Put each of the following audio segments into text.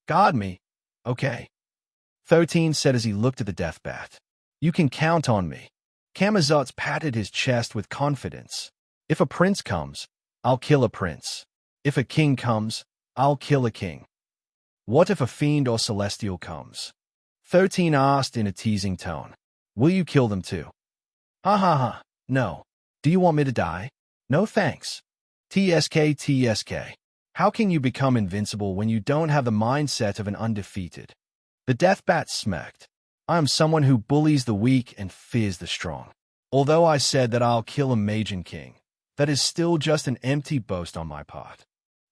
Guard me. Okay. 13 said as he looked at the death bat. You can count on me. Camazotz patted his chest with confidence. If a prince comes, I'll kill a prince. If a king comes, I'll kill a king. What if a fiend or celestial comes? 13 asked in a teasing tone. Will you kill them too? Ha ha ha. No. Do you want me to die? No thanks. TSK. How can you become invincible when you don't have the mindset of an undefeated? The death bat smirked. I am someone who bullies the weak and fears the strong. Although I said that I'll kill a Magian king, that is still just an empty boast on my part.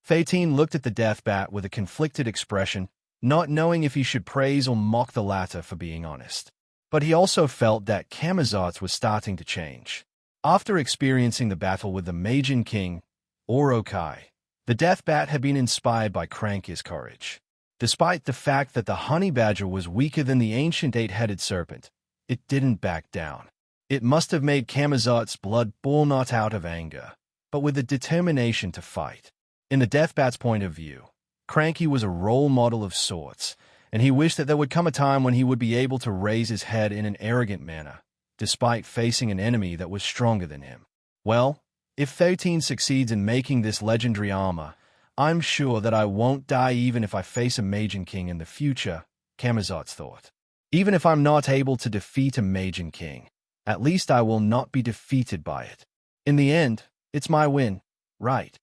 13 looked at the death bat with a conflicted expression, not knowing if he should praise or mock the latter for being honest. But he also felt that Camazotz was starting to change. After experiencing the battle with the Magian king, Orokai, the death bat had been inspired by Cranky's courage. Despite the fact that the honey badger was weaker than the ancient eight-headed serpent, it didn't back down. It must have made Camazotz's blood boil not out of anger, but with a determination to fight. In the death bat's point of view, Cranky was a role model of sorts, and he wished that there would come a time when he would be able to raise his head in an arrogant manner, despite facing an enemy that was stronger than him. Well, if 13 succeeds in making this legendary armor, I'm sure that I won't die even if I face a Magian king in the future, Camazotz thought. Even if I'm not able to defeat a Magian king, at least I will not be defeated by it. In the end, it's my win, right?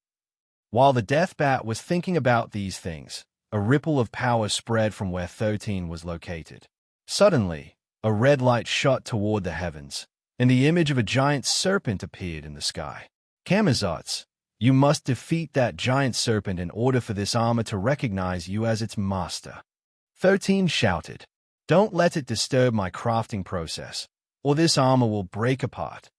While the death bat was thinking about these things, a ripple of power spread from where 13 was located. Suddenly, a red light shot toward the heavens, and the image of a giant serpent appeared in the sky. Camazotz, you must defeat that giant serpent in order for this armor to recognize you as its master. 13 shouted. Don't let it disturb my crafting process, or this armor will break apart.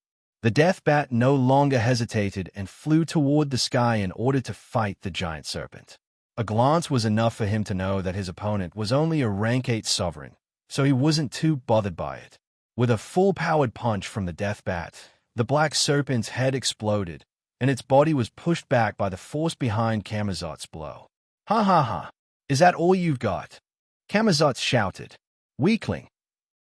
The death bat no longer hesitated and flew toward the sky in order to fight the giant serpent. A glance was enough for him to know that his opponent was only a rank 8 sovereign, so he wasn't too bothered by it. With a full-powered punch from the death bat, the black serpent's head exploded, and its body was pushed back by the force behind Camazotz's blow. Ha ha ha! Is that all you've got? Camazotz shouted. Weakling!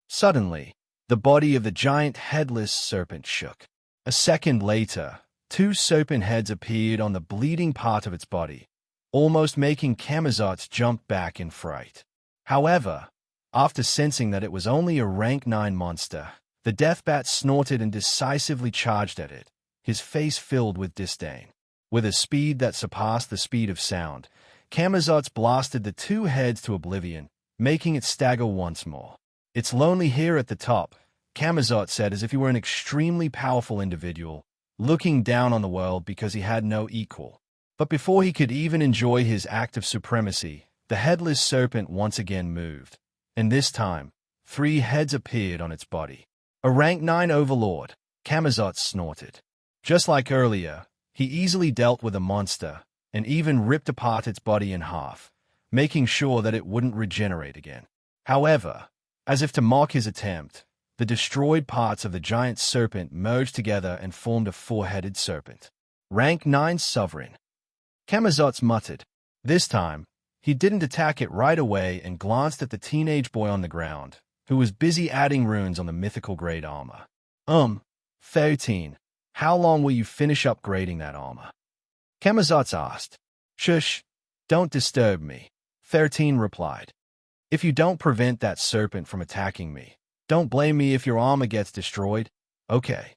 Suddenly, the body of the giant headless serpent shook. A second later, 2 serpent heads appeared on the bleeding part of its body, almost making Camazotz jump back in fright. However, after sensing that it was only a rank 9 monster, the death bat snorted and decisively charged at it, his face filled with disdain. With a speed that surpassed the speed of sound, Camazotz blasted the 2 heads to oblivion, making it stagger once more. It's lonely here at the top, Camazotz said as if he were an extremely powerful individual, looking down on the world because he had no equal. But before he could even enjoy his act of supremacy, the headless serpent once again moved, and this time, 3 heads appeared on its body. A rank 9 overlord, Camazotz snorted. Just like earlier, he easily dealt with a monster, and even ripped apart its body in half, making sure that it wouldn't regenerate again. However, as if to mock his attempt, the destroyed parts of the giant serpent merged together and formed a 4-headed serpent. Rank 9 sovereign. Camazotz muttered. This time, he didn't attack it right away and glanced at the teenage boy on the ground, who was busy adding runes on the mythical grade armor. 13. How long will you finish upgrading that armor? Camazotz asked. Shush, don't disturb me, 13 replied. If you don't prevent that serpent from attacking me, don't blame me if your armor gets destroyed, okay?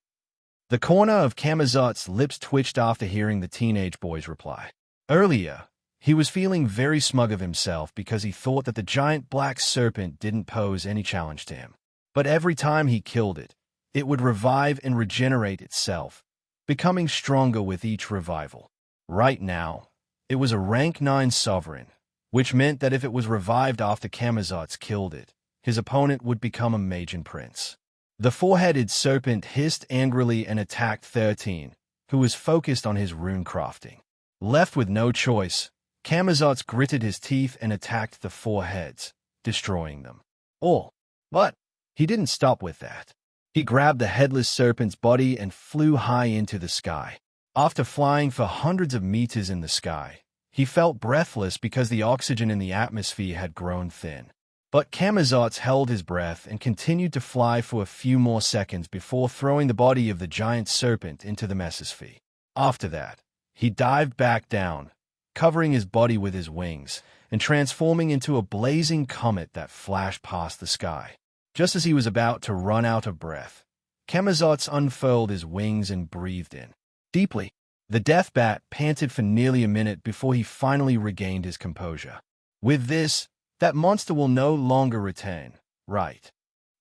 The corner of Camazotz's lips twitched after hearing the teenage boy's reply. Earlier, he was feeling very smug of himself because he thought that the giant black serpent didn't pose any challenge to him. But every time he killed it, it would revive and regenerate itself, becoming stronger with each revival. Right now, it was a rank 9 sovereign, which meant that if it was revived after Camazotz killed it, his opponent would become a Magian prince. The 4-headed serpent hissed angrily and attacked 13, who was focused on his rune crafting. Left with no choice, Camazotz gritted his teeth and attacked the 4 heads, destroying them all. But he didn't stop with that. He grabbed the headless serpent's body and flew high into the sky. After flying for hundreds of meters in the sky, He felt breathless because the oxygen in the atmosphere had grown thin. But Camazotz held his breath and continued to fly for a few more seconds before throwing the body of the giant serpent into the mesosphere. After that, he dived back down, covering his body with his wings, and transforming into a blazing comet that flashed past the sky. Just as he was about to run out of breath, Camazotz unfurled his wings and breathed in deeply. The death bat panted for nearly a minute before he finally regained his composure. With this, that monster will no longer return, right?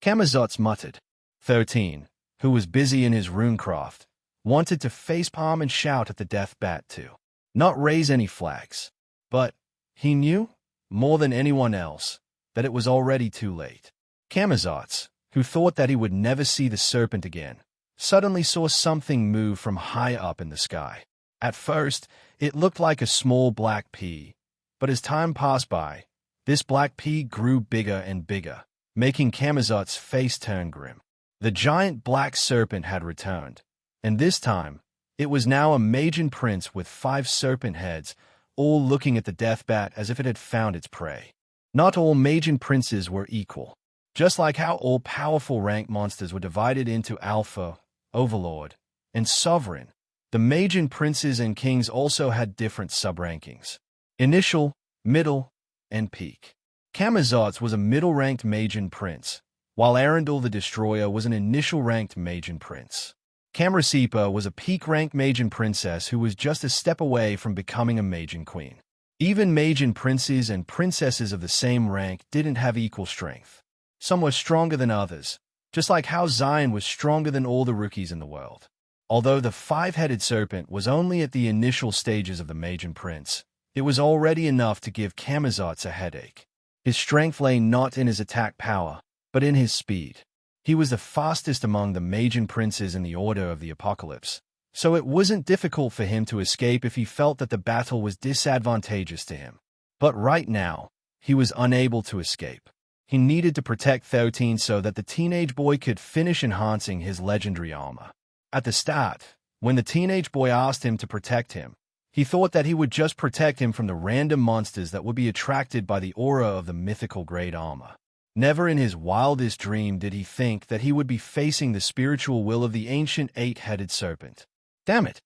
Camazotz muttered. 13, who was busy in his runecraft, wanted to facepalm and shout at the death bat to not raise any flags. But he knew, more than anyone else, that it was already too late. Camazotz, who thought that he would never see the serpent again, suddenly saw something move from high up in the sky. At first, it looked like a small black pea, but as time passed by, this black pea grew bigger and bigger, making Camazotz's face turn grim. The giant black serpent had returned, and this time, it was now a Magian prince with 5 serpent heads, all looking at the death bat as if it had found its prey. Not all Magian princes were equal. Just like how all powerful rank monsters were divided into Alpha, Overlord, and Sovereign, the Magian princes and kings also had different sub-rankings: Initial, Middle, and Peak. Camazotz was a middle-ranked Magian prince, while Arundel the Destroyer was an initial-ranked Magian prince. Camrasepa was a peak-ranked Magian princess who was just a step away from becoming a Magian queen. Even Magian princes and princesses of the same rank didn't have equal strength. Some were stronger than others, just like how Zion was stronger than all the rookies in the world. Although the 5-headed serpent was only at the initial stages of the Magian prince, it was already enough to give Camazotz a headache. His strength lay not in his attack power, but in his speed. He was the fastest among the Magian princes in the Order of the Apocalypse, so it wasn't difficult for him to escape if he felt that the battle was disadvantageous to him. But right now, he was unable to escape. He needed to protect 13 so that the teenage boy could finish enhancing his legendary armor. At the start, when the teenage boy asked him to protect him, he thought that he would just protect him from the random monsters that would be attracted by the aura of the mythical great armor. Never in his wildest dream did he think that he would be facing the spiritual will of the ancient 8-headed serpent. Damn it!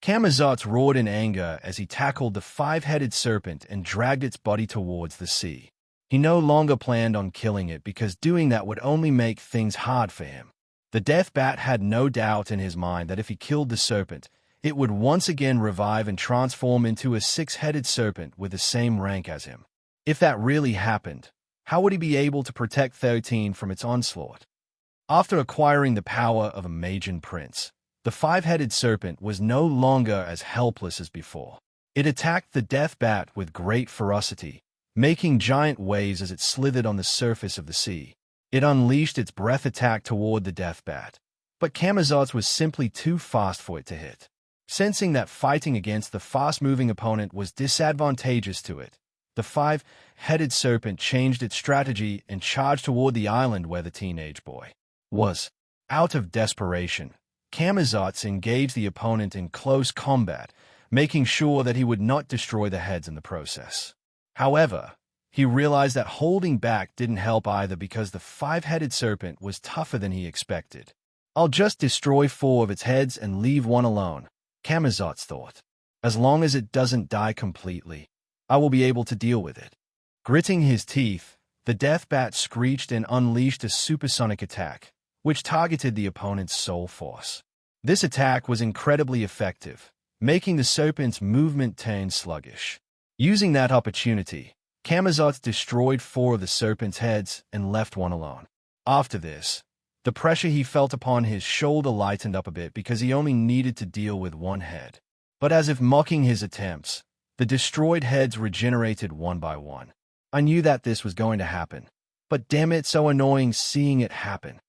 Camazotz roared in anger as he tackled the 5-headed serpent and dragged its body towards the sea. He no longer planned on killing it because doing that would only make things hard for him. The death bat had no doubt in his mind that if he killed the serpent, it would once again revive and transform into a 6-headed serpent with the same rank as him. If that really happened, how would he be able to protect 13 from its onslaught? After acquiring the power of a Magian prince, the 5-headed serpent was no longer as helpless as before. It attacked the death bat with great ferocity, making giant waves as it slithered on the surface of the sea. It unleashed its breath attack toward the death bat, but Camazotz was simply too fast for it to hit. Sensing that fighting against the fast-moving opponent was disadvantageous to it, the 5-headed serpent changed its strategy and charged toward the island where the teenage boy was. Out of desperation, Camazotz engaged the opponent in close combat, making sure that he would not destroy the heads in the process. However, he realized that holding back didn't help either because the 5-headed serpent was tougher than he expected. I'll just destroy 4 of its heads and leave one alone, Camazotz thought. As long as it doesn't die completely, I will be able to deal with it. Gritting his teeth, the death bat screeched and unleashed a supersonic attack, which targeted the opponent's soul force. This attack was incredibly effective, making the serpent's movement turn sluggish. Using that opportunity, Camazotz destroyed 4 of the serpent's heads and left one alone. After this, the pressure he felt upon his shoulder lightened up a bit because he only needed to deal with 1 head. But as if mocking his attempts, the destroyed heads regenerated one by one. I knew that this was going to happen, but damn it, so annoying seeing it happen.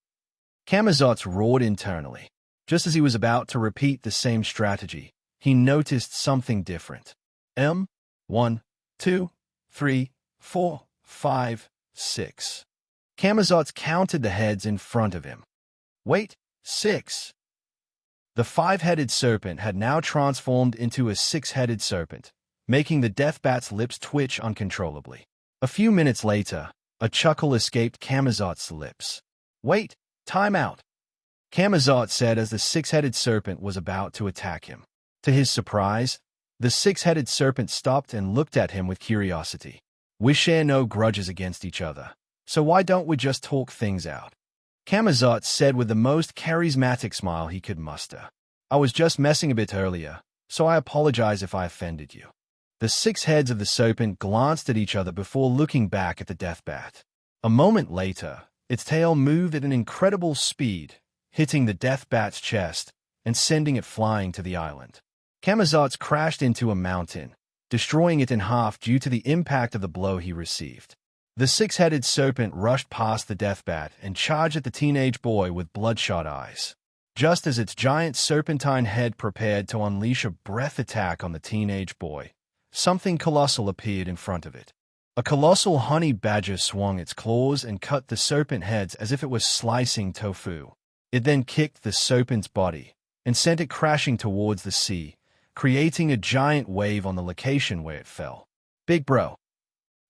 Camazotz roared internally. Just as he was about to repeat the same strategy, he noticed something different. 1, 2, 3, 4, 5, 6. Camazotz counted the heads in front of him. Wait, 6. The 5-headed serpent had now transformed into a 6-headed serpent, making the death bat's lips twitch uncontrollably. A few minutes later, a chuckle escaped Camazot's lips. "Wait, time out," Camazot said as the six-headed serpent was about to attack him. To his surprise, the six-headed serpent stopped and looked at him with curiosity. "We share no grudges against each other, so why don't we just talk things out?" Camazot said with the most charismatic smile he could muster. "I was just messing a bit earlier, so I apologize if I offended you." The six heads of the serpent glanced at each other before looking back at the death bat. A moment later, its tail moved at an incredible speed, hitting the death bat's chest and sending it flying to the island. Camazot's crashed into a mountain, destroying it in half due to the impact of the blow he received. The six-headed serpent rushed past the death bat and charged at the teenage boy with bloodshot eyes. Just as its giant serpentine head prepared to unleash a breath attack on the teenage boy, something colossal appeared in front of it. A colossal honey badger swung its claws and cut the serpent heads as if it was slicing tofu. It then kicked the serpent's body and sent it crashing towards the sea, creating a giant wave on the location where it fell. "Big bro!"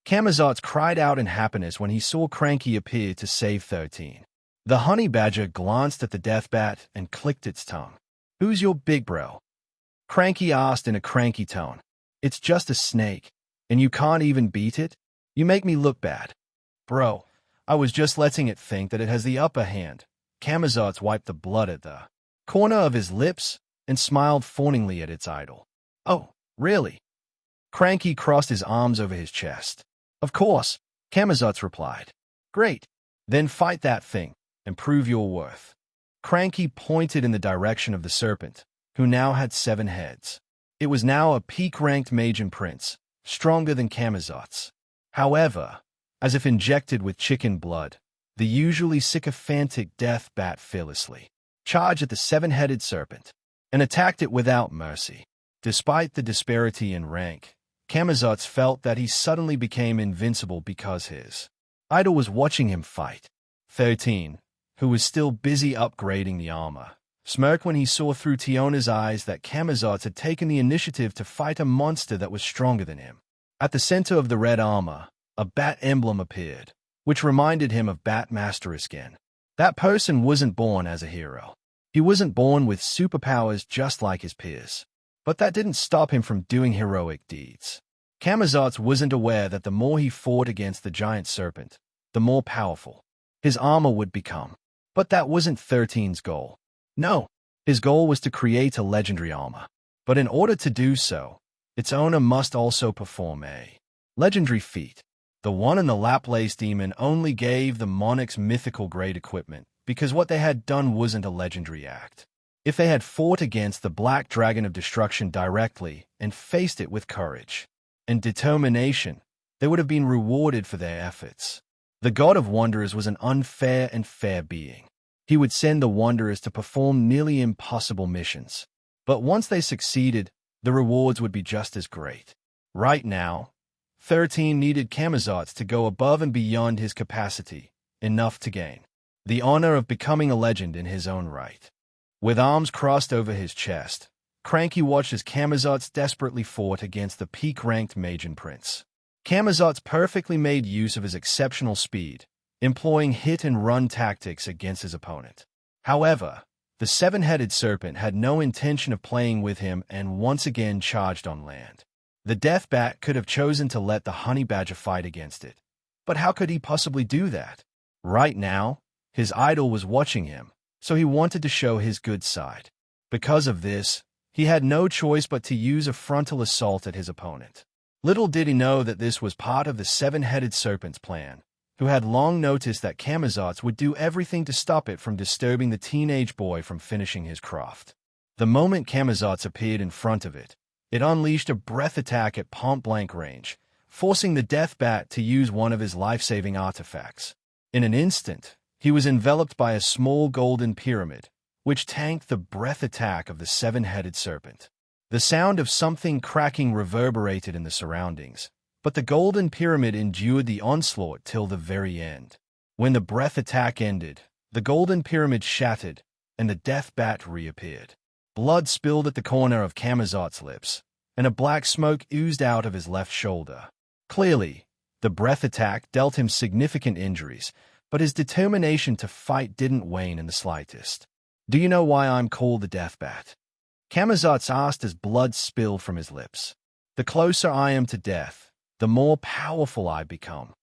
Camazotz cried out in happiness when he saw Cranky appear to save 13. The honey badger glanced at the death bat and clicked its tongue. "Who's your big bro?" Cranky asked in a cranky tone. "It's just a snake, and you can't even beat it? You make me look bad." "Bro, I was just letting it think that it has the upper hand." Camazotz wiped the blood at the corner of his lips and smiled fawningly at its idol. "Oh, really?" Cranky crossed his arms over his chest. "Of course," Camazotz replied. "Great. Then fight that thing and prove your worth." Cranky pointed in the direction of the serpent, who now had 7 heads. It was now a peak-ranked Magian prince, stronger than Camazotz. However, as if injected with chicken blood, the usually sycophantic death bat fearlessly charged at the 7-headed serpent and attacked it without mercy. Despite the disparity in rank, Camazotz felt that he suddenly became invincible because his idol was watching him fight. 13, who was still busy upgrading the armor, smirked when he saw through Tiona's eyes that Camazotz had taken the initiative to fight a monster that was stronger than him. At the center of the red armor, a bat emblem appeared, which reminded him of Batmaster again. That person wasn't born as a hero. He wasn't born with superpowers just like his peers. But that didn't stop him from doing heroic deeds. Camazotz wasn't aware that the more he fought against the giant serpent, the more powerful his armor would become. But that wasn't 13's goal. No, his goal was to create a legendary armor. But in order to do so, its owner must also perform a legendary feat. The one in the Laplace demon only gave the monarchs mythical-grade equipment because what they had done wasn't a legendary act. If they had fought against the Black Dragon of Destruction directly and faced it with courage and determination, they would have been rewarded for their efforts. The God of Wanderers was an unfair and fair being. He would send the Wanderers to perform nearly impossible missions. But once they succeeded, the rewards would be just as great. Right now, 13 needed Camazotz to go above and beyond his capacity, enough to gain the honor of becoming a legend in his own right. With arms crossed over his chest, Cranky watched as Camazotz desperately fought against the peak-ranked Magian prince. Camazotz perfectly made use of his exceptional speed, employing hit-and-run tactics against his opponent. However, the 7-headed serpent had no intention of playing with him and once again charged on land. The death bat could have chosen to let the honey badger fight against it. But how could he possibly do that? Right now, his idol was watching him, so he wanted to show his good side. Because of this, he had no choice but to use a frontal assault at his opponent. Little did he know that this was part of the 7-headed serpent's plan, who had long noticed that Camazotz would do everything to stop it from disturbing the teenage boy from finishing his craft. The moment Camazotz appeared in front of it, it unleashed a breath attack at point-blank range, forcing the death bat to use one of his life-saving artifacts. In an instant, he was enveloped by a small golden pyramid, which tanked the breath attack of the 7-headed serpent. The sound of something cracking reverberated in the surroundings, but the golden pyramid endured the onslaught till the very end. When the breath attack ended, the golden pyramid shattered, and the death bat reappeared. Blood spilled at the corner of Camazotz's lips, and a black smoke oozed out of his left shoulder. Clearly, the breath attack dealt him significant injuries, but his determination to fight didn't wane in the slightest. "Do you know why I'm called the Death Bat?" Camazotz asked as blood spilled from his lips. "The closer I am to death, the more powerful I become."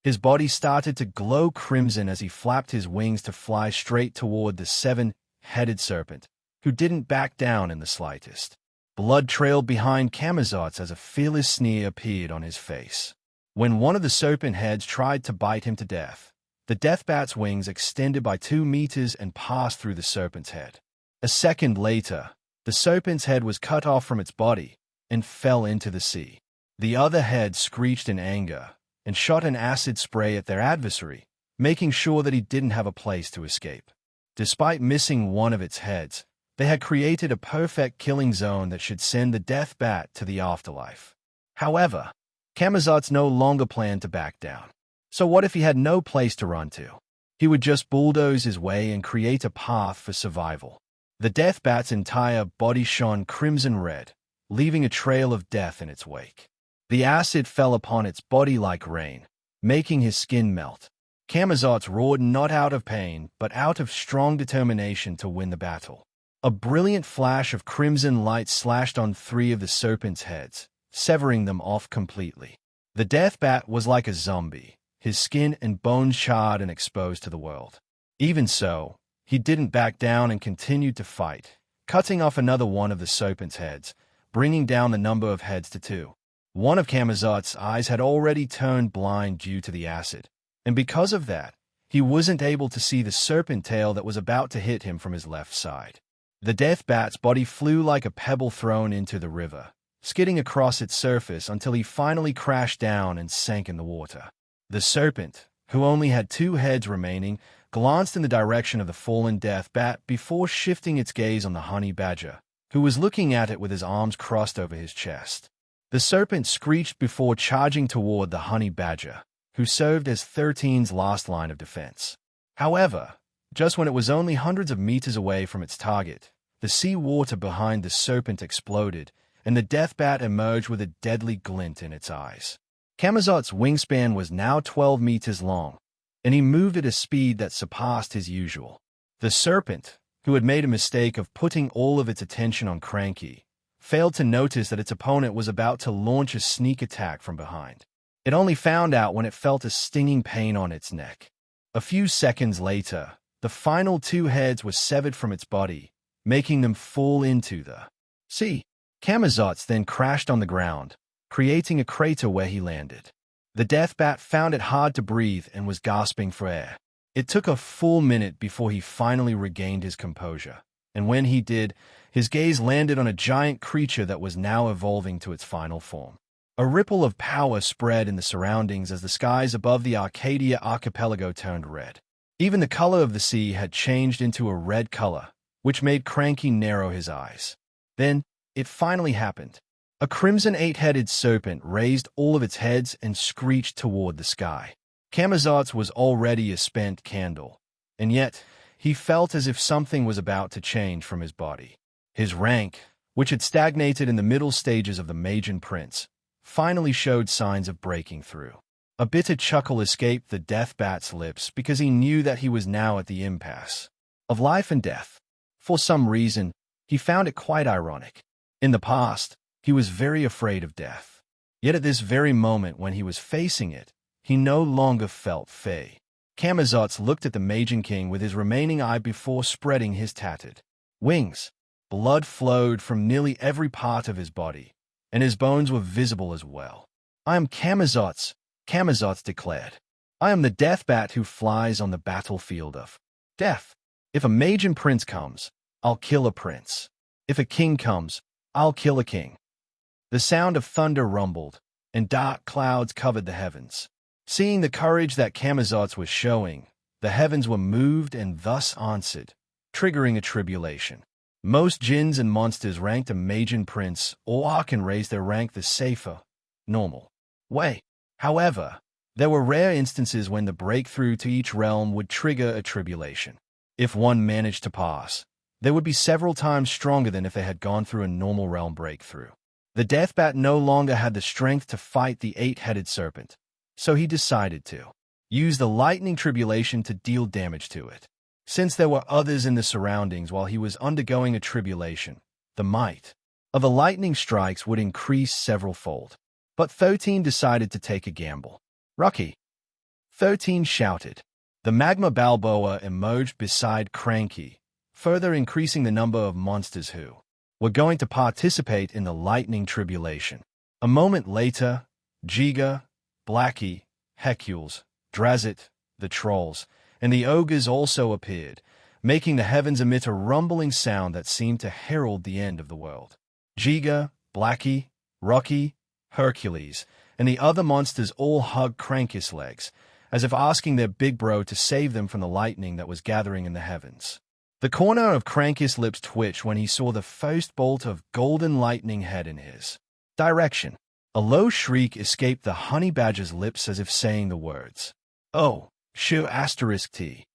His body started to glow crimson as he flapped his wings to fly straight toward the seven-headed serpent, who didn't back down in the slightest. Blood trailed behind Camazotz as a fearless sneer appeared on his face. When one of the serpent heads tried to bite him to death, the death bat's wings extended by 2 meters and passed through the serpent's head. A second later, the serpent's head was cut off from its body and fell into the sea. The other head screeched in anger and shot an acid spray at their adversary, making sure that he didn't have a place to escape. Despite missing one of its heads, they had created a perfect killing zone that should send the death bat to the afterlife. However, Camazotz no longer planned to back down. So what if he had no place to run to? He would just bulldoze his way and create a path for survival. The death bat's entire body shone crimson red, leaving a trail of death in its wake. The acid fell upon its body like rain, making his skin melt. Camazotz roared not out of pain, but out of strong determination to win the battle. A brilliant flash of crimson light slashed on 3 of the serpent's heads, severing them off completely. The death bat was like a zombie, his skin and bones charred and exposed to the world. Even so, he didn't back down and continued to fight, cutting off another one of the serpent's heads, bringing down the number of heads to 2. One of Camazotz's eyes had already turned blind due to the acid, and because of that, he wasn't able to see the serpent tail that was about to hit him from his left side. The death bat's body flew like a pebble thrown into the river, skidding across its surface until he finally crashed down and sank in the water. The serpent, who only had 2 heads remaining, glanced in the direction of the fallen death bat before shifting its gaze on the honey badger, who was looking at it with his arms crossed over his chest. The serpent screeched before charging toward the honey badger, who served as 13's last line of defense. However, just when it was only hundreds of meters away from its target, the sea water behind the serpent exploded, and the death bat emerged with a deadly glint in its eyes. Camazotz's wingspan was now 12 meters long, and he moved at a speed that surpassed his usual. The serpent, who had made a mistake of putting all of its attention on Cranky, failed to notice that its opponent was about to launch a sneak attack from behind. It only found out when it felt a stinging pain on its neck. A few seconds later, the final 2 heads were severed from its body, making them fall into the sea. Camazotz then crashed on the ground, creating a crater where he landed. The death bat found it hard to breathe and was gasping for air. It took a full minute before he finally regained his composure, and when he did, his gaze landed on a giant creature that was now evolving to its final form. A ripple of power spread in the surroundings as the skies above the Arcadia archipelago turned red. Even the color of the sea had changed into a red color, which made Cranky narrow his eyes. Then, it finally happened. A crimson 8-headed serpent raised all of its heads and screeched toward the sky. Camazotz was already a spent candle, and yet he felt as if something was about to change from his body. His rank, which had stagnated in the middle stages of the Magian Prince, finally showed signs of breaking through. A bitter chuckle escaped the death bat's lips because he knew that he was now at the impasse of life and death. For some reason, he found it quite ironic. In the past, he was very afraid of death. Yet at this very moment when he was facing it, he no longer felt fey. Camazotz looked at the Magian King with his remaining eye before spreading his tattered wings. Blood flowed from nearly every part of his body, and his bones were visible as well. "I am Camazotz," Camazotz declared. "I am the death bat who flies on the battlefield of death. If a Magian Prince comes, I'll kill a prince. If a king comes, I'll kill a king." The sound of thunder rumbled, and dark clouds covered the heavens. Seeing the courage that Camazotz was showing, the heavens were moved and thus answered, triggering a tribulation. Most jinns and monsters ranked a Magian Prince or Archon raised their rank the safer, normal way. However, there were rare instances when the breakthrough to each realm would trigger a tribulation. If one managed to pass, they would be several times stronger than if they had gone through a normal realm breakthrough. The death bat no longer had the strength to fight the eight-headed serpent, so he decided to use the lightning tribulation to deal damage to it. Since there were others in the surroundings while he was undergoing a tribulation, the might of the lightning strikes would increase several-fold. But 13 decided to take a gamble. "Rocky!" 13 shouted. The magma Balboa emerged beside Cranky, further increasing the number of monsters who were going to participate in the lightning tribulation. A moment later, Giga, Blackie, Hercules, Drazit, the trolls, and the ogres also appeared, making the heavens emit a rumbling sound that seemed to herald the end of the world. Giga, Blackie, Rocky, Hercules, and the other monsters all hugged Cranky's legs, as if asking their big bro to save them from the lightning that was gathering in the heavens. The corner of Cranky's lips twitched when he saw the first bolt of golden lightning head in his direction. A low shriek escaped the honey badger's lips as if saying the words, "Oh, sure *T."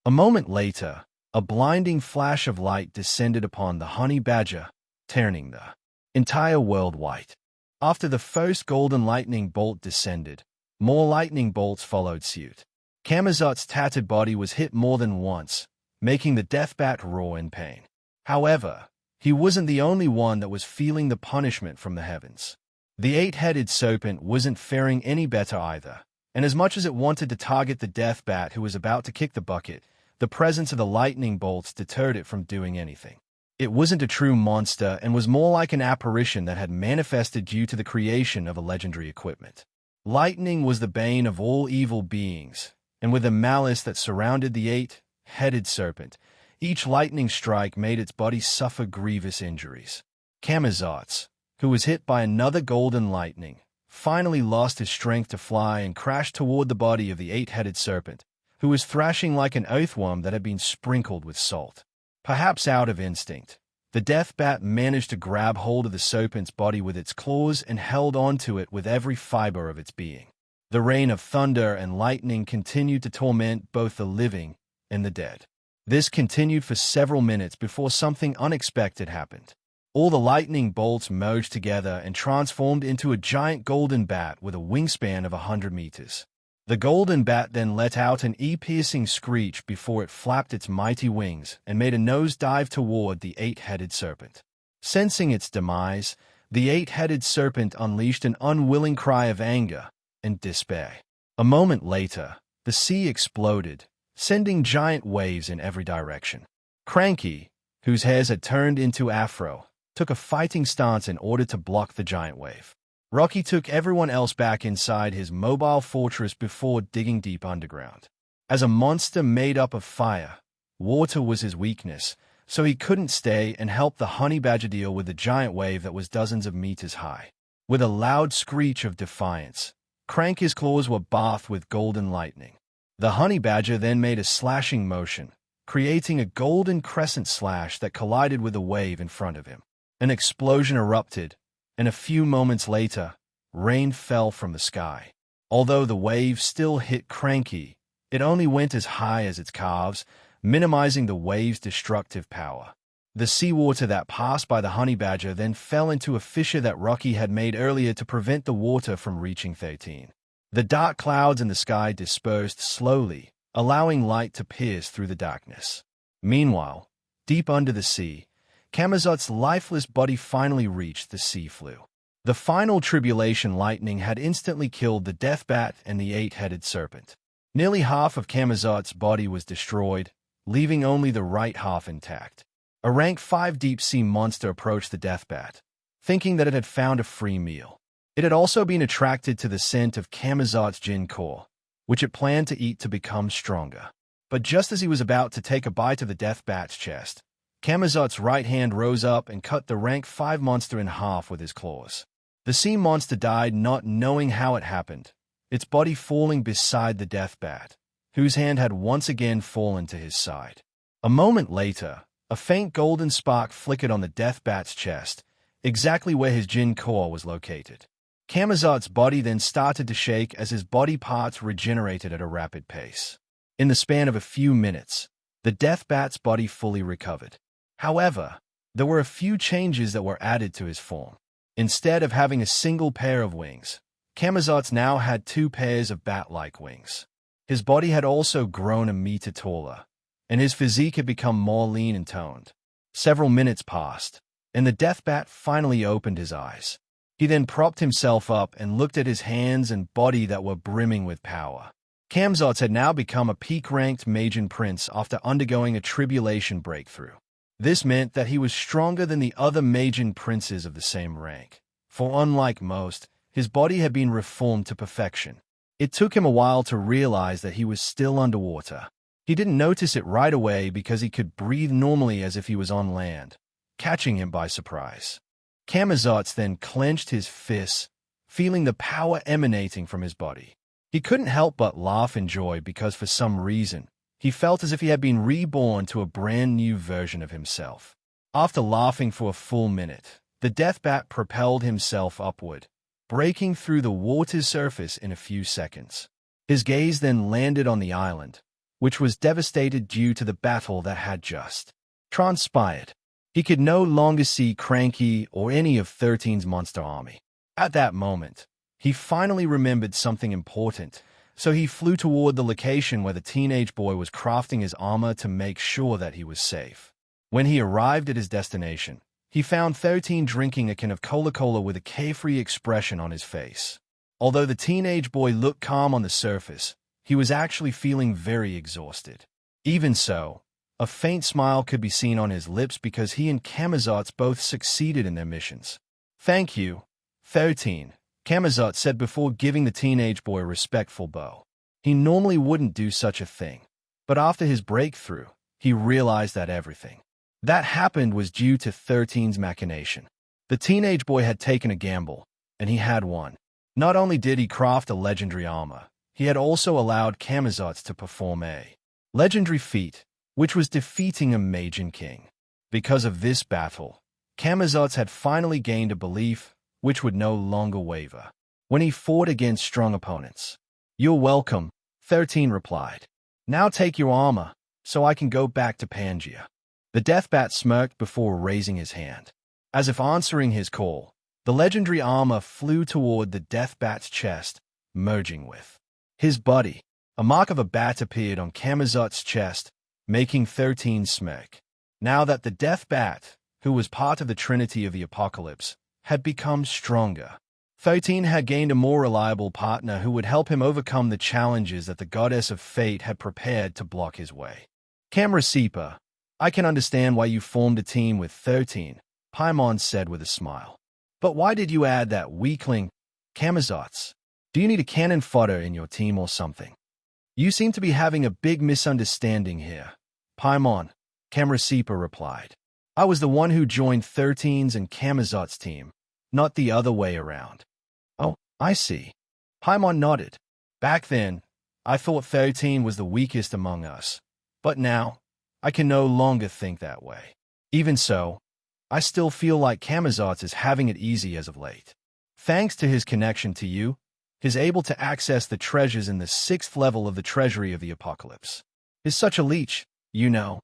A moment later, a blinding flash of light descended upon the honey badger, turning the entire world white. After the first golden lightning bolt descended, more lightning bolts followed suit. Camazot's tattered body was hit more than once, making the death bat roar in pain. However, he wasn't the only one that was feeling the punishment from the heavens. The eight-headed serpent wasn't faring any better either, and as much as it wanted to target the death bat who was about to kick the bucket, the presence of the lightning bolts deterred it from doing anything. It wasn't a true monster and was more like an apparition that had manifested due to the creation of a legendary equipment. Lightning was the bane of all evil beings, and with the malice that surrounded the eight-headed serpent, each lightning strike made its body suffer grievous injuries. Camazotz, who was hit by another golden lightning, finally lost his strength to fly and crashed toward the body of the eight-headed serpent, who was thrashing like an earthworm that had been sprinkled with salt. Perhaps out of instinct, the death bat managed to grab hold of the serpent's body with its claws and held onto it with every fiber of its being. The rain of thunder and lightning continued to torment both the living and the dead. This continued for several minutes before something unexpected happened. All the lightning bolts merged together and transformed into a giant golden bat with a wingspan of 100 meters. The golden bat then let out an ear-piercing screech before it flapped its mighty wings and made a nosedive toward the eight-headed serpent. Sensing its demise, the eight-headed serpent unleashed an unwilling cry of anger and despair. A moment later, the sea exploded, sending giant waves in every direction. Cranky, whose hairs had turned into afro, took a fighting stance in order to block the giant wave. Rocky took everyone else back inside his mobile fortress before digging deep underground. As a monster made up of fire, water was his weakness, so he couldn't stay and help the honey badger deal with the giant wave that was dozens of meters high. With a loud screech of defiance, Cranky's claws were bathed with golden lightning. The honey badger then made a slashing motion, creating a golden crescent slash that collided with the wave in front of him. An explosion erupted, and a few moments later, rain fell from the sky. Although the wave still hit Cranky, it only went as high as its calves, minimizing the wave's destructive power. The seawater that passed by the honey badger then fell into a fissure that Rocky had made earlier to prevent the water from reaching 13. The dark clouds in the sky dispersed slowly, allowing light to pierce through the darkness. Meanwhile, deep under the sea, Camazot's lifeless body finally reached the sea flue. The final tribulation lightning had instantly killed the death bat and the eight-headed serpent. Nearly half of Camazot's body was destroyed, leaving only the right half intact. A rank 5 deep-sea monster approached the death bat, thinking that it had found a free meal. It had also been attracted to the scent of Camazot's gin core, which it planned to eat to become stronger. But just as he was about to take a bite of the death bat's chest, Camazot's right hand rose up and cut the rank 5 monster in half with his claws. The sea monster died not knowing how it happened, its body falling beside the death bat, whose hand had once again fallen to his side. A moment later, a faint golden spark flickered on the death bat's chest, exactly where his gin core was located. Camazot's body then started to shake as his body parts regenerated at a rapid pace. In the span of a few minutes, the death bat's body fully recovered. However, there were a few changes that were added to his form. Instead of having a single pair of wings, Camazotz now had 2 pairs of bat-like wings. His body had also grown a meter taller, and his physique had become more lean and toned. Several minutes passed, and the death bat finally opened his eyes. He then propped himself up and looked at his hands and body that were brimming with power. Camazotz had now become a peak-ranked Magian prince after undergoing a tribulation breakthrough. This meant that he was stronger than the other Magian princes of the same rank, for unlike most, his body had been reformed to perfection. It took him a while to realize that he was still underwater. He didn't notice it right away because he could breathe normally as if he was on land, catching him by surprise. Camazotz then clenched his fists, feeling the power emanating from his body. He couldn't help but laugh in joy because for some reason, he felt as if he had been reborn to a brand new version of himself. After laughing for a full minute, the death bat propelled himself upward, breaking through the water's surface in a few seconds. His gaze then landed on the island, which was devastated due to the battle that had just transpired. He could no longer see Cranky or any of 13's monster army. At that moment, he finally remembered something important, so he flew toward the location where the teenage boy was crafting his armor to make sure that he was safe. When he arrived at his destination, he found 13 drinking a can of cola with a carefree expression on his face. Although the teenage boy looked calm on the surface, he was actually feeling very exhausted. Even so, a faint smile could be seen on his lips because he and Camazotz both succeeded in their missions. "Thank you, 13," Camazotz said before giving the teenage boy a respectful bow. He normally wouldn't do such a thing, but after his breakthrough, he realized that everything that happened was due to 13's machination. The teenage boy had taken a gamble, and he had won. Not only did he craft a legendary armor, he had also allowed Camazotz to perform a legendary feat, which was defeating a Magian king. Because of this battle, Camazotz had finally gained a belief which would no longer waver when he fought against strong opponents. "You're welcome," 13 replied. "Now take your armor, so I can go back to Pangea." The deathbat smirked before raising his hand. As if answering his call, the legendary armor flew toward the deathbat's chest, merging with his body. A mark of a bat appeared on Camazotz's chest, making 13 smirk. Now that the deathbat, who was part of the Trinity of the Apocalypse, had become stronger, 13 had gained a more reliable partner who would help him overcome the challenges that the goddess of fate had prepared to block his way. "Camarasepa, I can understand why you formed a team with 13, Paimon said with a smile. "But why did you add that weakling, Camazotz? Do you need a cannon fodder in your team or something? You seem to be having a big misunderstanding here." "Paimon," Camarasepa replied. "I was the one who joined 13's and Camazotz's team, not the other way around." "Oh, I see." Paimon nodded. "Back then, I thought 13 was the weakest among us, but now, I can no longer think that way. Even so, I still feel like Camazotz is having it easy as of late. Thanks to his connection to you, he's able to access the treasures in the 6th level of the Treasury of the Apocalypse. He's such a leech, you know."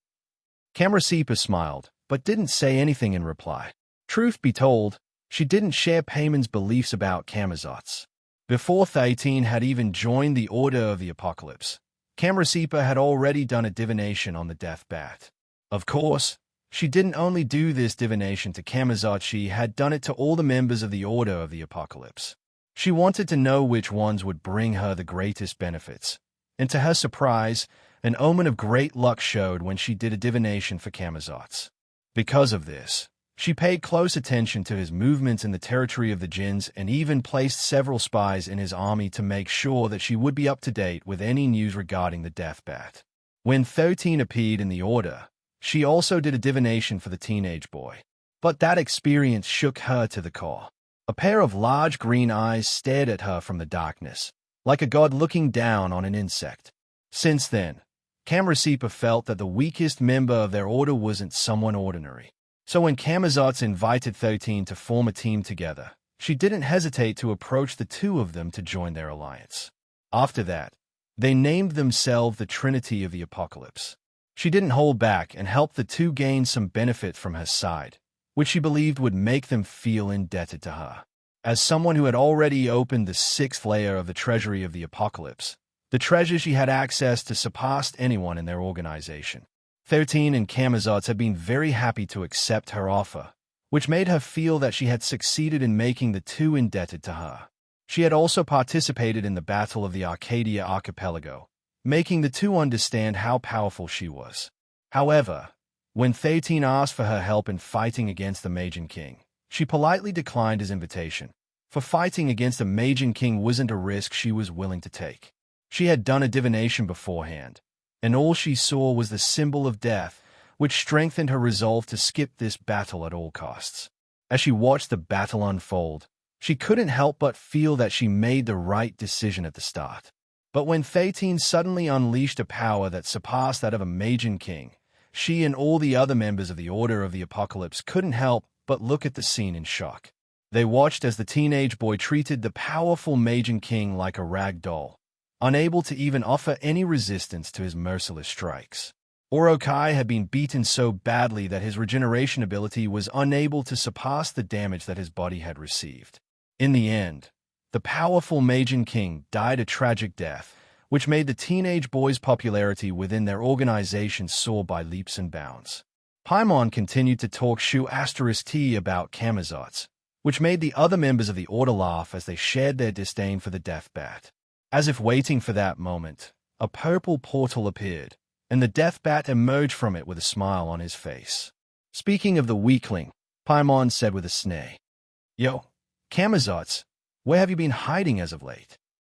Camarasepa smiled, but didn't say anything in reply. Truth be told, she didn't share Payman's beliefs about Camazotz. Before 13 had even joined the Order of the Apocalypse, Camarasepa had already done a divination on the death bat. Of course, she didn't only do this divination to Camazotz, she had done it to all the members of the Order of the Apocalypse. She wanted to know which ones would bring her the greatest benefits, and to her surprise, an omen of great luck showed when she did a divination for Camazotz. Because of this, she paid close attention to his movements in the territory of the Jinns and even placed several spies in his army to make sure that she would be up to date with any news regarding the death bat. When 13 appeared in the Order, she also did a divination for the teenage boy. But that experience shook her to the core. A pair of large green eyes stared at her from the darkness, like a god looking down on an insect. Since then, Camarasepa felt that the weakest member of their order wasn't someone ordinary. So when Camazotz invited 13 to form a team together, she didn't hesitate to approach the two of them to join their alliance. After that, they named themselves the Trinity of the Apocalypse. She didn't hold back and helped the two gain some benefit from her side, which she believed would make them feel indebted to her. As someone who had already opened the 6th layer of the treasury of the apocalypse, the treasure she had access to surpassed anyone in their organization. 13 and Camazotz had been very happy to accept her offer, which made her feel that she had succeeded in making the two indebted to her. She had also participated in the Battle of the Arcadia Archipelago, making the two understand how powerful she was. However, when 13 asked for her help in fighting against the Magian King, she politely declined his invitation, for fighting against a Magian King wasn't a risk she was willing to take. She had done a divination beforehand, and all she saw was the symbol of death, which strengthened her resolve to skip this battle at all costs. As she watched the battle unfold, she couldn't help but feel that she made the right decision at the start. But when 13 suddenly unleashed a power that surpassed that of a Magian King, she and all the other members of the Order of the Apocalypse couldn't help but look at the scene in shock. They watched as the teenage boy treated the powerful Magian King like a rag doll, unable to even offer any resistance to his merciless strikes. Orokai had been beaten so badly that his regeneration ability was unable to surpass the damage that his body had received. In the end, the powerful Magian King died a tragic death, which made the teenage boy's popularity within their organization soar by leaps and bounds. Paimon continued to talk Shu*T about Camazotz, which made the other members of the Order laugh as they shared their disdain for the Death Bat. As if waiting for that moment, a purple portal appeared, and the Death Bat emerged from it with a smile on his face. Speaking of the weakling, Paimon said with a sneer, "Yo, Camazotz, where have you been hiding as of late?"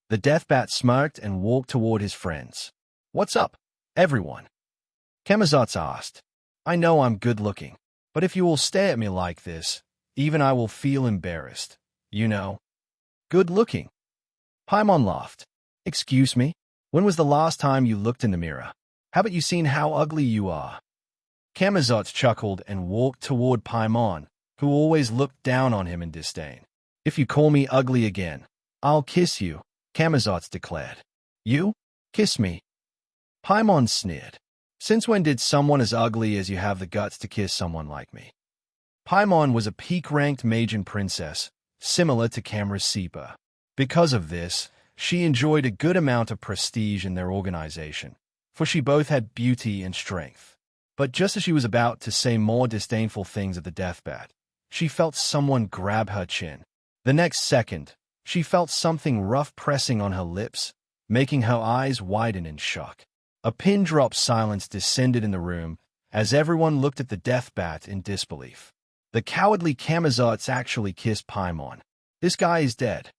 The Death Bat smirked and walked toward his friends. "What's up, everyone?" Camazotz asked. "I know I'm good-looking, but if you all stare at me like this, even I will feel embarrassed, you know." "Good-looking?" Paimon laughed. "Excuse me? When was the last time you looked in the mirror? Haven't you seen how ugly you are?" Camazotz chuckled and walked toward Paimon, who always looked down on him in disdain. "If you call me ugly again, I'll kiss you," Camazotz declared. "You? Kiss me?" Paimon sneered. "Since when did someone as ugly as you have the guts to kiss someone like me?" Paimon was a peak-ranked Magian princess, similar to Camrasipa. Because of this, she enjoyed a good amount of prestige in their organization, for she both had beauty and strength. But just as she was about to say more disdainful things of the Death Bat, she felt someone grab her chin. The next second, she felt something rough pressing on her lips, making her eyes widen in shock. A pin-drop silence descended in the room as everyone looked at the Death Bat in disbelief. The cowardly Camazotz actually kissed Paimon. This guy is dead.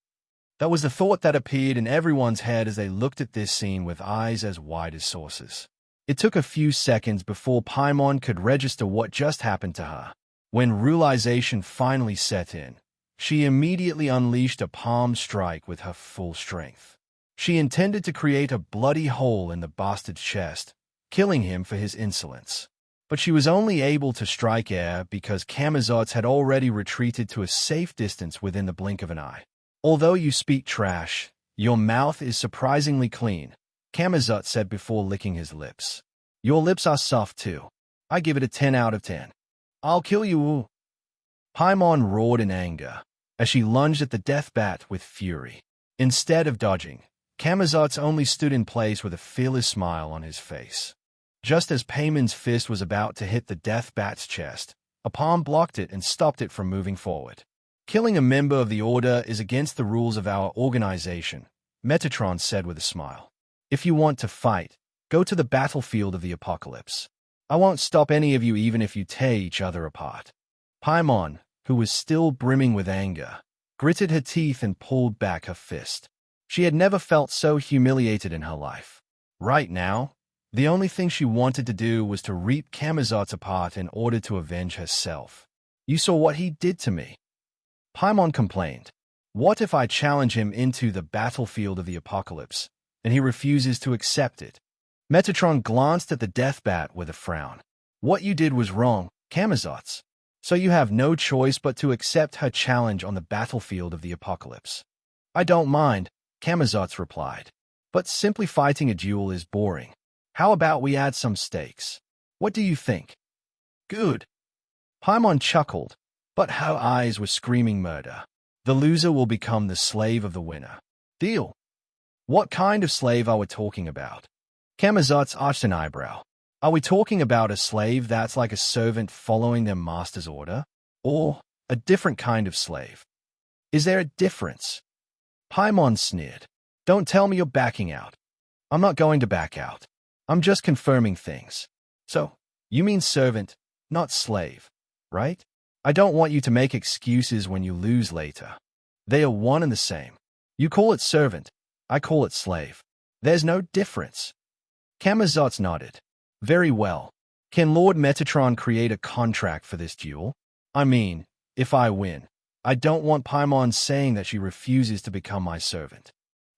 That was the thought that appeared in everyone's head as they looked at this scene with eyes as wide as saucers. It took a few seconds before Paimon could register what just happened to her. When realization finally set in, she immediately unleashed a palm strike with her full strength. She intended to create a bloody hole in the bastard's chest, killing him for his insolence. But she was only able to strike air because Camazotz had already retreated to a safe distance within the blink of an eye. "Although you speak trash, your mouth is surprisingly clean," Camazotz said before licking his lips. "Your lips are soft too. I give it a 10 out of 10. I'll kill you." Paimon roared in anger as she lunged at the Death Bat with fury. Instead of dodging, Camazotz only stood in place with a fearless smile on his face. Just as Paimon's fist was about to hit the Death Bat's chest, a palm blocked it and stopped it from moving forward. "Killing a member of the Order is against the rules of our organization," Metatron said with a smile. "If you want to fight, go to the battlefield of the Apocalypse. I won't stop any of you even if you tear each other apart." Paimon, who was still brimming with anger, gritted her teeth and pulled back her fist. She had never felt so humiliated in her life. Right now, the only thing she wanted to do was to rip Camazotz apart in order to avenge herself. "You saw what he did to me," Paimon complained. "What if I challenge him into the battlefield of the Apocalypse, and he refuses to accept it?" Metatron glanced at the Death Bat with a frown. "What you did was wrong, Camazotz. So you have no choice but to accept her challenge on the battlefield of the Apocalypse." "I don't mind," Camazotz replied. "But simply fighting a duel is boring. How about we add some stakes? What do you think?" "Good." Paimon chuckled, but her eyes were screaming murder. The loser will become the slave of the winner. Deal. What kind of slave are we talking about? Camazotz arched an eyebrow. Are we talking about a slave that's like a servant following their master's order? Or a different kind of slave? Is there a difference? Paimon sneered. Don't tell me you're backing out. I'm not going to back out. I'm just confirming things. So, you mean servant, not slave, right? I don't want you to make excuses when you lose later. They are one and the same. You call it servant, I call it slave. There's no difference. Camazotz nodded. Very well. Can Lord Metatron create a contract for this duel? I mean, if I win, I don't want Paimon saying that she refuses to become my servant.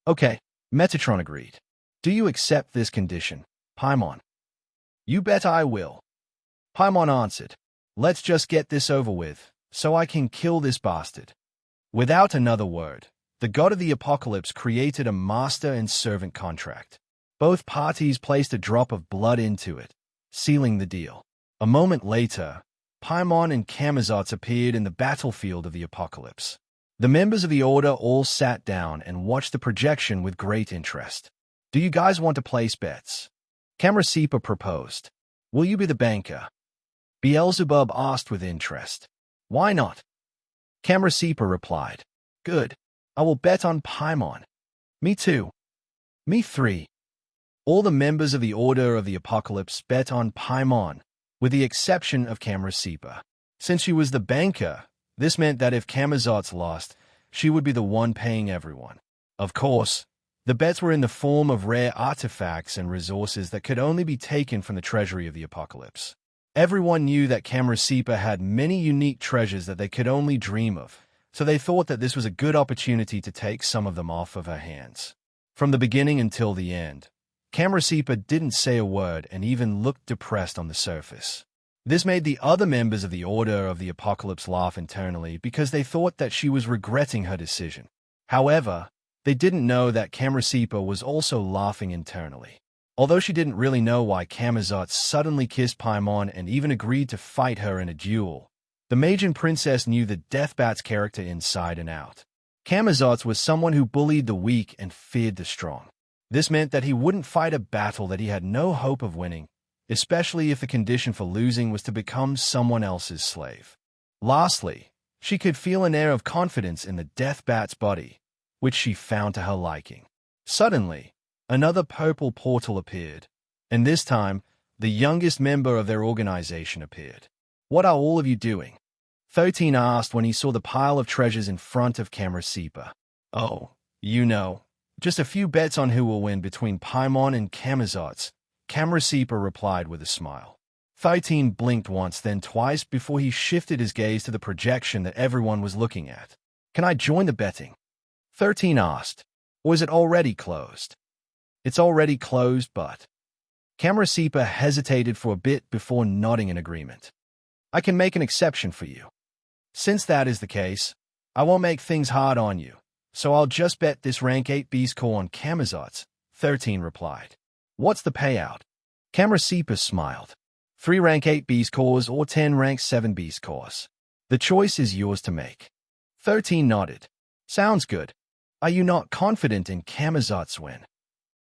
Okay, Metatron agreed. Do you accept this condition, Paimon? You bet I will. Paimon answered. Let's just get this over with, so I can kill this bastard. Without another word, the god of the apocalypse created a master and servant contract. Both parties placed a drop of blood into it, sealing the deal. A moment later, Paimon and Camazotz appeared in the battlefield of the apocalypse. The members of the Order all sat down and watched the projection with great interest. Do you guys want to place bets? Camarasipa proposed. Will you be the banker? Beelzebub asked with interest. Why not? Camarasipa replied. Good. I will bet on Paimon. Me too. Me three. All the members of the Order of the Apocalypse bet on Paimon, with the exception of Camarasipa. Since she was the banker, this meant that if Camazotz lost, she would be the one paying everyone. Of course, the bets were in the form of rare artifacts and resources that could only be taken from the treasury of the Apocalypse. Everyone knew that Camarasipa had many unique treasures that they could only dream of, so they thought that this was a good opportunity to take some of them off of her hands. From the beginning until the end, Camarasipa didn't say a word and even looked depressed on the surface. This made the other members of the Order of the Apocalypse laugh internally because they thought that she was regretting her decision. However, they didn't know that Camarasipa was also laughing internally. Although she didn't really know why Camazotz suddenly kissed Paimon and even agreed to fight her in a duel, the Magian Princess knew the Deathbat's character inside and out. Camazotz was someone who bullied the weak and feared the strong. This meant that he wouldn't fight a battle that he had no hope of winning, especially if the condition for losing was to become someone else's slave. Lastly, she could feel an air of confidence in the Deathbat's body, which she found to her liking. Suddenly, another purple portal appeared, and this time, the youngest member of their organization appeared. What are all of you doing? 13 asked when he saw the pile of treasures in front of Camarasipa. Oh, you know. Just a few bets on who will win between Paimon and Camazotz, Camarasipa replied with a smile. 13 blinked once, then twice before he shifted his gaze to the projection that everyone was looking at. Can I join the betting? 13 asked. Or is it already closed? It's already closed, but... Camarasipa hesitated for a bit before nodding in agreement. I can make an exception for you. Since that is the case, I won't make things hard on you. So I'll just bet this rank 8 beast core on Camazotz, 13 replied. What's the payout? Camarasipa smiled. 3 rank 8 beast cores or 10 rank 7 beast cores. The choice is yours to make. 13 nodded. Sounds good. Are you not confident in Camazotz's win?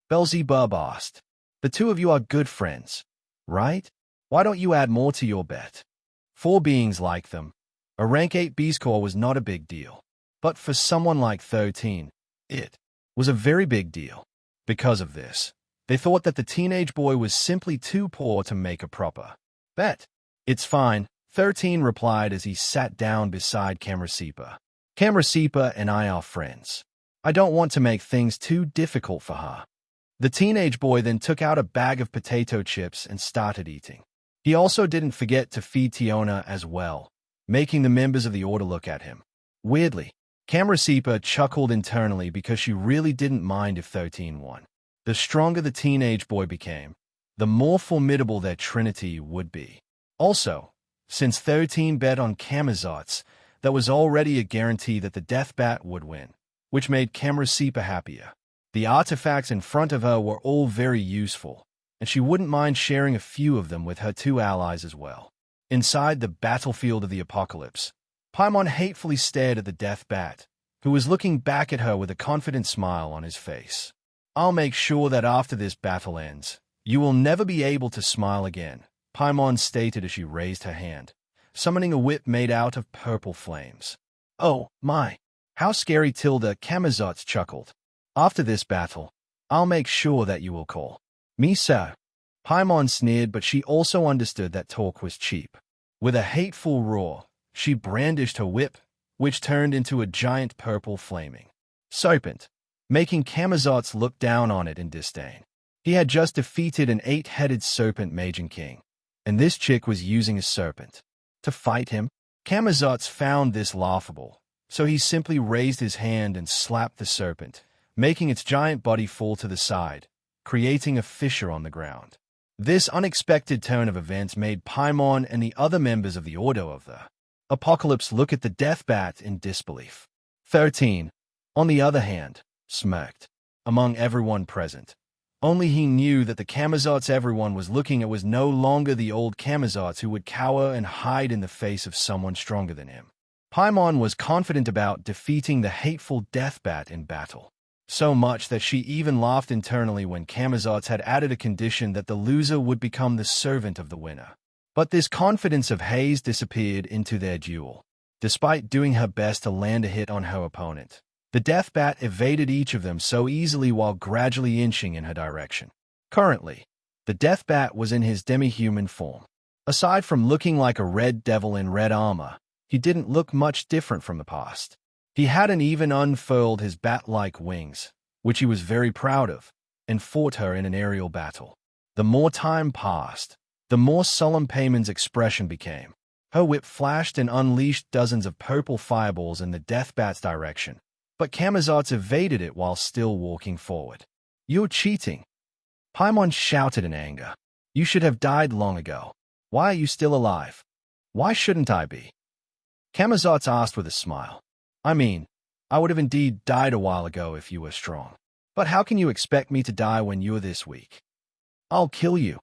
Beelzebub asked. The two of you are good friends, right? Why don't you add more to your bet? 4 beings like them. A rank 8 beast core was not a big deal. But for someone like 13, it was a very big deal. Because of this, they thought that the teenage boy was simply too poor to make a proper bet. It's fine, 13 replied as he sat down beside Camarasipa. Camarasipa and I are friends. I don't want to make things too difficult for her. The teenage boy then took out a bag of potato chips and started eating. He also didn't forget to feed Tiona as well, making the members of the Order look at him. Weirdly, Camarasipa chuckled internally because she really didn't mind if 13 won. The stronger the teenage boy became, the more formidable their trinity would be. Also, since 13 bet on Camazotz, that was already a guarantee that the Deathbat would win, which made Camarasipa happier. The artifacts in front of her were all very useful, and she wouldn't mind sharing a few of them with her 2 allies as well. Inside the battlefield of the apocalypse, Paimon hatefully stared at the death bat, who was looking back at her with a confident smile on his face. "I'll make sure that after this battle ends, you will never be able to smile again," Paimon stated as she raised her hand, summoning a whip made out of purple flames. "Oh, my! How scary!" Camazotz chuckled. "After this battle, I'll make sure that you will call me sir." Paimon sneered, but she also understood that talk was cheap. With a hateful roar, she brandished her whip, which turned into a giant purple flaming serpent, making Camazotz look down on it in disdain. He had just defeated an 8-headed serpent Majin King, and this chick was using a serpent to fight him. Camazotz found this laughable, so he simply raised his hand and slapped the serpent, making its giant body fall to the side, creating a fissure on the ground. This unexpected turn of events made Paimon and the other members of the Order of the Apocalypse look at the death bat in disbelief. 13, on the other hand, smirked. Among everyone present, only he knew that the Camazotz everyone was looking at was no longer the old Camazotz who would cower and hide in the face of someone stronger than him. Paimon was confident about defeating the hateful death bat in battle, so much that she even laughed internally when Camazotz had added a condition that the loser would become the servant of the winner. But this confidence of Hayes disappeared into their duel. Despite doing her best to land a hit on her opponent, the death bat evaded each of them so easily while gradually inching in her direction. Currently, the death bat was in his demi-human form. Aside from looking like a red devil in red armor, he didn't look much different from the past. He hadn't even unfurled his bat-like wings, which he was very proud of, and fought her in an aerial battle. The more time passed, the more solemn Payman's expression became. Her whip flashed and unleashed dozens of purple fireballs in the death bat's direction, but Camazotz evaded it while still walking forward. "You're cheating!" Paimon shouted in anger. "You should have died long ago. Why are you still alive? Why shouldn't I be?" Camazotz asked with a smile. "I mean, I would have indeed died a while ago if you were strong. But how can you expect me to die when you're this weak? I'll kill you.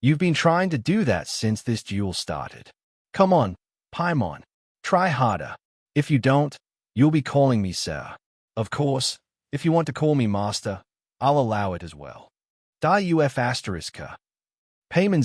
You've been trying to do that since this duel started. Come on, Paimon, try harder. If you don't, you'll be calling me sir. Of course, if you want to call me master, I'll allow it as well." ***. Payman's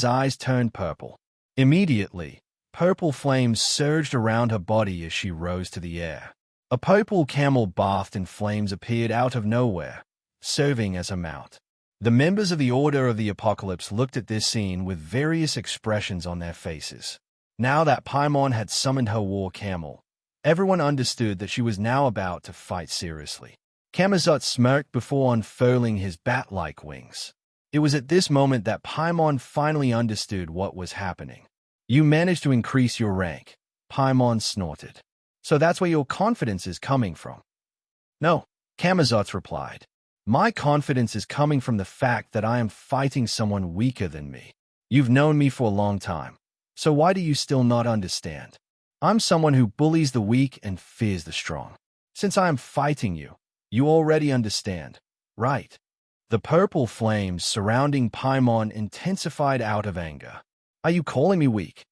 eyes turned purple. Immediately, purple flames surged around her body as she rose to the air. A purple camel bathed in flames appeared out of nowhere, serving as her mount. The members of the Order of the Apocalypse looked at this scene with various expressions on their faces. Now that Paimon had summoned her war camel, everyone understood that she was now about to fight seriously. Camazotz smirked before unfurling his bat-like wings. It was at this moment that Paimon finally understood what was happening. "You managed to increase your rank," Paimon snorted. "So that's where your confidence is coming from?" "No," Camazotz replied. "My confidence is coming from the fact that I am fighting someone weaker than me. You've known me for a long time, so why do you still not understand? I'm someone who bullies the weak and fears the strong. Since I am fighting you, you already understand, right?" The purple flames surrounding Paimon intensified out of anger. "Are you calling me weak?"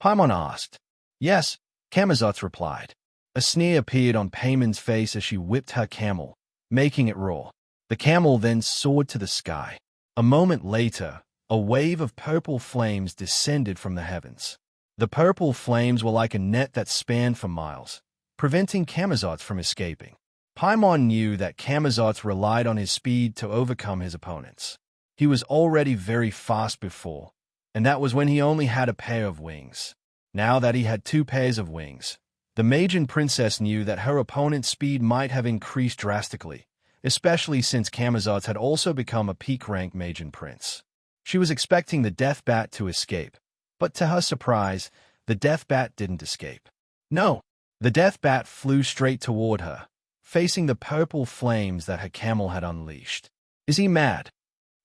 Paimon asked. "Yes," Camazotz replied. A sneer appeared on Payman's face as she whipped her camel, making it roar. The camel then soared to the sky. A moment later, a wave of purple flames descended from the heavens. The purple flames were like a net that spanned for miles, preventing Camazotz from escaping. Paimon knew that Camazotz relied on his speed to overcome his opponents. He was already very fast before, and that was when he only had a pair of wings. Now that he had 2 pairs of wings, the Majin Princess knew that her opponent's speed might have increased drastically, especially since Camazotz had also become a peak-rank Majin Prince. She was expecting the Death Bat to escape, but to her surprise, the Death Bat didn't escape. No, the Death Bat flew straight toward her, facing the purple flames that her camel had unleashed. "Is he mad?"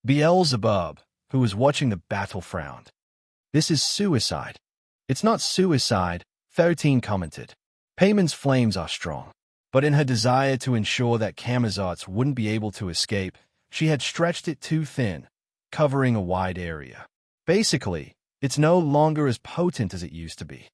Beelzebub, who was watching the battle, frowned. "This is suicide." "It's not suicide," 13 commented. "Payman's flames are strong." But in her desire to ensure that Camazotz wouldn't be able to escape, she had stretched it too thin, covering a wide area. Basically, It's no longer as potent as it used to be.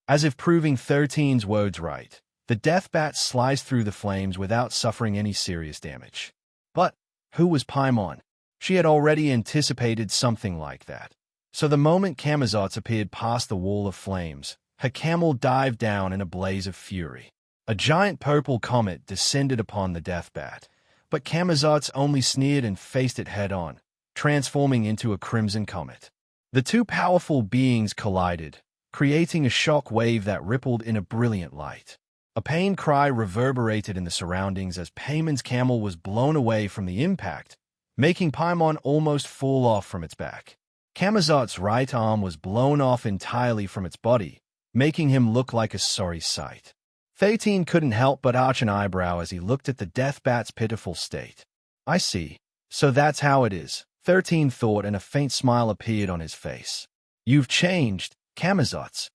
As if proving 13's words right, the death bat sliced through the flames without suffering any serious damage. But who was Paimon? She had already anticipated something like that. So the moment Camazotz appeared past the wall of flames, her camel dived down in a blaze of fury. A giant purple comet descended upon the death bat, but Camazotz only sneered and faced it head-on, transforming into a crimson comet. The two powerful beings collided, creating a shock wave that rippled in a brilliant light. A pained cry reverberated in the surroundings as Payman's camel was blown away from the impact, making Paimon almost fall off from its back. Camazotz's right arm was blown off entirely from its body, making him look like a sorry sight. 13 couldn't help but arch an eyebrow as he looked at the death bat's pitiful state. I see. So that's how it is, 13 thought, and a faint smile appeared on his face. You've changed, Camazotz.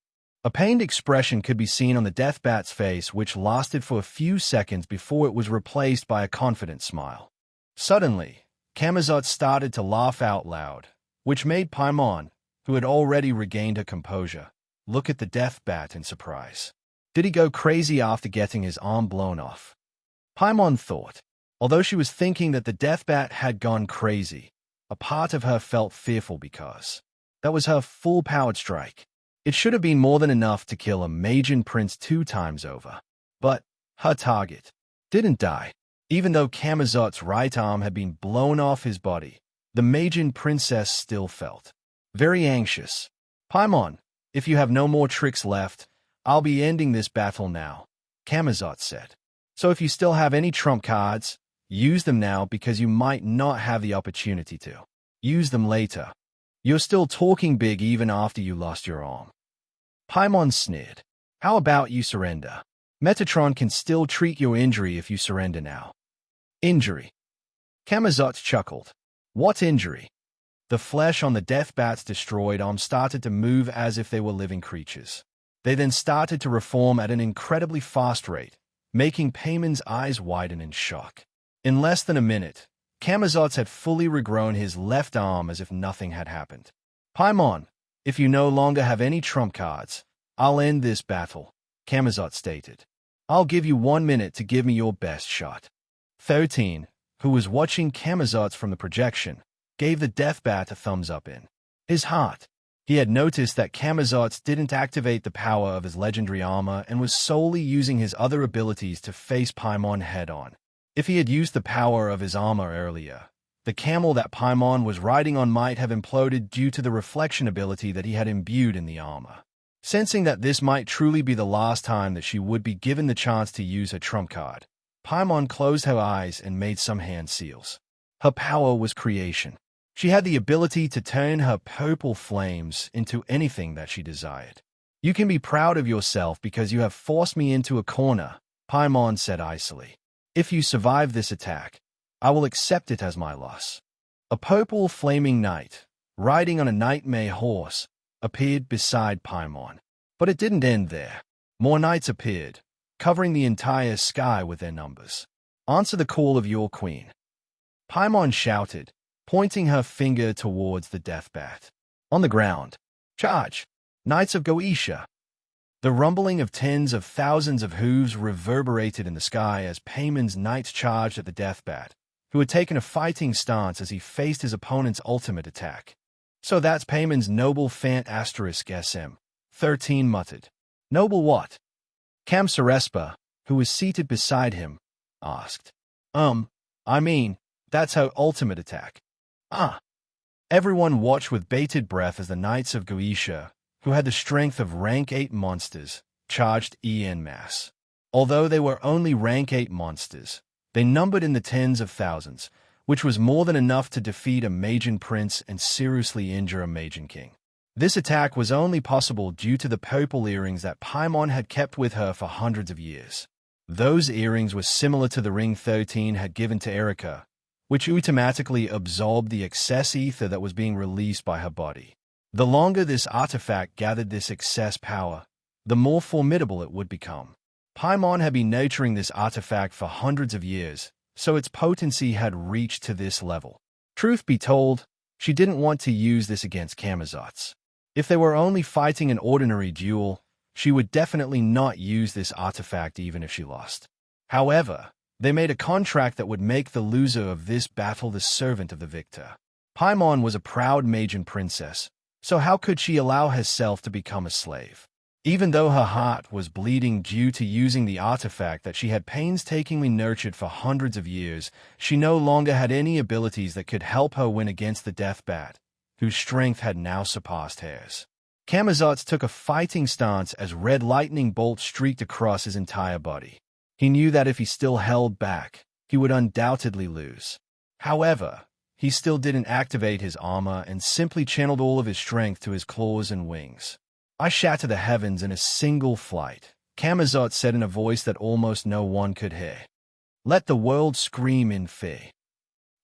A pained expression could be seen on the death bat's face, which lasted for a few seconds before it was replaced by a confident smile. Suddenly, Camazotz started to laugh out loud, which made Paimon, who had already regained her composure, look at the death bat in surprise. Did he go crazy after getting his arm blown off? Paimon thought. Although she was thinking that the death bat had gone crazy, a part of her felt fearful because that was her full-powered strike. It should have been more than enough to kill a Magian prince 2 times over. But her target didn't die. Even though Camazotz's right arm had been blown off his body, the Magian princess still felt very anxious. Paimon, if you have no more tricks left, I'll be ending this battle now, Camazotz said. So if you still have any trump cards, use them now because you might not have the opportunity to use them later. You're still talking big even after you lost your arm. Paimon sneered. How about you surrender? Metatron can still treat your injury if you surrender now. Injury. Camazotz chuckled. What injury? The flesh on the death bat's destroyed arm started to move as if they were living creatures. They then started to reform at an incredibly fast rate, making Payman's eyes widen in shock. In less than a minute, Camazotz had fully regrown his left arm as if nothing had happened. Paimon, if you no longer have any trump cards, I'll end this battle, Camazotz stated. I'll give you 1 minute to give me your best shot. 13, who was watching Camazotz from the projection, gave the death bat a thumbs up in his heart. He had noticed that Camazotz didn't activate the power of his legendary armor and was solely using his other abilities to face Paimon head-on. If he had used the power of his armor earlier, the camel that Paimon was riding on might have imploded due to the reflection ability that he had imbued in the armor. Sensing that this might truly be the last time that she would be given the chance to use her trump card, Paimon closed her eyes and made some hand seals. Her power was creation. She had the ability to turn her purple flames into anything that she desired. You can be proud of yourself because you have forced me into a corner, Paimon said icily. If you survive this attack, I will accept it as my loss. A purple flaming knight, riding on a nightmare horse, appeared beside Paimon. But it didn't end there. More knights appeared, covering the entire sky with their numbers. Answer the call of your queen, Paimon shouted, pointing her finger towards the death bat. On the ground, charge, Knights of Goetia. The rumbling of tens of thousands of hooves reverberated in the sky as Payman's knights charged at the death bat, who had taken a fighting stance as he faced his opponent's ultimate attack. So that's Payman's noble Fant *SM, 13 muttered. Noble what? Cam Sarespa, who was seated beside him, asked. I mean, that's her ultimate attack. Ah. Everyone watched with bated breath as the Knights of Goetia, who had the strength of rank 8 monsters, charged en masse. Although they were only rank 8 monsters, they numbered in the tens of thousands, which was more than enough to defeat a Magian prince and seriously injure a Magian king. This attack was only possible due to the purple earrings that Paimon had kept with her for hundreds of years. Those earrings were similar to the ring 13 had given to Erica, which automatically absorbed the excess ether that was being released by her body. The longer this artifact gathered this excess power, the more formidable it would become. Paimon had been nurturing this artifact for hundreds of years, so its potency had reached to this level. Truth be told, she didn't want to use this against Camazotz. If they were only fighting an ordinary duel, she would definitely not use this artifact even if she lost. However, they made a contract that would make the loser of this battle the servant of the victor. Paimon was a proud Magian princess, so how could she allow herself to become a slave? Even though her heart was bleeding due to using the artifact that she had painstakingly nurtured for hundreds of years, she no longer had any abilities that could help her win against the Death Bat, whose strength had now surpassed hers. Camazotz took a fighting stance as red lightning bolts streaked across his entire body. He knew that if he still held back, he would undoubtedly lose. However, he still didn't activate his armor and simply channeled all of his strength to his claws and wings. "I shatter the heavens in a single flight," Camazotz said in a voice that almost no one could hear. "Let the world scream in fear."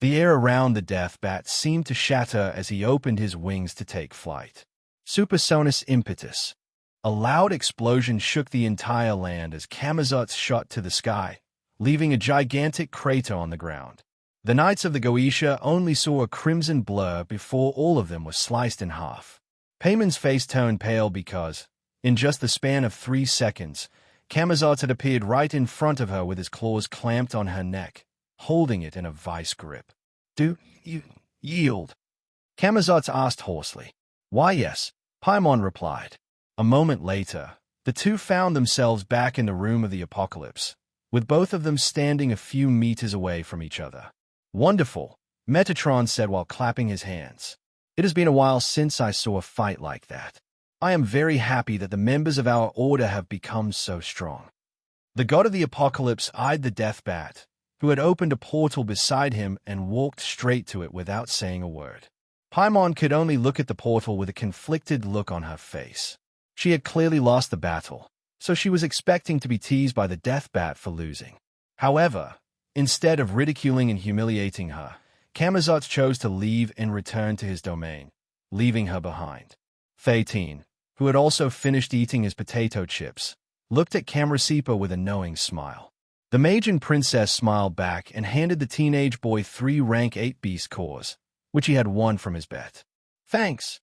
The air around the Death Bat seemed to shatter as he opened his wings to take flight. Supersonic impetus. A loud explosion shook the entire land as Camazotz shot to the sky, leaving a gigantic crater on the ground. The Knights of the Goetia only saw a crimson blur before all of them were sliced in half. Payman's face turned pale because, in just the span of 3 seconds, Camazotz had appeared right in front of her with his claws clamped on her neck, holding it in a vice grip. "Do you yield?" Camazotz asked hoarsely. "Why, yes," Paimon replied. A moment later, the two found themselves back in the room of the apocalypse, with both of them standing a few meters away from each other. "Wonderful," Metatron said while clapping his hands. "It has been a while since I saw a fight like that. I am very happy that the members of our order have become so strong." The god of the apocalypse eyed the Death Bat, who had opened a portal beside him and walked straight to it without saying a word. Paimon could only look at the portal with a conflicted look on her face. She had clearly lost the battle, so she was expecting to be teased by the Death Bat for losing. However, instead of ridiculing and humiliating her, Camazotz chose to leave and return to his domain, leaving her behind. Phaeton, who had also finished eating his potato chips, looked at Camrasipa with a knowing smile. The Magian princess smiled back and handed the teenage boy 3 rank 8 beast cores, which he had won from his bet. "Thanks,"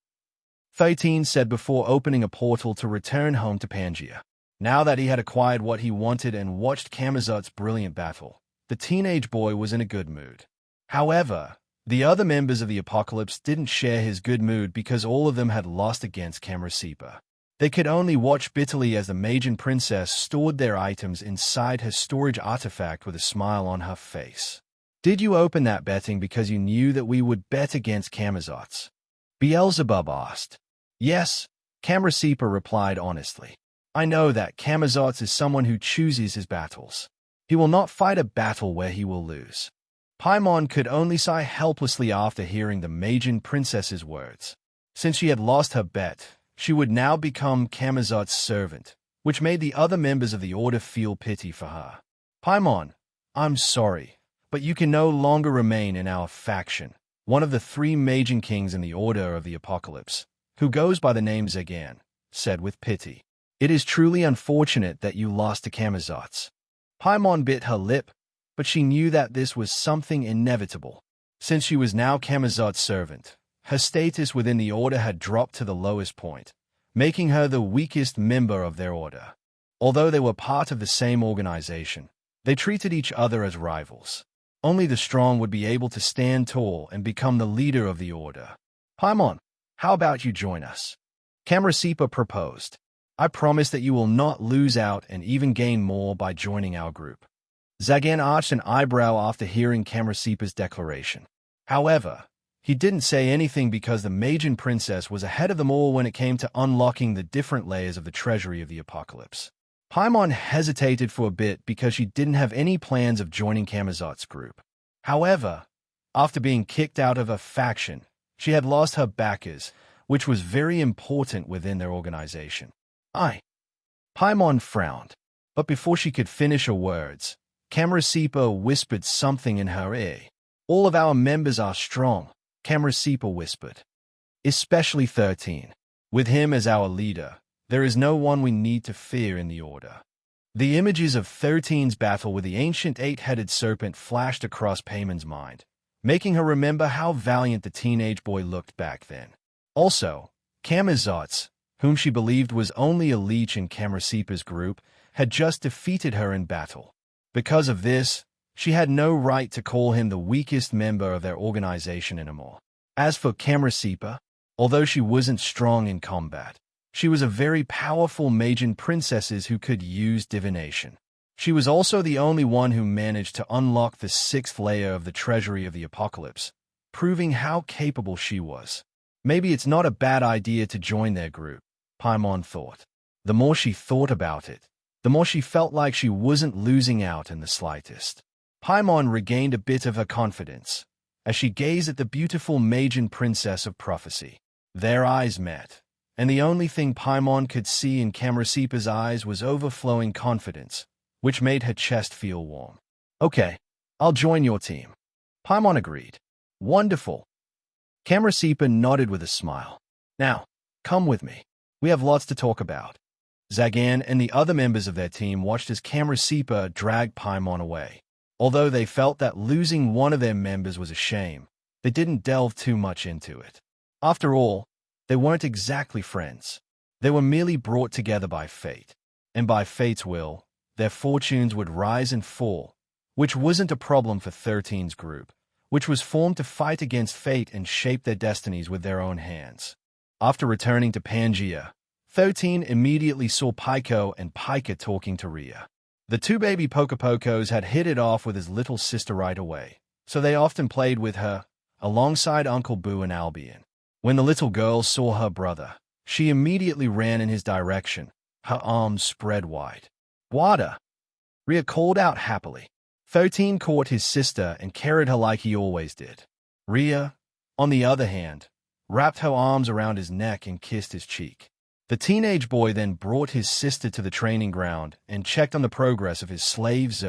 Phaeton said before opening a portal to return home to Pangea. Now that he had acquired what he wanted and watched Camazotz's brilliant battle, the teenage boy was in a good mood. However, the other members of the apocalypse didn't share his good mood because all of them had lost against Camrasipa. They could only watch bitterly as the Magian princess stored their items inside her storage artifact with a smile on her face. "Did you open that betting because you knew that we would bet against Camazotz?" Beelzebub asked. "Yes," Camrasipa replied honestly. "I know that Camazotz is someone who chooses his battles. He will not fight a battle where he will lose." Paimon could only sigh helplessly after hearing the Magian princess's words. Since she had lost her bet, she would now become Camazotz's servant, which made the other members of the Order feel pity for her. "Paimon, I'm sorry, but you can no longer remain in our faction," one of the 3 Magian kings in the Order of the Apocalypse, who goes by the name Zagan, said with pity. "It is truly unfortunate that you lost to Camazotz." Paimon bit her lip, but she knew that this was something inevitable. Since she was now Camazotz's servant, her status within the Order had dropped to the lowest point, making her the weakest member of their Order. Although they were part of the same organization, they treated each other as rivals. Only the strong would be able to stand tall and become the leader of the Order. "Paimon, how about you join us?" Camrasipa proposed. "I promise that you will not lose out and even gain more by joining our group." Zagan arched an eyebrow after hearing Camrasipa's declaration. However, he didn't say anything because the Magian princess was ahead of them all when it came to unlocking the different layers of the treasury of the apocalypse. Paimon hesitated for a bit because she didn't have any plans of joining Camazotz's group. However, after being kicked out of her faction, she had lost her backers, which was very important within their organization. Paimon frowned, but before she could finish her words, Camrasipa whispered something in her ear. "All of our members are strong," Camrasipa whispered. "Especially 13. With him as our leader, there is no one we need to fear in the Order." The images of 13's battle with the ancient 8-headed serpent flashed across Payman's mind, making her remember how valiant the teenage boy looked back then. Also, Camazotz, whom she believed was only a leech in Camarasipa's group, had just defeated her in battle. Because of this, she had no right to call him the weakest member of their organization anymore. As for Camarasipa, although she wasn't strong in combat, she was a very powerful Magian princess who could use divination. She was also the only one who managed to unlock the 6th layer of the Treasury of the Apocalypse, proving how capable she was. Maybe it's not a bad idea to join their group, Paimon thought. The more she thought about it, the more she felt like she wasn't losing out in the slightest. Paimon regained a bit of her confidence as she gazed at the beautiful Magian princess of prophecy. Their eyes met, and the only thing Paimon could see in Camarasipa's eyes was overflowing confidence, which made her chest feel warm. Okay, I'll join your team. Paimon agreed. Wonderful. Camarasipa nodded with a smile. Now, come with me. We have lots to talk about. Zagan and the other members of their team watched as Camarasipa dragged Paimon away. Although they felt that losing one of their members was a shame, they didn't delve too much into it. After all, they weren't exactly friends. They were merely brought together by fate. And by fate's will, their fortunes would rise and fall, which wasn't a problem for 13's group, which was formed to fight against fate and shape their destinies with their own hands. After returning to Pangea, 13 immediately saw Pyko and Pika talking to Rhea. The two baby Pokopokos had hit it off with his little sister right away, so they often played with her, alongside Uncle Boo and Albion. When the little girl saw her brother, she immediately ran in his direction, her arms spread wide. Wada! Rhea called out happily. 13 caught his sister and carried her like he always did. Rhea, on the other hand, wrapped her arms around his neck and kissed his cheek. The teenage boy then brought his sister to the training ground and checked on the progress of his slaves,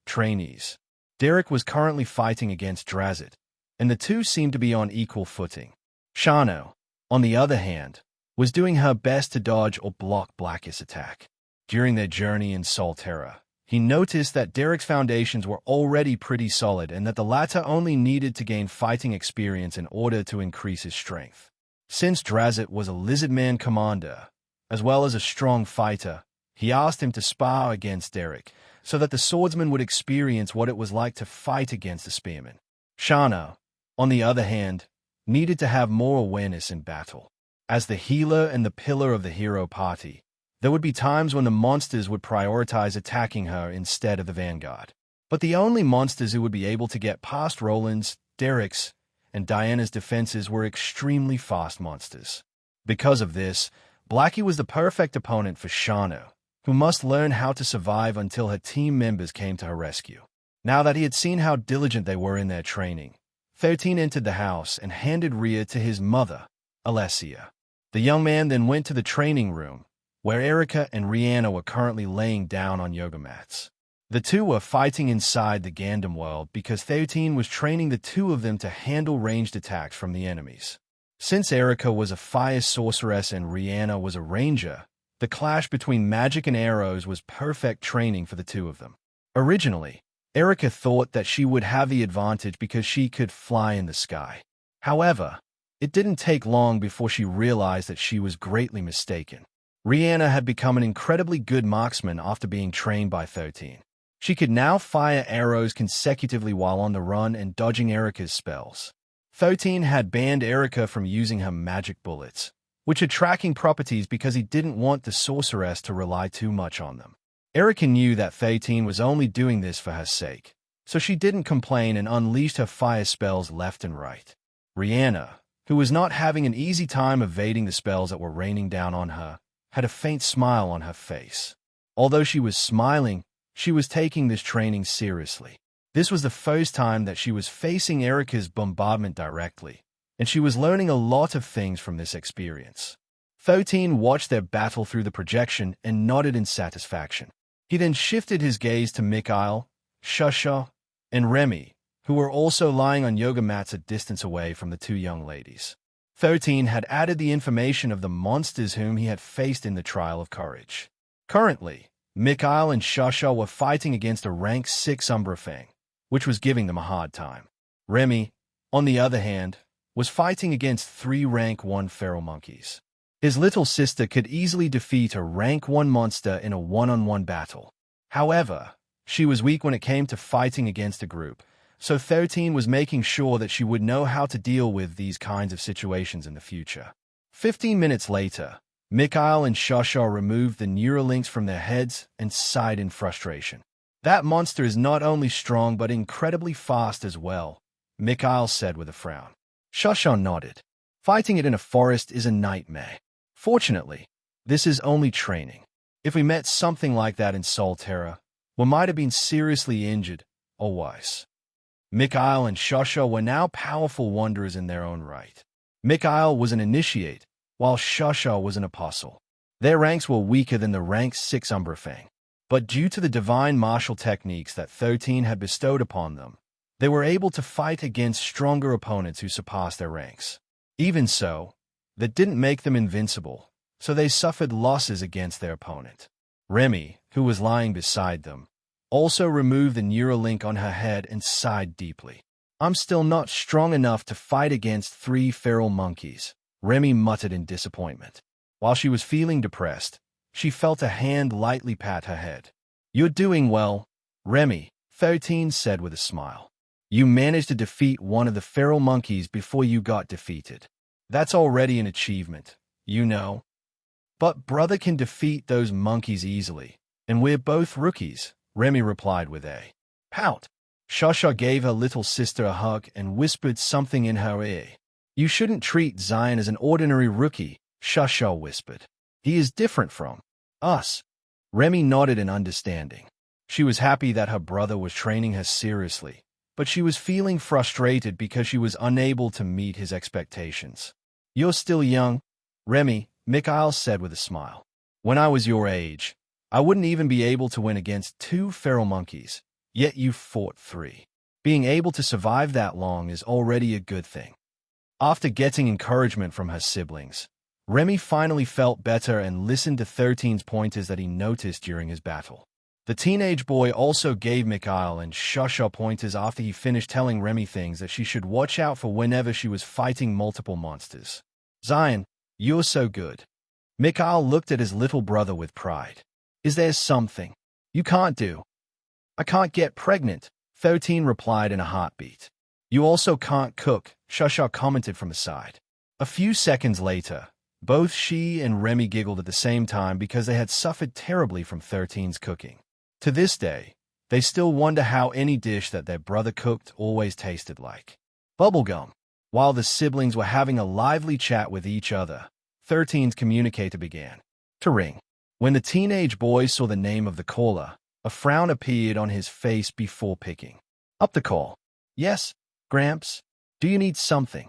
trainees. Derek was currently fighting against Drazit, and the two seemed to be on equal footing. Shano, on the other hand, was doing her best to dodge or block Black's attack. During their journey in Solterra, he noticed that Derek's foundations were already pretty solid and that the latter only needed to gain fighting experience in order to increase his strength. Since Drazit was a lizardman commander, as well as a strong fighter, he asked him to spar against Derek so that the swordsman would experience what it was like to fight against a spearman. Shana, on the other hand, needed to have more awareness in battle. As the healer and the pillar of the hero party, there would be times when the monsters would prioritize attacking her instead of the vanguard. But the only monsters who would be able to get past Roland's, Derek's, and Diana's defenses were extremely fast monsters. Because of this, Blackie was the perfect opponent for Shano, who must learn how to survive until her team members came to her rescue. Now that he had seen how diligent they were in their training, 13 entered the house and handed Rhea to his mother, Alessia. The young man then went to the training room, where Erica and Rihanna were currently laying down on yoga mats. The two were fighting inside the Gundam world because 13 was training the two of them to handle ranged attacks from the enemies. Since Erica was a fire sorceress and Rihanna was a ranger, the clash between magic and arrows was perfect training for the two of them. Originally, Erica thought that she would have the advantage because she could fly in the sky. However, it didn't take long before she realized that she was greatly mistaken. Rihanna had become an incredibly good marksman after being trained by 13. She could now fire arrows consecutively while on the run and dodging Erica's spells. 13 had banned Erica from using her magic bullets, which had tracking properties because he didn't want the sorceress to rely too much on them. Erica knew that 13 was only doing this for her sake, so she didn't complain and unleashed her fire spells left and right. Rihanna, who was not having an easy time evading the spells that were raining down on her, had a faint smile on her face. Although she was smiling, she was taking this training seriously. This was the first time that she was facing Erica's bombardment directly, and she was learning a lot of things from this experience. 13 watched their battle through the projection and nodded in satisfaction. He then shifted his gaze to Mikhail, Shusha, and Remy, who were also lying on yoga mats a distance away from the two young ladies. 13 had added the information of the monsters whom he had faced in the Trial of Courage. Currently, Mikhail and Shusha were fighting against a rank 6 Umbrafang, which was giving them a hard time. Remy, on the other hand, was fighting against 3 rank 1 feral monkeys. His little sister could easily defeat a rank 1 monster in a one-on-one battle. However, she was weak when it came to fighting against a group, so 13 was making sure that she would know how to deal with these kinds of situations in the future. 15 minutes later, Mikhail and Shatter removed the Neuralinks from their heads and sighed in frustration. That monster is not only strong but incredibly fast as well, Mikhail said with a frown. Shatter nodded. Fighting it in a forest is a nightmare. Fortunately, this is only training. If we met something like that in Solterra, we might have been seriously injured, or worse. Mikhail and Shatter were now powerful wanderers in their own right. Mikhail was an initiate, while Shatter was an apostle. Their ranks were weaker than the rank 6 Umbrafang, but due to the divine martial techniques that 13 had bestowed upon them, they were able to fight against stronger opponents who surpassed their ranks. Even so, that didn't make them invincible, so they suffered losses against their opponent. Remy, who was lying beside them, also removed the Neuralink on her head and sighed deeply. I'm still not strong enough to fight against 3 feral monkeys, Remy muttered in disappointment. While she was feeling depressed, she felt a hand lightly pat her head. You're doing well, Remy, 13 said with a smile. You managed to defeat one of the feral monkeys before you got defeated. That's already an achievement, you know. But brother can defeat those monkeys easily, and we're both rookies, Remy replied with a pout. Shatter gave her little sister a hug and whispered something in her ear. You shouldn't treat Zion as an ordinary rookie, Shatter whispered. He is different from us. Remy nodded in understanding. She was happy that her brother was training her seriously, but she was feeling frustrated because she was unable to meet his expectations. You're still young, Remy, Mikhail said with a smile. When I was your age, I wouldn't even be able to win against 2 feral monkeys, yet you fought 3. Being able to survive that long is already a good thing. After getting encouragement from her siblings, Remy finally felt better and listened to 13's pointers that he noticed during his battle. The teenage boy also gave Mikhail and Shatter pointers after he finished telling Remy things that she should watch out for whenever she was fighting multiple monsters. Zion, you're so good. Mikhail looked at his little brother with pride. Is there something you can't do? I can't get pregnant, 13 replied in a heartbeat. You also can't cook, Shatter commented from the side. A few seconds later, both she and Remy giggled at the same time because they had suffered terribly from 13's cooking. To this day, they still wonder how any dish that their brother cooked always tasted like bubblegum. While the siblings were having a lively chat with each other, 13's communicator began to ring. When the teenage boy saw the name of the caller, a frown appeared on his face before picking up the call. Yes, Gramps, do you need something?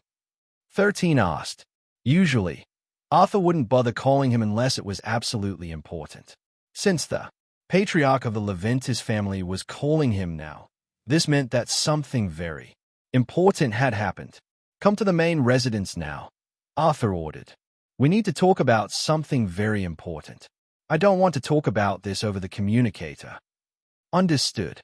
13 asked. Usually, Arthur wouldn't bother calling him unless it was absolutely important. Since the patriarch of the Leventis family was calling him now, this meant that something very important had happened. Come to the main residence now, Arthur ordered. We need to talk about something very important. I don't want to talk about this over the communicator. Understood,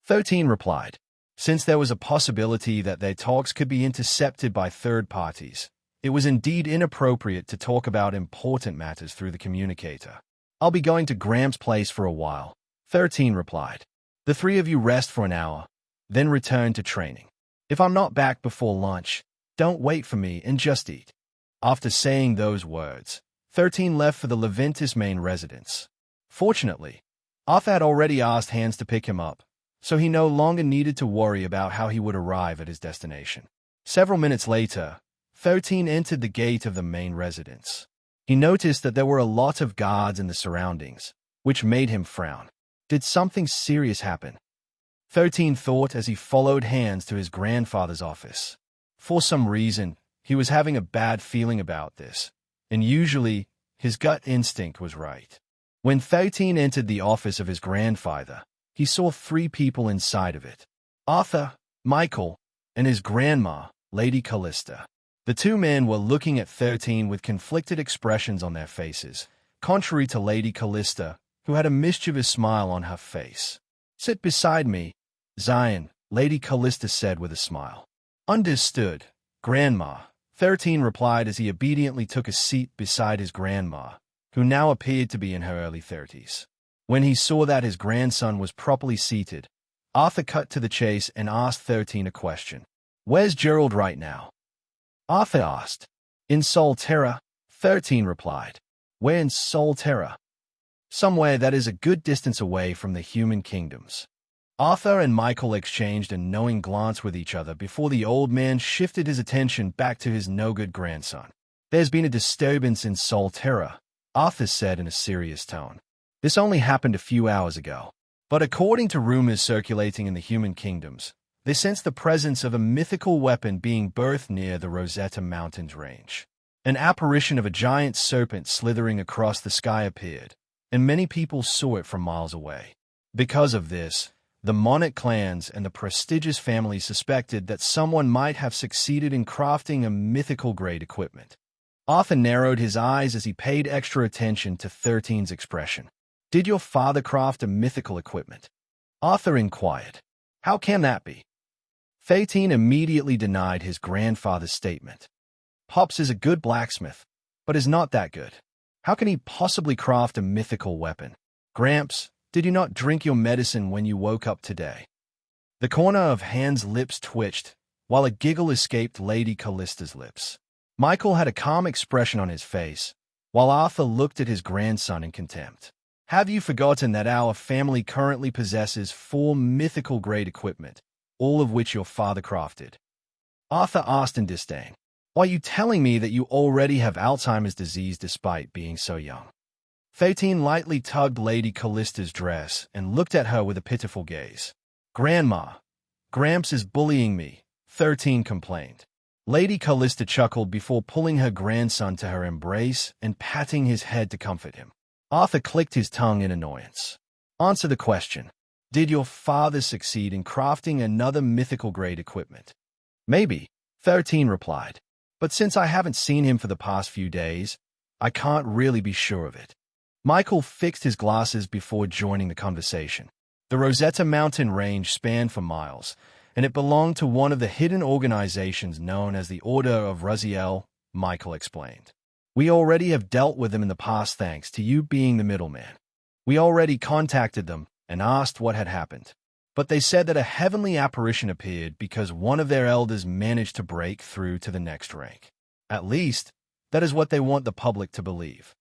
13 replied. Since there was a possibility that their talks could be intercepted by third parties, it was indeed inappropriate to talk about important matters through the communicator. I'll be going to Graham's place for a while, 13 replied. The 3 of you rest for an hour, then return to training. If I'm not back before lunch, don't wait for me and just eat. After saying those words, 13 left for the Leventis main residence. Fortunately, Arthur had already asked Hans to pick him up, so he no longer needed to worry about how he would arrive at his destination. Several minutes later, 13 entered the gate of the main residence. He noticed that there were a lot of guards in the surroundings, which made him frown. Did something serious happen? 13 thought as he followed Hans to his grandfather's office. For some reason, he was having a bad feeling about this, and usually, his gut instinct was right. When 13 entered the office of his grandfather, he saw 3 people inside of it. Arthur, Michael, and his grandma, Lady Callista. The 2 men were looking at 13 with conflicted expressions on their faces, contrary to Lady Callista, who had a mischievous smile on her face. Sit beside me, Zion, Lady Callista said with a smile. Understood, Grandma, 13 replied as he obediently took a seat beside his grandma, who now appeared to be in her early 30s. When he saw that his grandson was properly seated, Arthur cut to the chase and asked 13 a question. Where's Gerald right now? Arthur asked. In Solterra, 13 replied. Where in Solterra? Somewhere that is a good distance away from the human kingdoms. Arthur and Michael exchanged a knowing glance with each other before the old man shifted his attention back to his no-good grandson. There's been a disturbance in Solterra, Arthur said in a serious tone. This only happened a few hours ago. But according to rumors circulating in the human kingdoms, they sensed the presence of a mythical weapon being birthed near the Rosetta Mountains range. An apparition of a giant serpent slithering across the sky appeared, and many people saw it from miles away. Because of this, the Monarch clans and the prestigious family suspected that someone might have succeeded in crafting a mythical grade equipment. Arthur narrowed his eyes as he paid extra attention to 13's expression. Did your father craft a mythical equipment? Arthur inquired. How can that be? 13 immediately denied his grandfather's statement. Pops is a good blacksmith, but is not that good. How can he possibly craft a mythical weapon? Gramps, did you not drink your medicine when you woke up today? The corner of Han's lips twitched, while a giggle escaped Lady Callista's lips. Michael had a calm expression on his face, while Arthur looked at his grandson in contempt. Have you forgotten that our family currently possesses 4 mythical-grade equipment, all of which your father crafted? Arthur asked in disdain. Are you telling me that you already have Alzheimer's disease despite being so young? 13 lightly tugged Lady Callista's dress and looked at her with a pitiful gaze. Grandma, Gramps is bullying me, 13 complained. Lady Callista chuckled before pulling her grandson to her embrace and patting his head to comfort him. Arthur clicked his tongue in annoyance. Answer the question. Did your father succeed in crafting another mythical-grade equipment? Maybe, 13 replied. But since I haven't seen him for the past few days, I can't really be sure of it. Michael fixed his glasses before joining the conversation. The Rosetta Mountain range spanned for miles, and it belonged to one of the hidden organizations known as the Order of Raziel, Michael explained. We already have dealt with them in the past thanks to you being the middleman. We already contacted them and asked what had happened. But they said that a heavenly apparition appeared because one of their elders managed to break through to the next rank. At least, that is what they want the public to believe.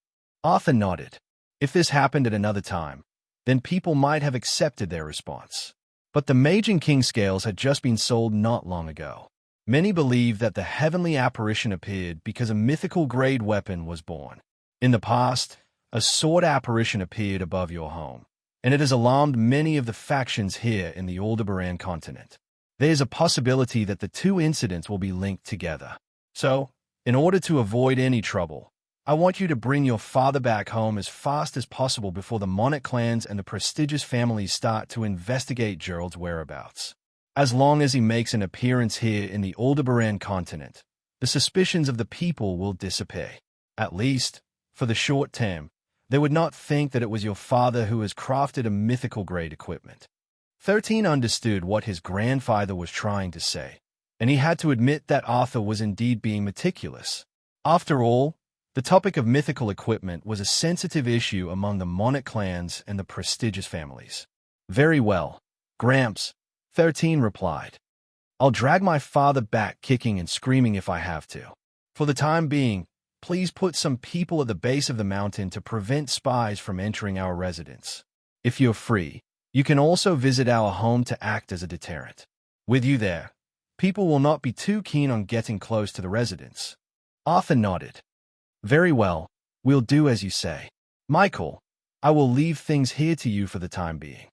Arthur nodded. If this happened at another time, then people might have accepted their response. But the Majin King scales had just been sold not long ago. Many believe that the heavenly apparition appeared because a mythical-grade weapon was born. In the past, a sword apparition appeared above your home, and it has alarmed many of the factions here in the Aldebaran continent. There is a possibility that the two incidents will be linked together. So, in order to avoid any trouble, I want you to bring your father back home as fast as possible before the Monarch clans and the prestigious families start to investigate Gerald's whereabouts. As long as he makes an appearance here in the Aldebaran continent, the suspicions of the people will dissipate. At least, for the short term, they would not think that it was your father who has crafted a mythical-grade equipment. 13 understood what his grandfather was trying to say, and he had to admit that Arthur was indeed being meticulous. After all, the topic of mythical equipment was a sensitive issue among the Monarch clans and the prestigious families. Very well, Gramps, 13 replied. I'll drag my father back kicking and screaming if I have to. For the time being, please put some people at the base of the mountain to prevent spies from entering our residence. If you're free, you can also visit our home to act as a deterrent. With you there, people will not be too keen on getting close to the residence. Arthur nodded. Very well, we'll do as you say. Michael, I will leave things here to you for the time being.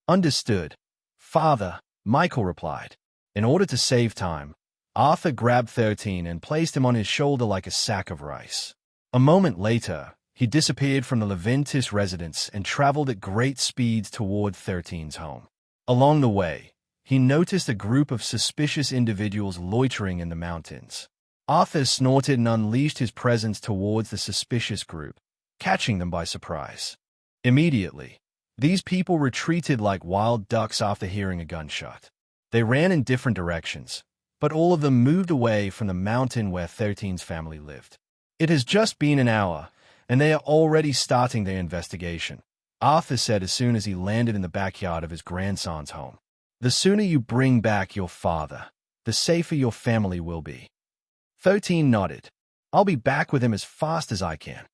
Understood, Father, Michael replied. In order to save time, Arthur grabbed 13 and placed him on his shoulder like a sack of rice. A moment later, he disappeared from the Leventis residence and traveled at great speeds toward 13's home. Along the way, he noticed a group of suspicious individuals loitering in the mountains. Arthur snorted and unleashed his presence towards the suspicious group, catching them by surprise. Immediately, these people retreated like wild ducks after hearing a gunshot. They ran in different directions, but all of them moved away from the mountain where 13's family lived. It has just been an hour, and they are already starting their investigation, Arthur said as soon as he landed in the backyard of his grandson's home. The sooner you bring back your father, the safer your family will be. 13 nodded. I'll be back with him as fast as I can.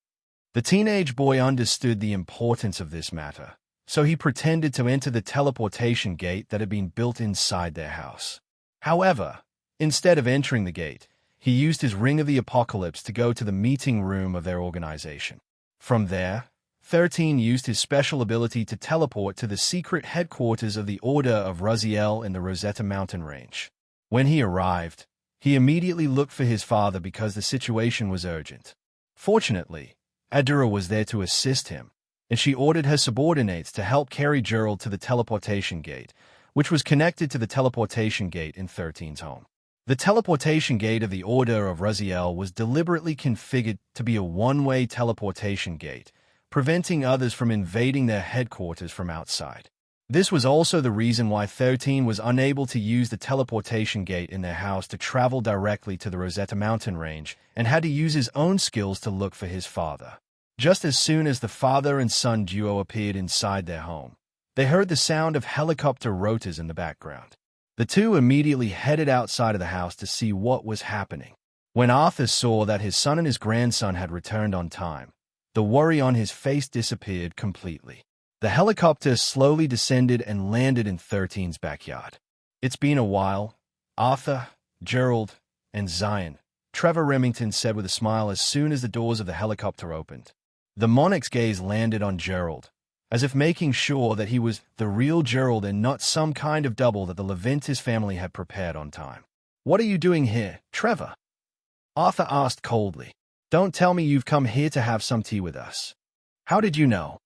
The teenage boy understood the importance of this matter, so he pretended to enter the teleportation gate that had been built inside their house. However, instead of entering the gate, he used his Ring of the Apocalypse to go to the meeting room of their organization. From there, 13 used his special ability to teleport to the secret headquarters of the Order of Raziel in the Rosetta Mountain Range. When he arrived, he immediately looked for his father because the situation was urgent. Fortunately, Adura was there to assist him, and she ordered her subordinates to help carry Gerald to the teleportation gate, which was connected to the teleportation gate in 13's home. The teleportation gate of the Order of Raziel was deliberately configured to be a one-way teleportation gate, preventing others from invading their headquarters from outside. This was also the reason why 13 was unable to use the teleportation gate in their house to travel directly to the Rosetta Mountain Range and had to use his own skills to look for his father. Just as soon as the father and son duo appeared inside their home, they heard the sound of helicopter rotors in the background. The two immediately headed outside of the house to see what was happening. When Arthur saw that his son and his grandson had returned on time, the worry on his face disappeared completely. The helicopter slowly descended and landed in 13's backyard. It's been a while, Arthur, Gerald, and Zion, Trevor Remington said with a smile as soon as the doors of the helicopter opened. The monarch's gaze landed on Gerald, as if making sure that he was the real Gerald and not some kind of double that the Leventis family had prepared on time. What are you doing here, Trevor? Arthur asked coldly. Don't tell me you've come here to have some tea with us. How did you know?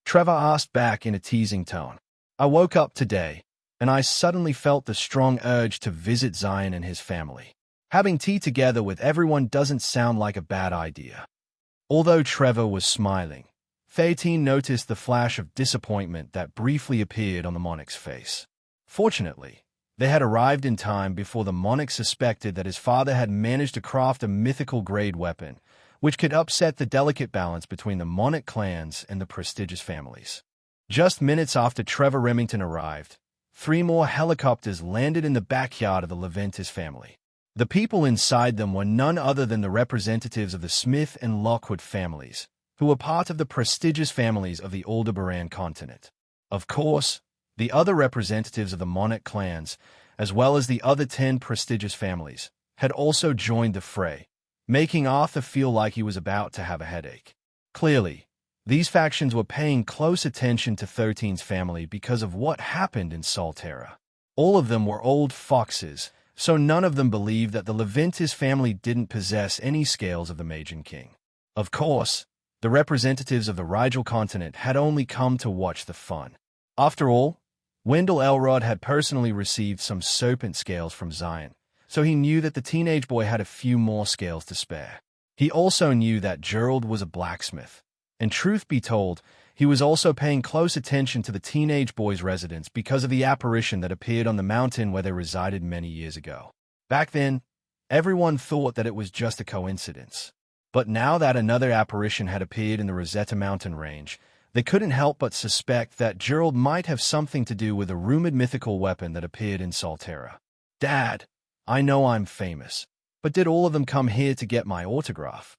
Trevor asked back in a teasing tone. I woke up today, and I suddenly felt the strong urge to visit Zion and his family. Having tea together with everyone doesn't sound like a bad idea. Although Trevor was smiling, 13 noticed the flash of disappointment that briefly appeared on the monarch's face. Fortunately, they had arrived in time before the monarch suspected that his father had managed to craft a mythical-grade weapon, which could upset the delicate balance between the monarch clans and the prestigious families. Just minutes after Trevor Remington arrived, 3 more helicopters landed in the backyard of the Leventis family. The people inside them were none other than the representatives of the Smith and Lockwood families, who were part of the prestigious families of the Aldebaran continent. Of course, the other representatives of the monarch clans, as well as the other 10 prestigious families, had also joined the fray, making Arthur feel like he was about to have a headache. Clearly, these factions were paying close attention to 13's family because of what happened in Salterra. All of them were old foxes, so none of them believed that the Leventis family didn't possess any scales of the Magian King. Of course, the representatives of the Rigel continent had only come to watch the fun. After all, Wendell Elrod had personally received some serpent scales from Zion, so he knew that the teenage boy had a few more scales to spare. He also knew that Gerald was a blacksmith, and truth be told, he was also paying close attention to the teenage boy's residence because of the apparition that appeared on the mountain where they resided many years ago. Back then, everyone thought that it was just a coincidence. But now that another apparition had appeared in the Rosetta Mountain Range, they couldn't help but suspect that Gerald might have something to do with a rumored mythical weapon that appeared in Salterra. Dad, I know I'm famous, but did all of them come here to get my autograph?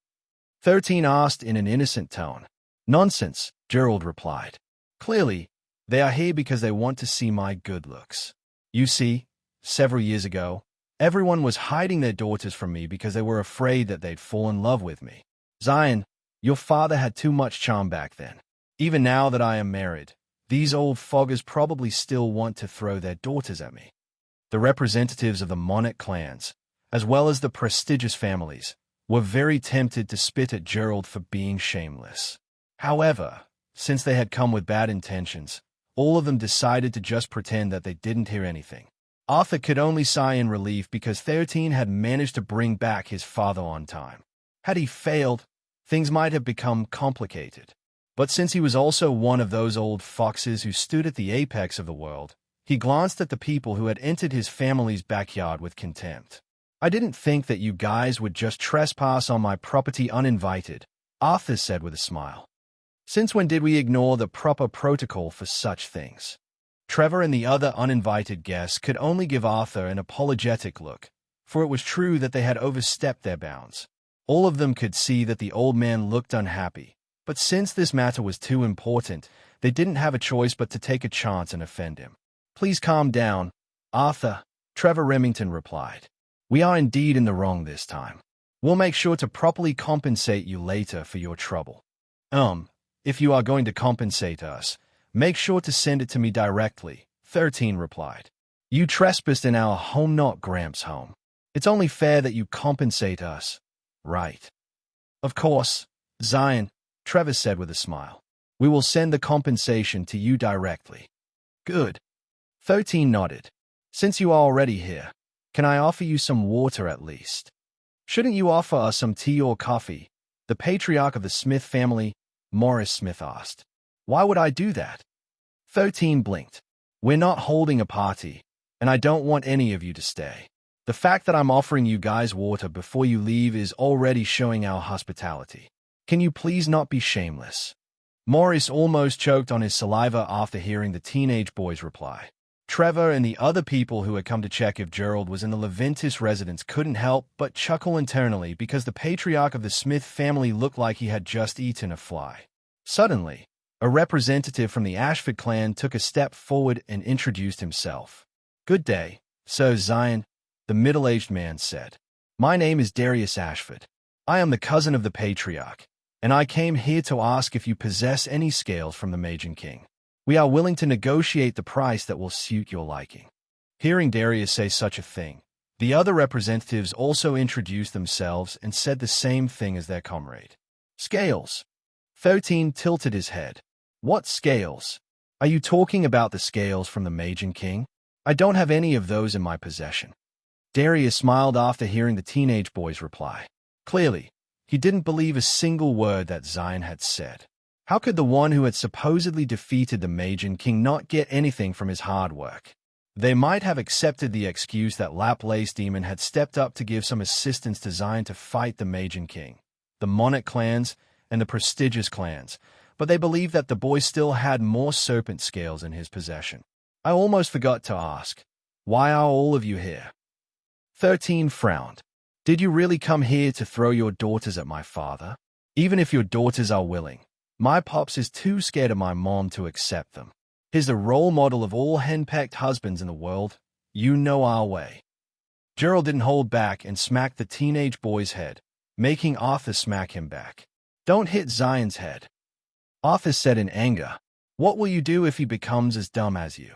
13 asked in an innocent tone. Nonsense, Gerald replied. Clearly, they are here because they want to see my good looks. You see, several years ago, everyone was hiding their daughters from me because they were afraid that they'd fall in love with me. Zion, your father had too much charm back then. Even now that I am married, these old foggers probably still want to throw their daughters at me. The representatives of the monarch clans, as well as the prestigious families, were very tempted to spit at Gerald for being shameless. However, since they had come with bad intentions, all of them decided to just pretend that they didn't hear anything. Arthur could only sigh in relief because 13 had managed to bring back his father on time. Had he failed, things might have become complicated. But since he was also one of those old foxes who stood at the apex of the world, He glanced at the people who had entered his family's backyard with contempt. I didn't think that you guys would just trespass on my property uninvited, Arthur said with a smile. Since when did we ignore the proper protocol for such things? Trevor and the other uninvited guests could only give Arthur an apologetic look, for it was true that they had overstepped their bounds. All of them could see that the old man looked unhappy, but since this matter was too important, they didn't have a choice but to take a chance and offend him. Please calm down, Arthur, Trevor Remington replied. We are indeed in the wrong this time. We'll make sure to properly compensate you later for your trouble. If you are going to compensate us, make sure to send it to me directly, 13 replied. You trespassed in our home, not Gramps' home. It's only fair that you compensate us, right? Of course, Zion, Trevor said with a smile. We will send the compensation to you directly. Good. 13 nodded. Since you are already here, can I offer you some water at least? Shouldn't you offer us some tea or coffee? The patriarch of the Smith family, Morris Smith asked. Why would I do that? 13 blinked. We're not holding a party, and I don't want any of you to stay. The fact that I'm offering you guys water before you leave is already showing our hospitality. Can you please not be shameless? Morris almost choked on his saliva after hearing the teenage boy's reply. Trevor and the other people who had come to check if Gerald was in the Leventis residence couldn't help but chuckle internally because the patriarch of the Smith family looked like he had just eaten a fly. Suddenly, a representative from the Ashford clan took a step forward and introduced himself. Good day, Sir Zion, the middle-aged man said. My name is Darius Ashford. I am the cousin of the patriarch, and I came here to ask if you possess any scales from the Magian King. We are willing to negotiate the price that will suit your liking. Hearing Darius say such a thing, the other representatives also introduced themselves and said the same thing as their comrade. Scales. 13 tilted his head. What scales? Are you talking about the scales from the Magian King? I don't have any of those in my possession. Darius smiled after hearing the teenage boy's reply. Clearly, he didn't believe a single word that Zion had said. How could the one who had supposedly defeated the Magian King not get anything from his hard work? They might have accepted the excuse that Laplace Demon had stepped up to give some assistance to Zion to fight the Magian King, the Monarch clans, and the prestigious clans, but they believed that the boy still had more serpent scales in his possession. I almost forgot to ask, why are all of you here? 13 frowned. Did you really come here to throw your daughters at my father? Even if your daughters are willing, my pops is too scared of my mom to accept them. He's the role model of all henpecked husbands in the world. You know our way. Gerald didn't hold back and smacked the teenage boy's head, making Arthur smack him back. Don't hit Zion's head. Arthur said in anger. What will you do if he becomes as dumb as you?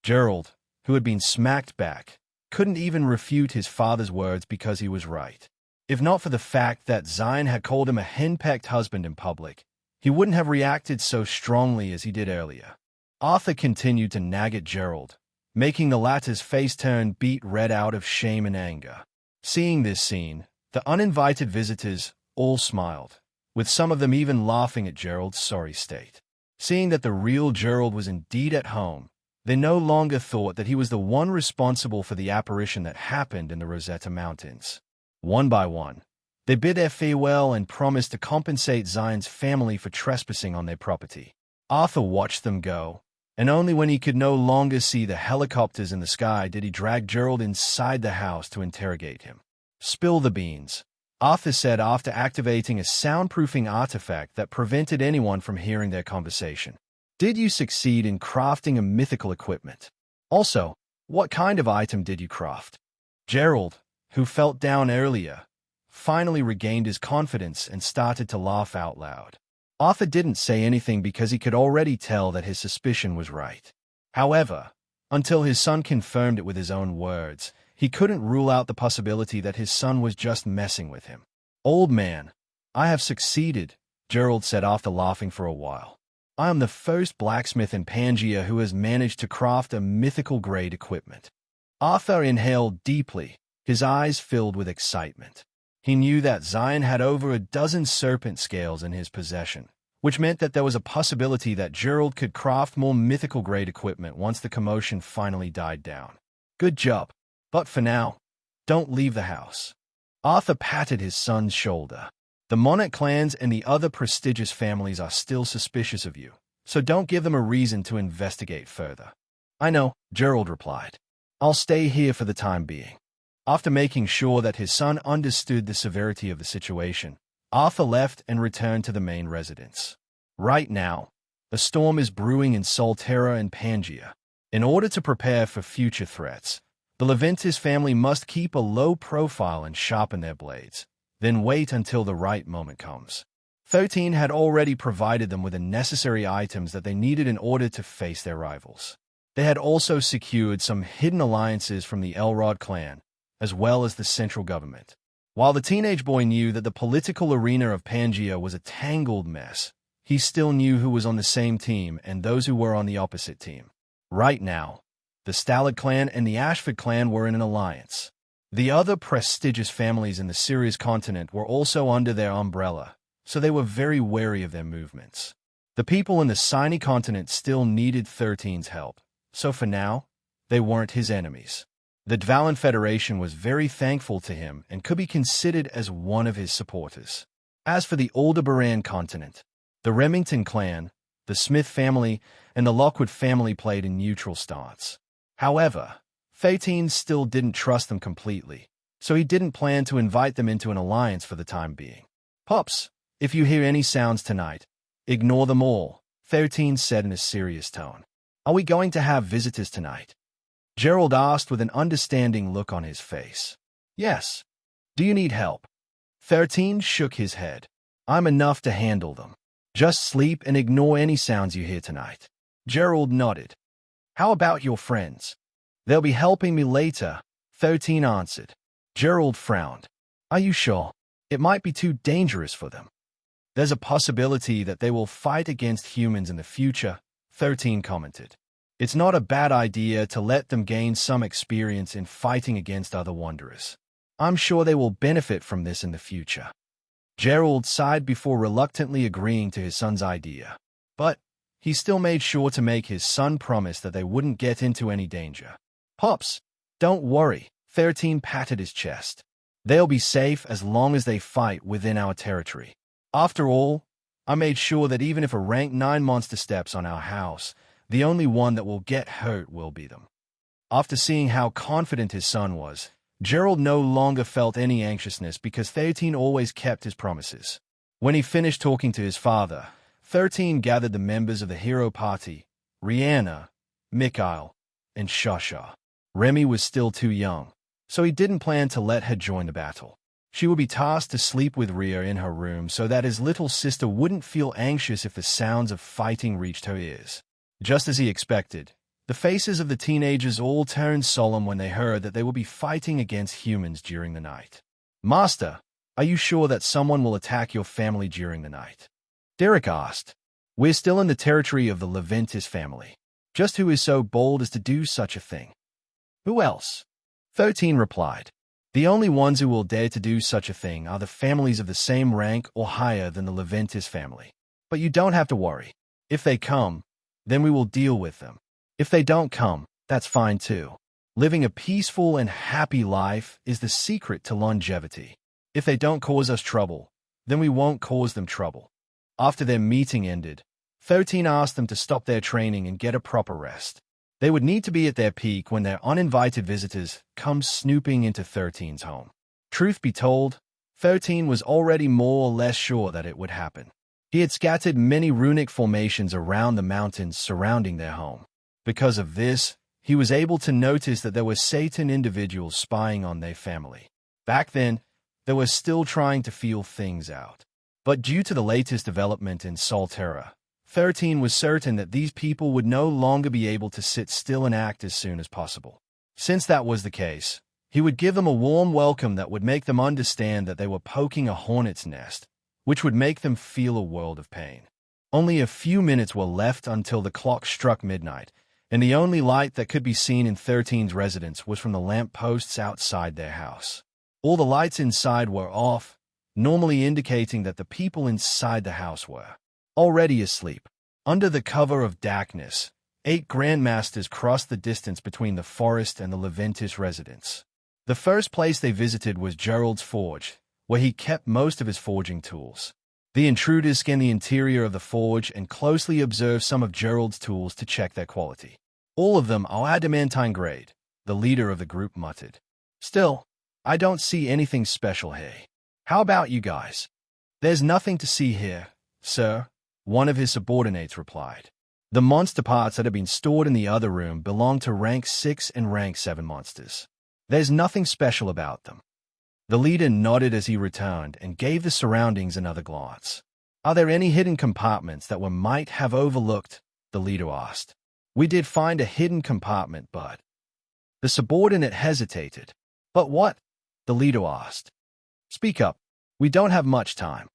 Gerald, who had been smacked back, couldn't even refute his father's words because he was right. If not for the fact that Zion had called him a henpecked husband in public, he wouldn't have reacted so strongly as he did earlier. Arthur continued to nag at Gerald, making the latter's face turn beet red out of shame and anger. Seeing this scene, the uninvited visitors all smiled, with some of them even laughing at Gerald's sorry state. Seeing that the real Gerald was indeed at home, they no longer thought that he was the one responsible for the apparition that happened in the Rosetta Mountains. One by one, they bid their farewell and promised to compensate Zion's family for trespassing on their property. Arthur watched them go, and only when he could no longer see the helicopters in the sky did he drag Gerald inside the house to interrogate him. Spill the beans, Arthur said after activating a soundproofing artifact that prevented anyone from hearing their conversation. Did you succeed in crafting a mythical equipment? Also, what kind of item did you craft? Gerald, who felt down earlier, finally regained his confidence and started to laugh out loud. Arthur didn't say anything because he could already tell that his suspicion was right. However, until his son confirmed it with his own words, he couldn't rule out the possibility that his son was just messing with him. Old man, I have succeeded, Gerald said after laughing for a while. I am the first blacksmith in Pangea who has managed to craft a mythical-grade equipment. Arthur inhaled deeply, his eyes filled with excitement. He knew that Zion had over a dozen serpent scales in his possession, which meant that there was a possibility that Gerald could craft more mythical-grade equipment once the commotion finally died down. Good job. But for now, don't leave the house. Arthur patted his son's shoulder. The Monarch clans and the other prestigious families are still suspicious of you, so don't give them a reason to investigate further. I know, Gerald replied. I'll stay here for the time being. After making sure that his son understood the severity of the situation, Arthur left and returned to the main residence. Right now, a storm is brewing in Solterra and Pangea. In order to prepare for future threats, the Leventis family must keep a low profile and sharpen their blades, then wait until the right moment comes. 13 had already provided them with the necessary items that they needed in order to face their rivals. They had also secured some hidden alliances from the Elrod clan, as well as the central government. While the teenage boy knew that the political arena of Pangea was a tangled mess, he still knew who was on the same team and those who were on the opposite team. Right now, the Stalid clan and the Ashford clan were in an alliance. The other prestigious families in the Sirius continent were also under their umbrella, so they were very wary of their movements. The people in the Sini continent still needed 13's help, so for now, they weren't his enemies. The Dvalan Federation was very thankful to him and could be considered as one of his supporters. As for the Aldebaran continent, the Remington clan, the Smith family, and the Lockwood family played a neutral stance. However, 13 still didn't trust them completely, so he didn't plan to invite them into an alliance for the time being. Pops, if you hear any sounds tonight, ignore them all, 13 said in a serious tone. Are we going to have visitors tonight? Gerald asked with an understanding look on his face. Yes. Do you need help? 13 shook his head. I'm enough to handle them. Just sleep and ignore any sounds you hear tonight. Gerald nodded. How about your friends? They'll be helping me later, 13 answered. Gerald frowned. Are you sure? It might be too dangerous for them. There's a possibility that they will fight against humans in the future, 13 commented. It's not a bad idea to let them gain some experience in fighting against other wanderers. I'm sure they will benefit from this in the future. Gerald sighed before reluctantly agreeing to his son's idea. But he still made sure to make his son promise that they wouldn't get into any danger. Pops, don't worry, 13 patted his chest. They'll be safe as long as they fight within our territory. After all, I made sure that even if a rank 9 monster steps on our house, the only one that will get hurt will be them. After seeing how confident his son was, Gerald no longer felt any anxiousness because 13 always kept his promises. When he finished talking to his father, 13 gathered the members of the hero party, Rihanna, Mikhail, and Shasha. Remy was still too young, so he didn't plan to let her join the battle. She would be tasked to sleep with Rhea in her room so that his little sister wouldn't feel anxious if the sounds of fighting reached her ears. Just as he expected, the faces of the teenagers all turned solemn when they heard that they would be fighting against humans during the night. Master, are you sure that someone will attack your family during the night? Derek asked. We're still in the territory of the Leventis family. Just who is so bold as to do such a thing? Who else? 13 replied. The only ones who will dare to do such a thing are the families of the same rank or higher than the Leventis family. But you don't have to worry. If they come, then we will deal with them. If they don't come, that's fine too. Living a peaceful and happy life is the secret to longevity. If they don't cause us trouble, then we won't cause them trouble. After their meeting ended, 13 asked them to stop their training and get a proper rest. They would need to be at their peak when their uninvited visitors come snooping into 13's home. Truth be told, 13 was already more or less sure that it would happen. He had scattered many runic formations around the mountains surrounding their home. Because of this, he was able to notice that there were Satan individuals spying on their family. Back then, they were still trying to feel things out. But due to the latest development in Solterra, 13 was certain that these people would no longer be able to sit still and act as soon as possible. Since that was the case, he would give them a warm welcome that would make them understand that they were poking a hornet's nest, which would make them feel a world of pain. Only a few minutes were left until the clock struck midnight, and the only light that could be seen in 13's residence was from the lamp posts outside their house. All the lights inside were off, normally indicating that the people inside the house were. already asleep. Under the cover of darkness, 8 grandmasters crossed the distance between the forest and the Leventis residence. The first place they visited was Gerald's forge, where he kept most of his forging tools. The intruders scanned the interior of the forge and closely observed some of Gerald's tools to check their quality. All of them are adamantine grade, the leader of the group muttered. Still, I don't see anything special here. How about you guys? There's nothing to see here, sir, one of his subordinates replied. The monster parts that had been stored in the other room belonged to rank 6 and rank 7 monsters. There's nothing special about them. The leader nodded as he returned and gave the surroundings another glance. Are there any hidden compartments that we might have overlooked? The leader asked. We did find a hidden compartment, but... The subordinate hesitated. But what? The leader asked. Speak up. We don't have much time.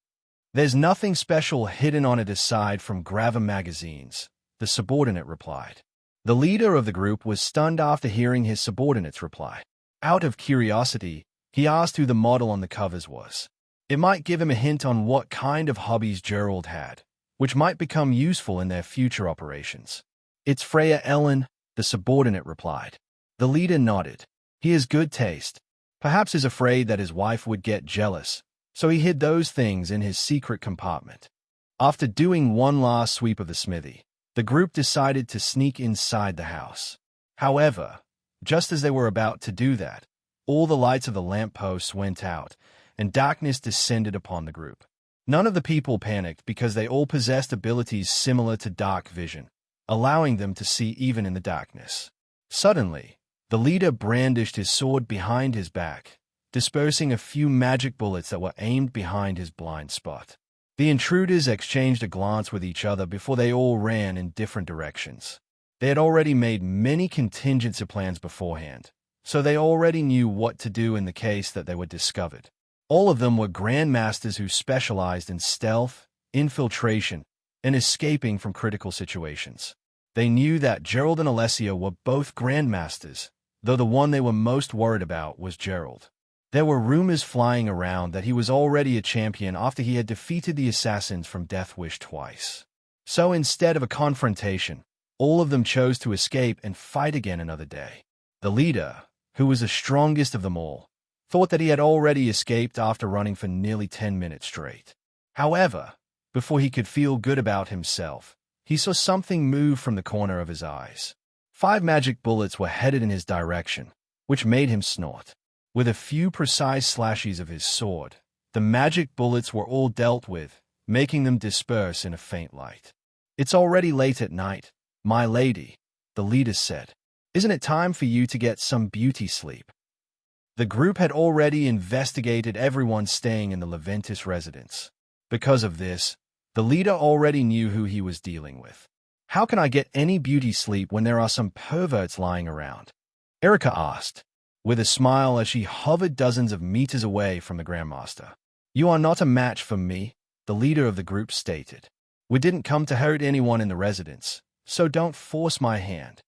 There's nothing special hidden on it aside from graver magazines, the subordinate replied. The leader of the group was stunned after hearing his subordinate's reply. Out of curiosity, he asked who the model on the covers was. It might give him a hint on what kind of hobbies Gerald had, which might become useful in their future operations. It's Freya Elyon, the subordinate replied. The leader nodded. He has good taste. Perhaps is afraid that his wife would get jealous, so he hid those things in his secret compartment. After doing one last sweep of the smithy, the group decided to sneak inside the house. However, just as they were about to do that, all the lights of the lampposts went out, and darkness descended upon the group. None of the people panicked because they all possessed abilities similar to dark vision, allowing them to see even in the darkness. Suddenly, the leader brandished his sword behind his back, dispersing a few magic bullets that were aimed behind his blind spot. The intruders exchanged a glance with each other before they all ran in different directions. They had already made many contingency plans beforehand, so they already knew what to do in the case that they were discovered. All of them were grandmasters who specialized in stealth, infiltration, and escaping from critical situations. They knew that Gerald and Alessia were both grandmasters, though the one they were most worried about was Gerald. There were rumors flying around that he was already a champion after he had defeated the assassins from Death Wish twice. So instead of a confrontation, all of them chose to escape and fight again another day. The leader, who was the strongest of them all, thought that he had already escaped after running for nearly 10 minutes straight. However, before he could feel good about himself, he saw something move from the corner of his eyes. 5 magic bullets were headed in his direction, which made him snort. With a few precise slashes of his sword, the magic bullets were all dealt with, making them disperse in a faint light. It's already late at night, my lady, the leader said. Isn't it time for you to get some beauty sleep? The group had already investigated everyone staying in the Leventis residence. Because of this, the leader already knew who he was dealing with. How can I get any beauty sleep when there are some perverts lying around? Erica asked, with a smile as she hovered dozens of meters away from the Grandmaster. You are not a match for me, the leader of the group stated. We didn't come to hurt anyone in the residence, so don't force my hand.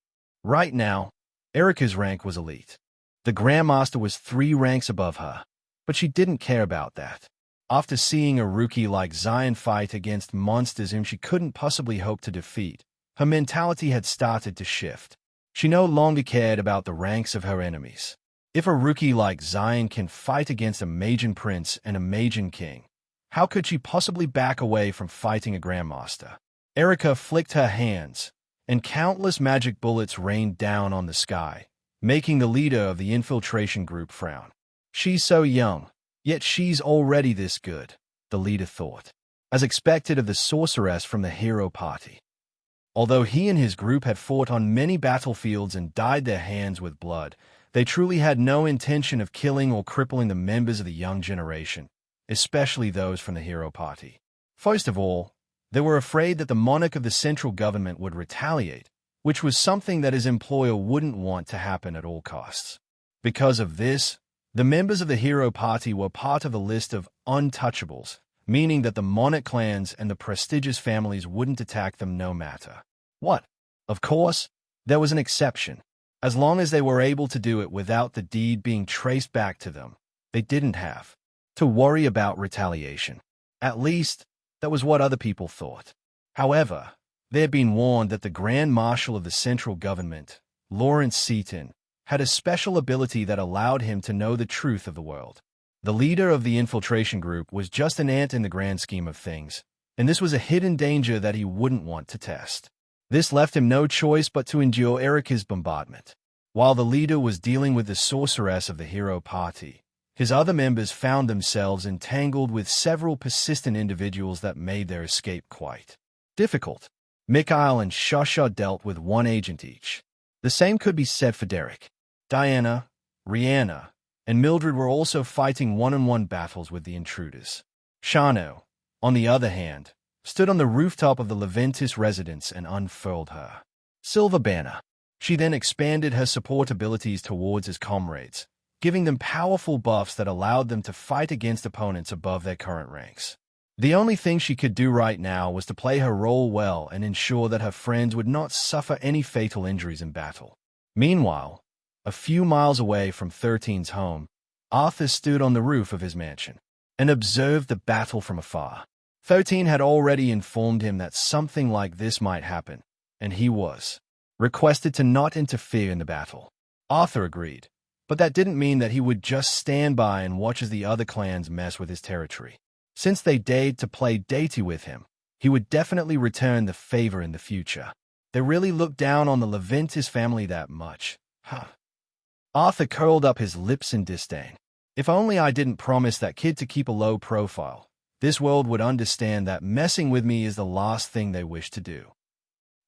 Right now, Erica's rank was elite. The Grandmaster was 3 ranks above her, but she didn't care about that. After seeing a rookie like Zion fight against monsters whom she couldn't possibly hope to defeat, her mentality had started to shift. She no longer cared about the ranks of her enemies. If a rookie like Zion can fight against a Magian Prince and a Magian King, how could she possibly back away from fighting a Grandmaster? Erica flicked her hands, and countless magic bullets rained down on the sky, making the leader of the infiltration group frown. She's so young, yet she's already this good, the leader thought, as expected of the sorceress from the hero party. Although he and his group had fought on many battlefields and dyed their hands with blood, they truly had no intention of killing or crippling the members of the young generation, especially those from the hero party. First of all, they were afraid that the monarch of the central government would retaliate, which was something that his employer wouldn't want to happen at all costs. Because of this, the members of the hero party were part of the list of Untouchables, meaning that the monarch clans and the prestigious families wouldn't attack them no matter what. Of course, there was an exception. As long as they were able to do it without the deed being traced back to them, they didn't have to worry about retaliation. At least, that was what other people thought. However, they had been warned that the Grand Marshal of the central government, Lawrence Seaton, had a special ability that allowed him to know the truth of the world. The leader of the infiltration group was just an ant in the grand scheme of things, and this was a hidden danger that he wouldn't want to test. This left him no choice but to endure Erica's bombardment. While the leader was dealing with the sorceress of the hero party, his other members found themselves entangled with several persistent individuals that made their escape quite difficult. Mikhail and Shasha dealt with one agent each. The same could be said for Derek. Diana, Rihanna, and Mildred were also fighting one-on-one battles with the intruders. Shano, on the other hand, stood on the rooftop of the Leventis residence and unfurled her silver banner. She then expanded her support abilities towards his comrades, giving them powerful buffs that allowed them to fight against opponents above their current ranks. The only thing she could do right now was to play her role well and ensure that her friends would not suffer any fatal injuries in battle. Meanwhile, a few miles away from 13's home, Arthur stood on the roof of his mansion and observed the battle from afar. 13 had already informed him that something like this might happen, and he was requested to not interfere in the battle. Arthur agreed, but that didn't mean that he would just stand by and watch as the other clans mess with his territory. Since they dared to play deity with him, he would definitely return the favor in the future. They really looked down on the Leventis family that much. Arthur curled up his lips in disdain. If only I didn't promise that kid to keep a low profile. This world would understand that messing with me is the last thing they wish to do.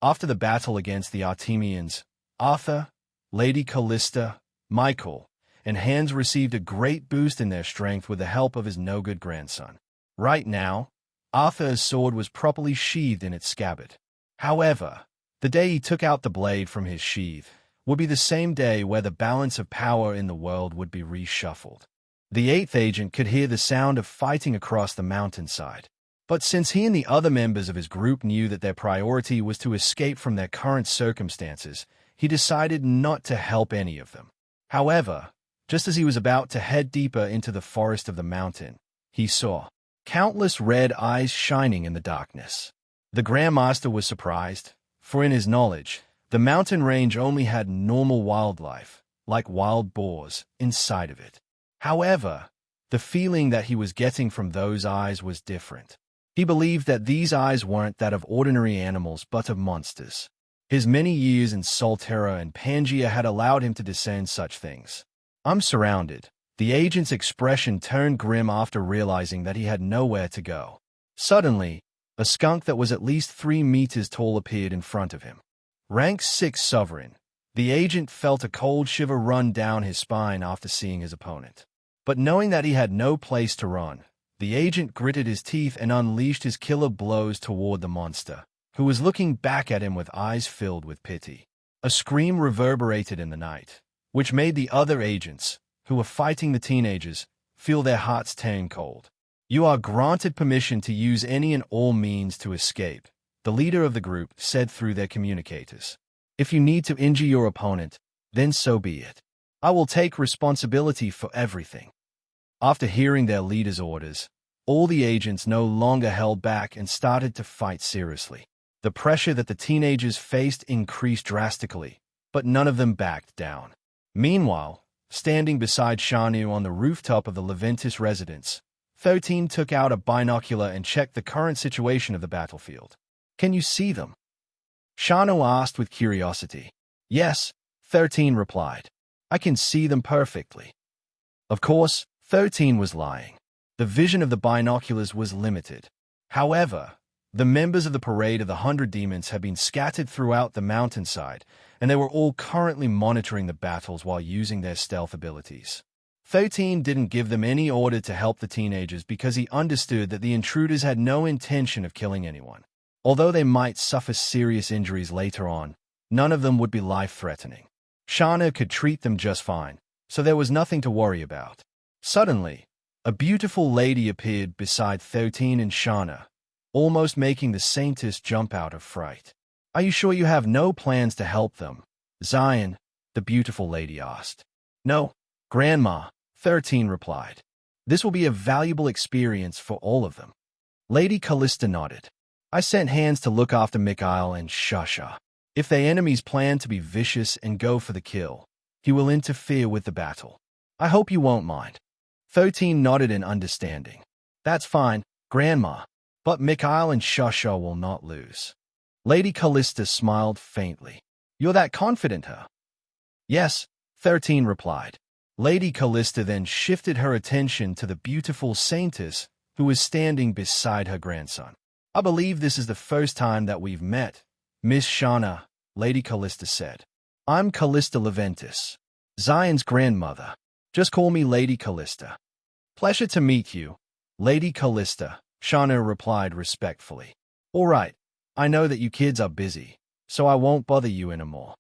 After the battle against the Artemians, Arthur, Lady Callista, Michael, and Hans received a great boost in their strength with the help of his no-good grandson. Right now, Arthur's sword was properly sheathed in its scabbard. However, the day he took out the blade from his sheath would be the same day where the balance of power in the world would be reshuffled. The eighth agent could hear the sound of fighting across the mountainside. But since he and the other members of his group knew that their priority was to escape from their current circumstances, he decided not to help any of them. However, just as he was about to head deeper into the forest of the mountain, he saw countless red eyes shining in the darkness. The Grandmaster was surprised, for in his knowledge, the mountain range only had normal wildlife, like wild boars, inside of it. However, the feeling that he was getting from those eyes was different. He believed that these eyes weren't that of ordinary animals but of monsters. His many years in Solterra and Pangea had allowed him to discern such things. "I'm surrounded." The agent's expression turned grim after realizing that he had nowhere to go. Suddenly, a skunk that was at least 3 meters tall appeared in front of him. Rank 6 Sovereign. The agent felt a cold shiver run down his spine after seeing his opponent. But knowing that he had no place to run, the agent gritted his teeth and unleashed his killer blows toward the monster, who was looking back at him with eyes filled with pity. A scream reverberated in the night, which made the other agents, who were fighting the teenagers, feel their hearts turn cold. "You are granted permission to use any and all means to escape," the leader of the group said through their communicators. "If you need to injure your opponent, then so be it. I will take responsibility for everything." After hearing their leader's orders, all the agents no longer held back and started to fight seriously. The pressure that the teenagers faced increased drastically, but none of them backed down. Meanwhile, standing beside Shanu on the rooftop of the Leventis residence, 13 took out a binocular and checked the current situation of the battlefield. "Can you see them?" Shanu asked with curiosity. "Yes," 13 replied. "I can see them perfectly." Of course, 13 was lying. The vision of the binoculars was limited. However, the members of the Parade of the 100 Demons had been scattered throughout the mountainside, and they were all currently monitoring the battles while using their stealth abilities. 13 didn't give them any order to help the teenagers because he understood that the intruders had no intention of killing anyone. Although they might suffer serious injuries later on, none of them would be life-threatening. Shana could treat them just fine, so there was nothing to worry about. Suddenly, a beautiful lady appeared beside 13 and Shana, almost making the saintess jump out of fright. "Are you sure you have no plans to help them, Zion?" the beautiful lady asked. "No, Grandma," 13 replied. "This will be a valuable experience for all of them." Lady Callista nodded. I sent Hands to look after Mikhail and Shasha. If their enemies plan to be vicious and go for the kill, he will interfere with the battle. I hope you won't mind. 13 nodded in understanding. That's fine, Grandma. But Mikhail and Shasha will not lose. Lady Callista smiled faintly. You're that confident, huh? Yes, 13 replied. Lady Callista then shifted her attention to the beautiful saintess who was standing beside her grandson. I believe this is the first time that we've met, Miss Shauna, Lady Callista said. I'm Callista Leventis, Zion's grandmother. Just call me Lady Callista. Pleasure to meet you, Lady Callista, Shauna replied respectfully. All right, I know that you kids are busy, so I won't bother you anymore.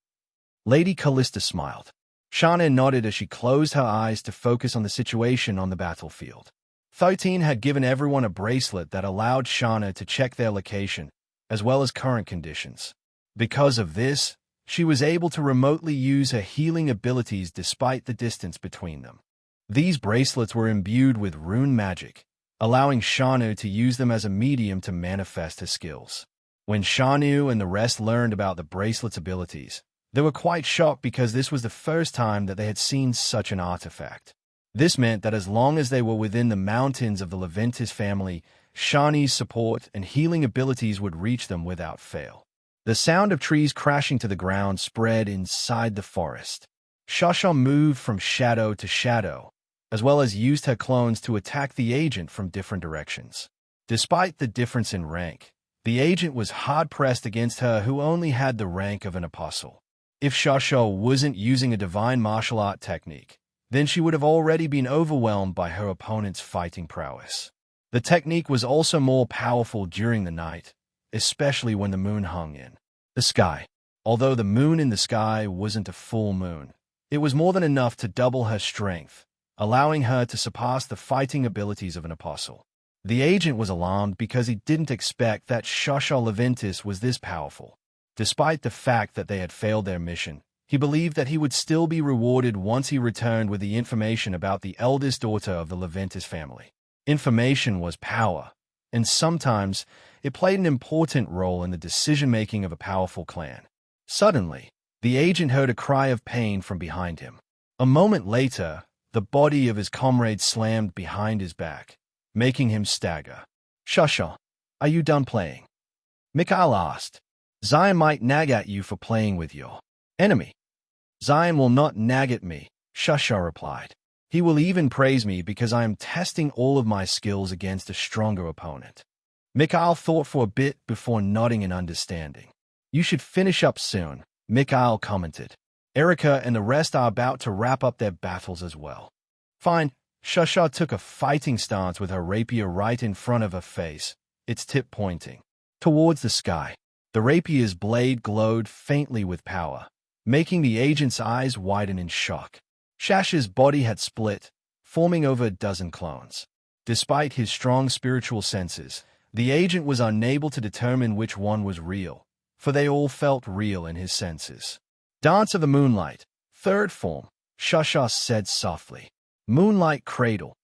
Lady Callista smiled. Shauna nodded as she closed her eyes to focus on the situation on the battlefield. 13 had given everyone a bracelet that allowed Shauna to check their location, as well as current conditions. Because of this, she was able to remotely use her healing abilities despite the distance between them. These bracelets were imbued with rune magic, allowing Shauna to use them as a medium to manifest her skills. When Shaunu and the rest learned about the bracelet's abilities, they were quite shocked because this was the first time that they had seen such an artifact. This meant that as long as they were within the mountains of the Leventis family, Shani's support and healing abilities would reach them without fail. The sound of trees crashing to the ground spread inside the forest. Shasha moved from shadow to shadow, as well as used her clones to attack the agent from different directions. Despite the difference in rank, the agent was hard-pressed against her who only had the rank of an apostle. If Shasha wasn't using a divine martial art technique, then she would have already been overwhelmed by her opponent's fighting prowess. The technique was also more powerful during the night, especially when the moon hung in the sky. Although the moon in the sky wasn't a full moon, it was more than enough to double her strength, allowing her to surpass the fighting abilities of an apostle. The agent was alarmed because he didn't expect that Shasha Leventis was this powerful. Despite the fact that they had failed their mission, he believed that he would still be rewarded once he returned with the information about the eldest daughter of the Leventis family. Information was power, and sometimes it played an important role in the decision-making of a powerful clan. Suddenly, the agent heard a cry of pain from behind him. A moment later, the body of his comrade slammed behind his back, making him stagger. Shasha, are you done playing? Mikhail asked. Zion might nag at you for playing with your enemy. Zion will not nag at me, Shasha replied. He will even praise me because I am testing all of my skills against a stronger opponent. Mikhail thought for a bit before nodding in understanding. You should finish up soon, Mikhail commented. Erica and the rest are about to wrap up their battles as well. Fine, Shasha took a fighting stance with her rapier right in front of her face, its tip pointing towards the sky. The rapier's blade glowed faintly with power, making the agent's eyes widen in shock. Shasha's body had split, forming over a dozen clones. Despite his strong spiritual senses, the agent was unable to determine which one was real, for they all felt real in his senses. Dance of the Moonlight, third form, Shasha said softly. Moonlight Cradle.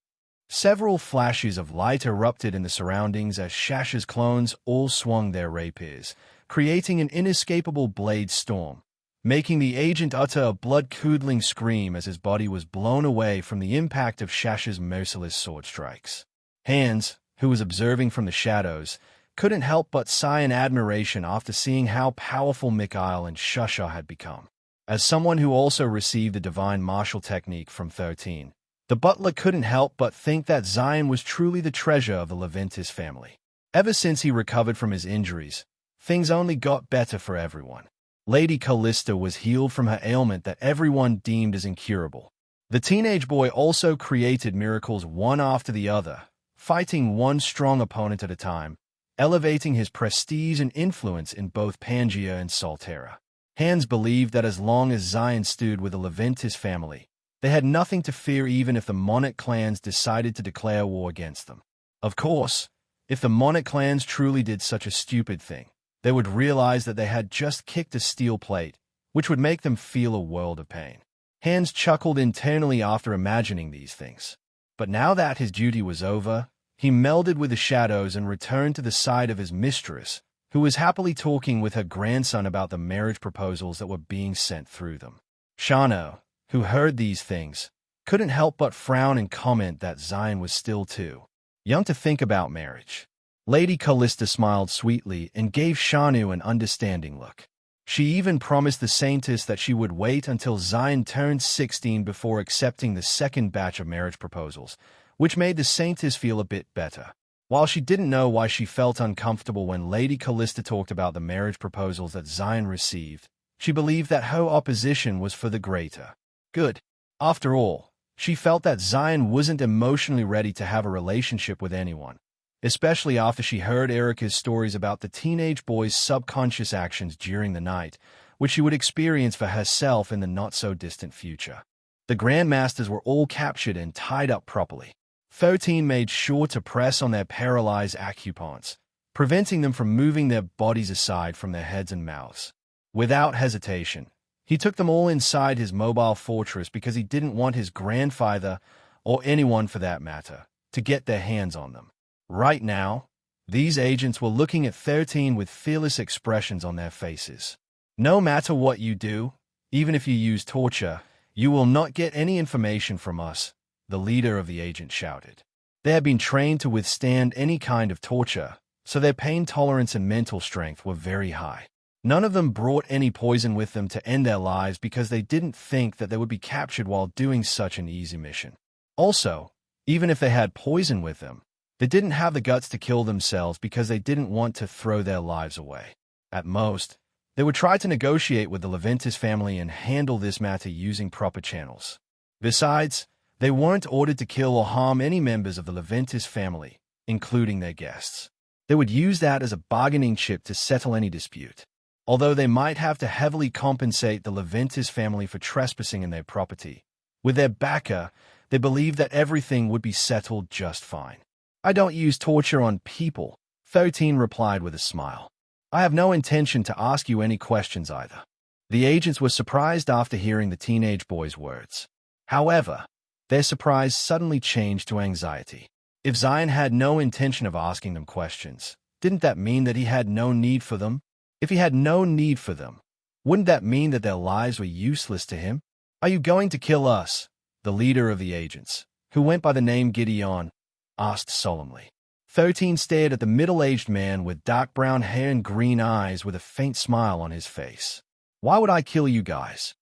Several flashes of light erupted in the surroundings as Shasha's clones all swung their rapiers, creating an inescapable blade storm, making the agent utter a blood-curdling scream as his body was blown away from the impact of Shasha's merciless sword strikes. Hands, who was observing from the shadows, couldn't help but sigh in admiration after seeing how powerful Mikhail and Shasha had become. As someone who also received the divine martial technique from 13, the butler couldn't help but think that Zion was truly the treasure of the Leventis family. Ever since he recovered from his injuries, things only got better for everyone. Lady Callista was healed from her ailment that everyone deemed as incurable. The teenage boy also created miracles one after the other, fighting one strong opponent at a time, elevating his prestige and influence in both Pangea and Saltera. Hands believed that as long as Zion stood with the Leventis family, they had nothing to fear even if the Monarch clans decided to declare war against them. Of course, if the Monarch clans truly did such a stupid thing, they would realize that they had just kicked a steel plate, which would make them feel a world of pain. Hands chuckled internally after imagining these things. But now that his duty was over, He melded with the shadows and returned to the side of his mistress, who was happily talking with her grandson about the marriage proposals that were being sent through them. Shano, who heard these things, couldn't help but frown and comment that Zion was still too young to think about marriage. Lady Callista smiled sweetly and gave Shanu an understanding look. She even promised the Saintess that she would wait until Zion turned 16 before accepting the second batch of marriage proposals, which made the Saintess feel a bit better. While she didn't know why she felt uncomfortable when Lady Callista talked about the marriage proposals that Zion received, she believed that her opposition was for the greater good. After all, she felt that Zion wasn't emotionally ready to have a relationship with anyone, especially after she heard Erica's stories about the teenage boy's subconscious actions during the night, which she would experience for herself in the not-so-distant future. The Grandmasters were all captured and tied up properly. 13 made sure to press on their paralyzed occupants, preventing them from moving their bodies aside from their heads and mouths. Without hesitation, he took them all inside his mobile fortress because he didn't want his grandfather, or anyone for that matter, to get their hands on them. Right now, these agents were looking at 13 with fearless expressions on their faces. No matter what you do, even if you use torture, you will not get any information from us, the leader of the agents shouted. They had been trained to withstand any kind of torture, so their pain tolerance and mental strength were very high. None of them brought any poison with them to end their lives because they didn't think that they would be captured while doing such an easy mission. Also, even if they had poison with them, they didn't have the guts to kill themselves because they didn't want to throw their lives away. At most, they would try to negotiate with the Leventis family and handle this matter using proper channels. Besides, they weren't ordered to kill or harm any members of the Leventis family, including their guests. They would use that as a bargaining chip to settle any dispute. Although they might have to heavily compensate the Leventis family for trespassing in their property, with their backer, they believed that everything would be settled just fine. I don't use torture on people, 13 replied with a smile. I have no intention to ask you any questions either. The agents were surprised after hearing the teenage boy's words. However, their surprise suddenly changed to anxiety. If Zion had no intention of asking them questions, didn't that mean that he had no need for them? If he had no need for them, wouldn't that mean that their lives were useless to him? Are you going to kill us? The leader of the agents, who went by the name Gideon, asked solemnly. 13 stared at the middle-aged man with dark brown hair and green eyes with a faint smile on his face. Why would I kill you guys?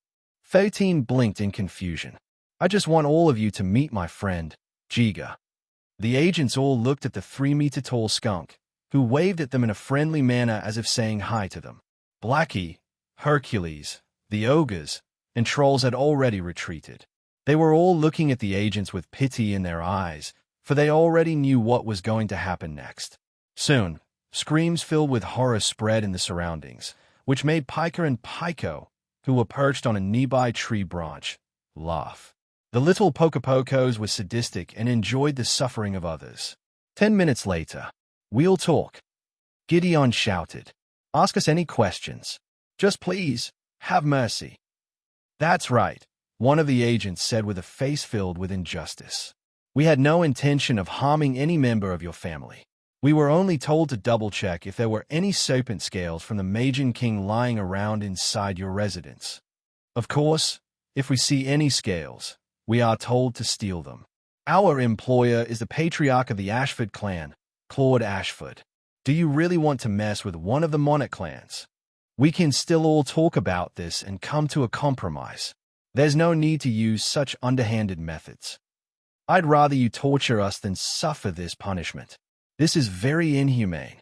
13 blinked in confusion. I just want all of you to meet my friend, Giga. The agents all looked at the 3-meter-tall skunk, who waved at them in a friendly manner as if saying hi to them. Blackie, Hercules, the ogres, and trolls had already retreated. They were all looking at the agents with pity in their eyes, for they already knew what was going to happen next. Soon, screams filled with horror spread in the surroundings, which made Piker and Pico, who were perched on a nearby tree branch, laugh. The little Pocopocos were sadistic and enjoyed the suffering of others. 10 minutes later, we'll talk, Gideon shouted. Ask us any questions. Just please, have mercy. That's right, one of the agents said with a face filled with injustice. We had no intention of harming any member of your family. We were only told to double-check if there were any serpent scales from the Magian King lying around inside your residence. Of course, if we see any scales, we are told to steal them. Our employer is the patriarch of the Ashford clan, Claude Ashford. Do you really want to mess with one of the Monarch clans? We can still all talk about this and come to a compromise. There's no need to use such underhanded methods. I'd rather you torture us than suffer this punishment. This is very inhumane.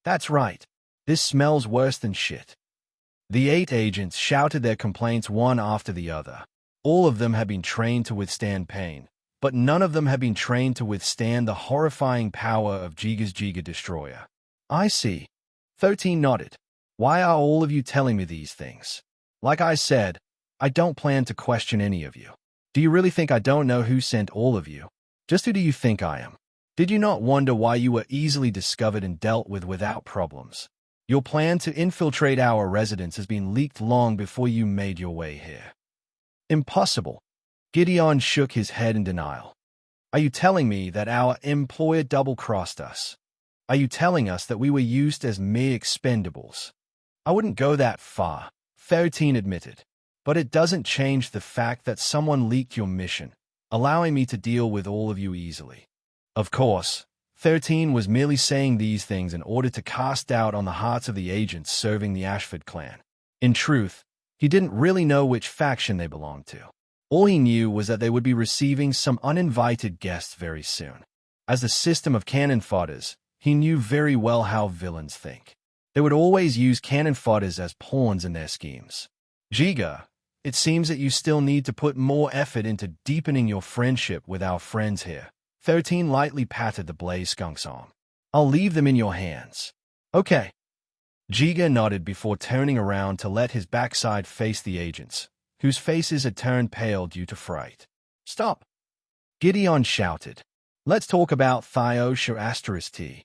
That's right. This smells worse than shit. The 8 agents shouted their complaints one after the other. All of them had been trained to withstand pain, but none of them had been trained to withstand the horrifying power of Giga's Giga Destroyer. I see. 13 nodded. Why are all of you telling me these things? Like I said, I don't plan to question any of you. Do you really think I don't know who sent all of you? Just who do you think I am? Did you not wonder why you were easily discovered and dealt with without problems? Your plan to infiltrate our residence has been leaked long before you made your way here. Impossible. Gideon shook his head in denial. Are you telling me that our employer double-crossed us? Are you telling us that we were used as mere expendables? I wouldn't go that far, 13 admitted. But it doesn't change the fact that someone leaked your mission, allowing me to deal with all of you easily. Of course, 13 was merely saying these things in order to cast doubt on the hearts of the agents serving the Ashford clan. In truth, he didn't really know which faction they belonged to. All he knew was that they would be receiving some uninvited guests very soon. As the system of cannon fodders, he knew very well how villains think. They would always use cannon fodders as pawns in their schemes. Jiga, it seems that you still need to put more effort into deepening your friendship with our friends here. 13 lightly patted the blaze skunk's arm. I'll leave them in your hands. Okay. Jiga nodded before turning around to let his backside face the agents, whose faces had turned pale due to fright. Stop! Gideon shouted. Let's talk about Thiosha*T.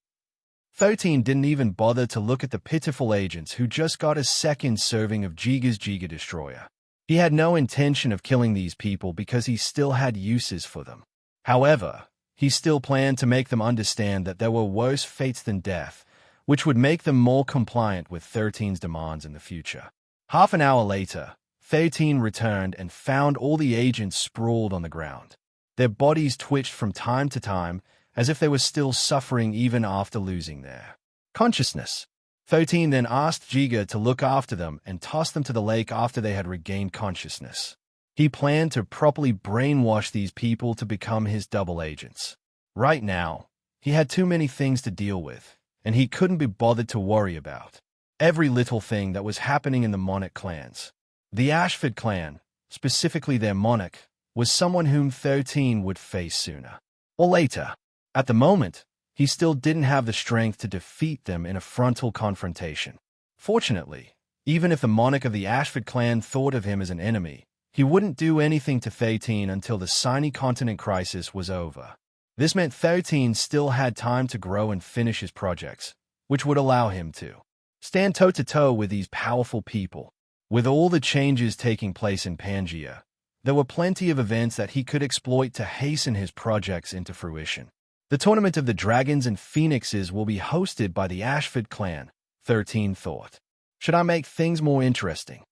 13 didn't even bother to look at the pitiful agents who just got a second serving of Jiga's Jiga Destroyer. He had no intention of killing these people because he still had uses for them. However, he still planned to make them understand that there were worse fates than death, which would make them more compliant with 13's demands in the future. Half an hour later, 13 returned and found all the agents sprawled on the ground. Their bodies twitched from time to time, as if they were still suffering even after losing their consciousness. 13 then asked Jiga to look after them and toss them to the lake after they had regained consciousness. He planned to properly brainwash these people to become his double agents. Right now, he had too many things to deal with, and he couldn't be bothered to worry about every little thing that was happening in the monarch clans. The Ashford clan, specifically their monarch, was someone whom 13 would face sooner or later. At the moment, he still didn't have the strength to defeat them in a frontal confrontation. Fortunately, even if the monarch of the Ashford clan thought of him as an enemy, he wouldn't do anything to 13 until the Sinai continent crisis was over. This meant 13 still had time to grow and finish his projects, which would allow him to stand toe-to-toe with these powerful people. With all the changes taking place in Pangea, there were plenty of events that he could exploit to hasten his projects into fruition. The Tournament of the Dragons and Phoenixes will be hosted by the Ashford clan, 13 thought. Should I make things more interesting?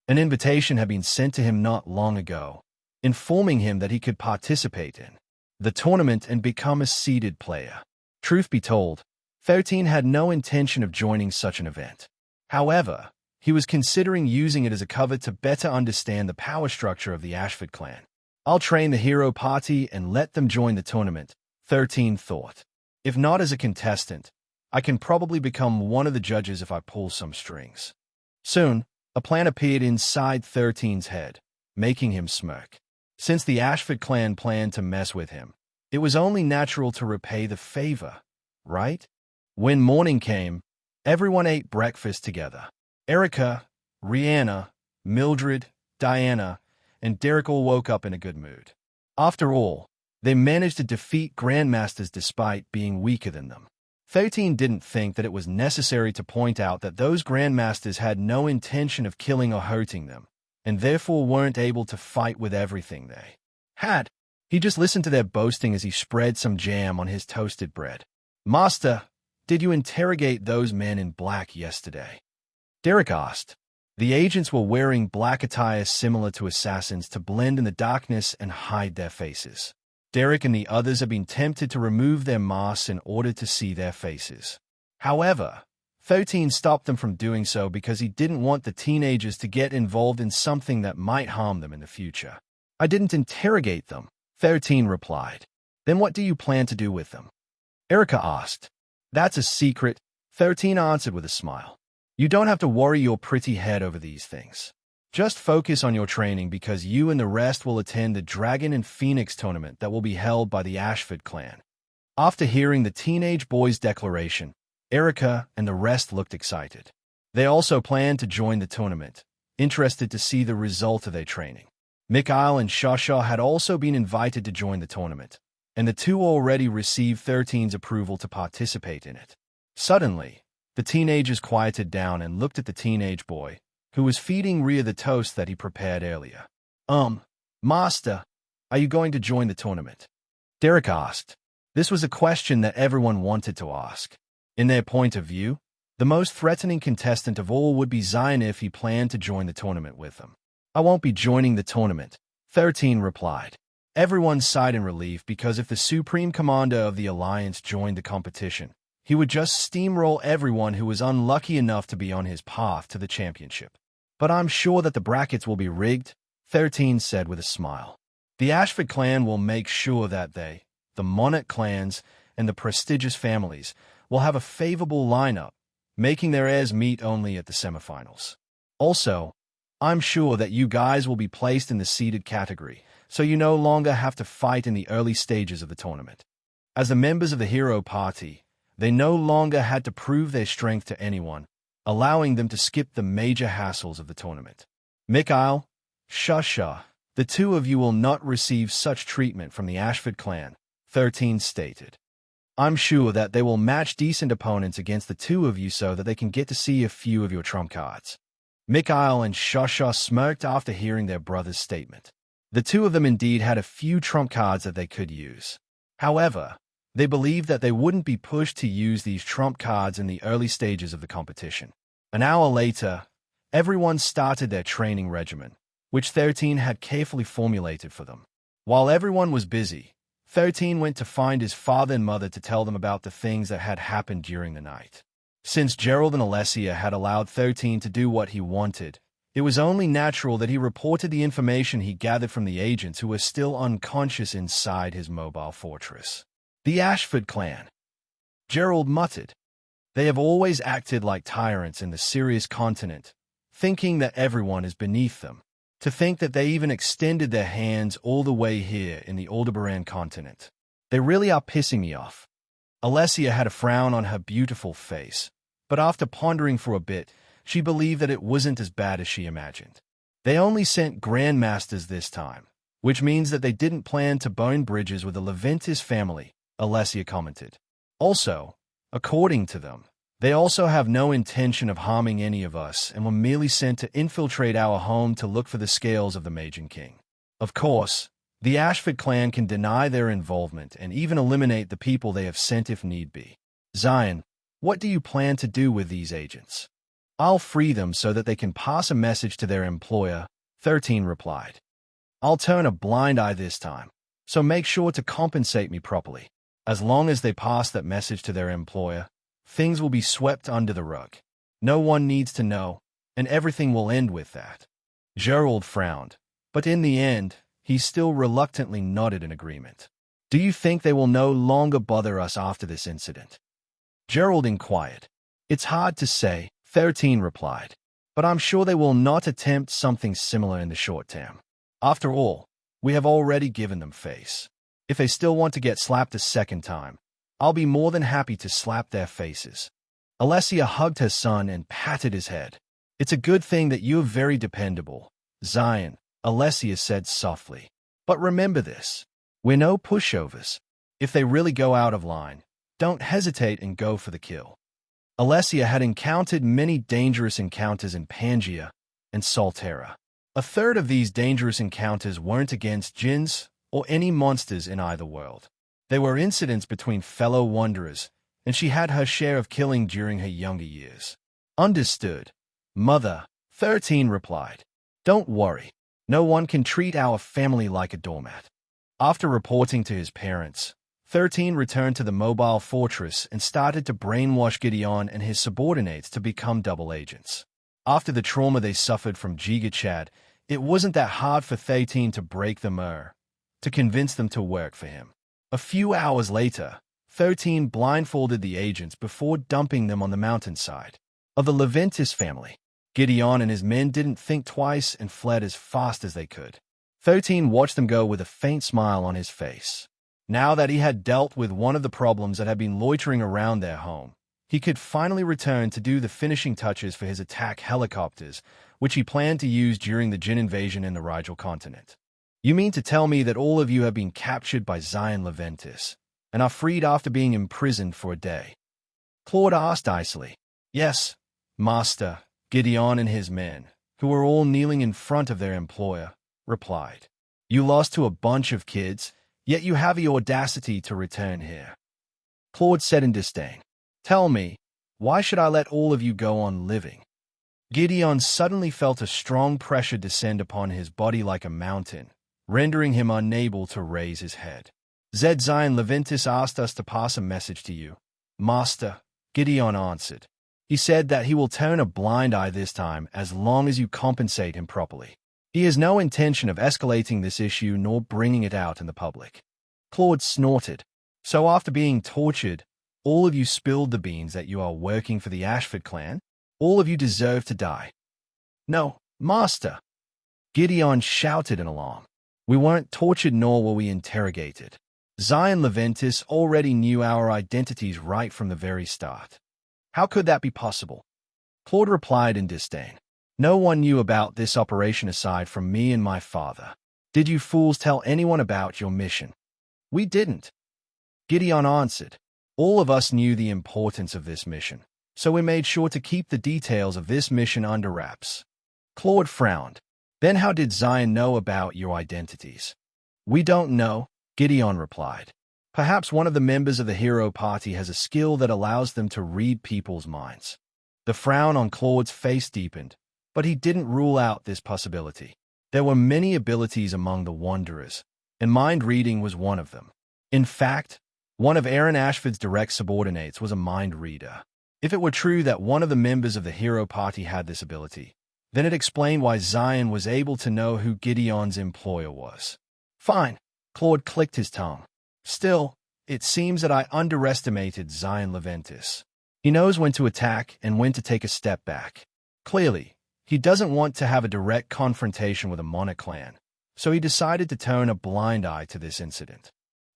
An invitation had been sent to him not long ago, informing him that he could participate in the tournament and become a seeded player. Truth be told, 13 had no intention of joining such an event. However, he was considering using it as a cover to better understand the power structure of the Ashford clan. I'll train the hero party and let them join the tournament, 13 thought. If not as a contestant, I can probably become one of the judges if I pull some strings. Soon, a plan appeared inside 13's head, making him smirk. Since the Ashford clan planned to mess with him, it was only natural to repay the favor, right? When morning came, everyone ate breakfast together. Erica, Rihanna, Mildred, Diana, and Derek all woke up in a good mood. After all, they managed to defeat Grandmasters despite being weaker than them. 13 didn't think that it was necessary to point out that those Grandmasters had no intention of killing or hurting them, and therefore weren't able to fight with everything they had. He just listened to their boasting as he spread some jam on his toasted bread. Master, did you interrogate those men in black yesterday? Derek asked. The agents were wearing black attire similar to assassins to blend in the darkness and hide their faces. Derek and the others had been tempted to remove their masks in order to see their faces. However, 13 stopped them from doing so because he didn't want the teenagers to get involved in something that might harm them in the future. I didn't interrogate them, 13 replied. Then what do you plan to do with them? Erica asked. That's a secret, 13 answered with a smile. You don't have to worry your pretty head over these things. Just focus on your training because you and the rest will attend the Dragon and Phoenix tournament that will be held by the Ashford clan. After hearing the teenage boy's declaration, Erica and the rest looked excited. They also planned to join the tournament, interested to see the result of their training. Mikhail and Shasha had also been invited to join the tournament, and the two already received 13's approval to participate in it. Suddenly, the teenagers quieted down and looked at the teenage boy, who was feeding Rhea the toast that he prepared earlier. Master, are you going to join the tournament? Derek asked. This was a question that everyone wanted to ask. In their point of view, the most threatening contestant of all would be Zion if he planned to join the tournament with them. I won't be joining the tournament, 13 replied. Everyone sighed in relief because if the Supreme Commander of the Alliance joined the competition, he would just steamroll everyone who was unlucky enough to be on his path to the championship. But I'm sure that the brackets will be rigged, 13 said with a smile. The Ashford clan will make sure that they, the Monarch clans, and the prestigious families will have a favorable lineup, making their heirs meet only at the semifinals. Also, I'm sure that you guys will be placed in the seeded category, so you no longer have to fight in the early stages of the tournament. As the members of the hero party, they no longer had to prove their strength to anyone, allowing them to skip the major hassles of the tournament. Mikhail, Shasha, the two of you will not receive such treatment from the Ashford clan, 13 stated. I'm sure that they will match decent opponents against the two of you so that they can get to see a few of your trump cards. Mikhail and Shasha smirked after hearing their brother's statement. The two of them indeed had a few trump cards that they could use. However, they believed that they wouldn't be pushed to use these trump cards in the early stages of the competition. An hour later, everyone started their training regimen, which 13 had carefully formulated for them. While everyone was busy, 13 went to find his father and mother to tell them about the things that had happened during the night. Since Gerald and Alessia had allowed 13 to do what he wanted, it was only natural that he reported the information he gathered from the agents who were still unconscious inside his mobile fortress. The Ashford clan. Gerald muttered. They have always acted like tyrants in the Sirius continent, thinking that everyone is beneath them. To think that they even extended their hands all the way here in the Aldebaran continent. They really are pissing me off. Alessia had a frown on her beautiful face, but after pondering for a bit, she believed that it wasn't as bad as she imagined. They only sent grandmasters this time, which means that they didn't plan to burn bridges with the Leventis family, Alessia commented. Also, according to them, they also have no intention of harming any of us and were merely sent to infiltrate our home to look for the scales of the Majin King. Of course, the Ashford clan can deny their involvement and even eliminate the people they have sent if need be. Zion, what do you plan to do with these agents? I'll free them so that they can pass a message to their employer, 13 replied. I'll turn a blind eye this time, so make sure to compensate me properly. As long as they pass that message to their employer, things will be swept under the rug. No one needs to know, and everything will end with that. Gerald frowned, but in the end, he still reluctantly nodded in agreement. Do you think they will no longer bother us after this incident? Gerald inquired. It's hard to say, 13 replied, but I'm sure they will not attempt something similar in the short term. After all, we have already given them face. If they still want to get slapped a second time, I'll be more than happy to slap their faces. Alessia hugged her son and patted his head. It's a good thing that you're very dependable, Zion, Alessia said softly. But remember this. We're no pushovers. If they really go out of line, don't hesitate and go for the kill. Alessia had encountered many dangerous encounters in Pangea and Saltera. A third of these dangerous encounters weren't against jinns or any monsters in either world. They were incidents between fellow wanderers, and she had her share of killing during her younger years. Understood, Mother, 13 replied. Don't worry. No one can treat our family like a doormat. After reporting to his parents, 13 returned to the mobile fortress and started to brainwash Gideon and his subordinates to become double agents. After the trauma they suffered from Giga Chad, it wasn't that hard for 13 to break them to convince them to work for him. A few hours later, 13 blindfolded the agents before dumping them on the mountainside. Of the Leventis family, Gideon and his men didn't think twice and fled as fast as they could. 13 watched them go with a faint smile on his face. Now that he had dealt with one of the problems that had been loitering around their home, he could finally return to do the finishing touches for his attack helicopters, which he planned to use during the Jin invasion in the Rigel continent. You mean to tell me that all of you have been captured by Zion Leventis, and are freed after being imprisoned for a day? Claude asked icily. Yes, Master, Gideon and his men, who were all kneeling in front of their employer, replied. You lost to a bunch of kids, Yet you have the audacity to return here. Claude said in disdain. Tell me, why should I let all of you go on living? Gideon suddenly felt a strong pressure descend upon his body like a mountain, rendering him unable to raise his head. Zion Leventis asked us to pass a message to you. Master, Gideon answered. He said that he will turn a blind eye this time as long as you compensate him properly. He has no intention of escalating this issue nor bringing it out in the public. Claude snorted. So after being tortured, all of you spilled the beans that you are working for the Ashford clan? All of you deserve to die. No, Master. Gideon shouted in alarm. We weren't tortured nor were we interrogated. Zion Leventis already knew our identities right from the very start. How could that be possible? Claude replied in disdain. No one knew about this operation aside from me and my father. Did you fools tell anyone about your mission? We didn't. Gideon answered. All of us knew the importance of this mission, so we made sure to keep the details of this mission under wraps. Claude frowned. Then how did Zion know about your identities? We don't know, Gideon replied. Perhaps one of the members of the hero party has a skill that allows them to read people's minds. The frown on Claude's face deepened, but he didn't rule out this possibility. There were many abilities among the Wanderers, and mind reading was one of them. In fact, one of Aaron Ashford's direct subordinates was a mind reader. If it were true that one of the members of the hero party had this ability, then it explained why Zion was able to know who Gideon's employer was. Fine, Claude clicked his tongue. Still, it seems that I underestimated Zion Leventis. He knows when to attack and when to take a step back. Clearly, he doesn't want to have a direct confrontation with a Monarch clan, so he decided to turn a blind eye to this incident.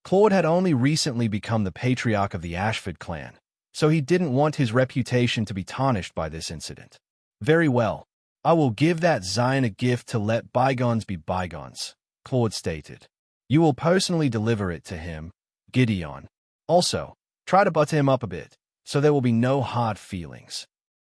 Claude had only recently become the patriarch of the Ashford clan, so he didn't want his reputation to be tarnished by this incident. Very well, I will give that Zion a gift to let bygones be bygones, Claude stated. You will personally deliver it to him, Gideon. Also, try to butter him up a bit, so there will be no hard feelings.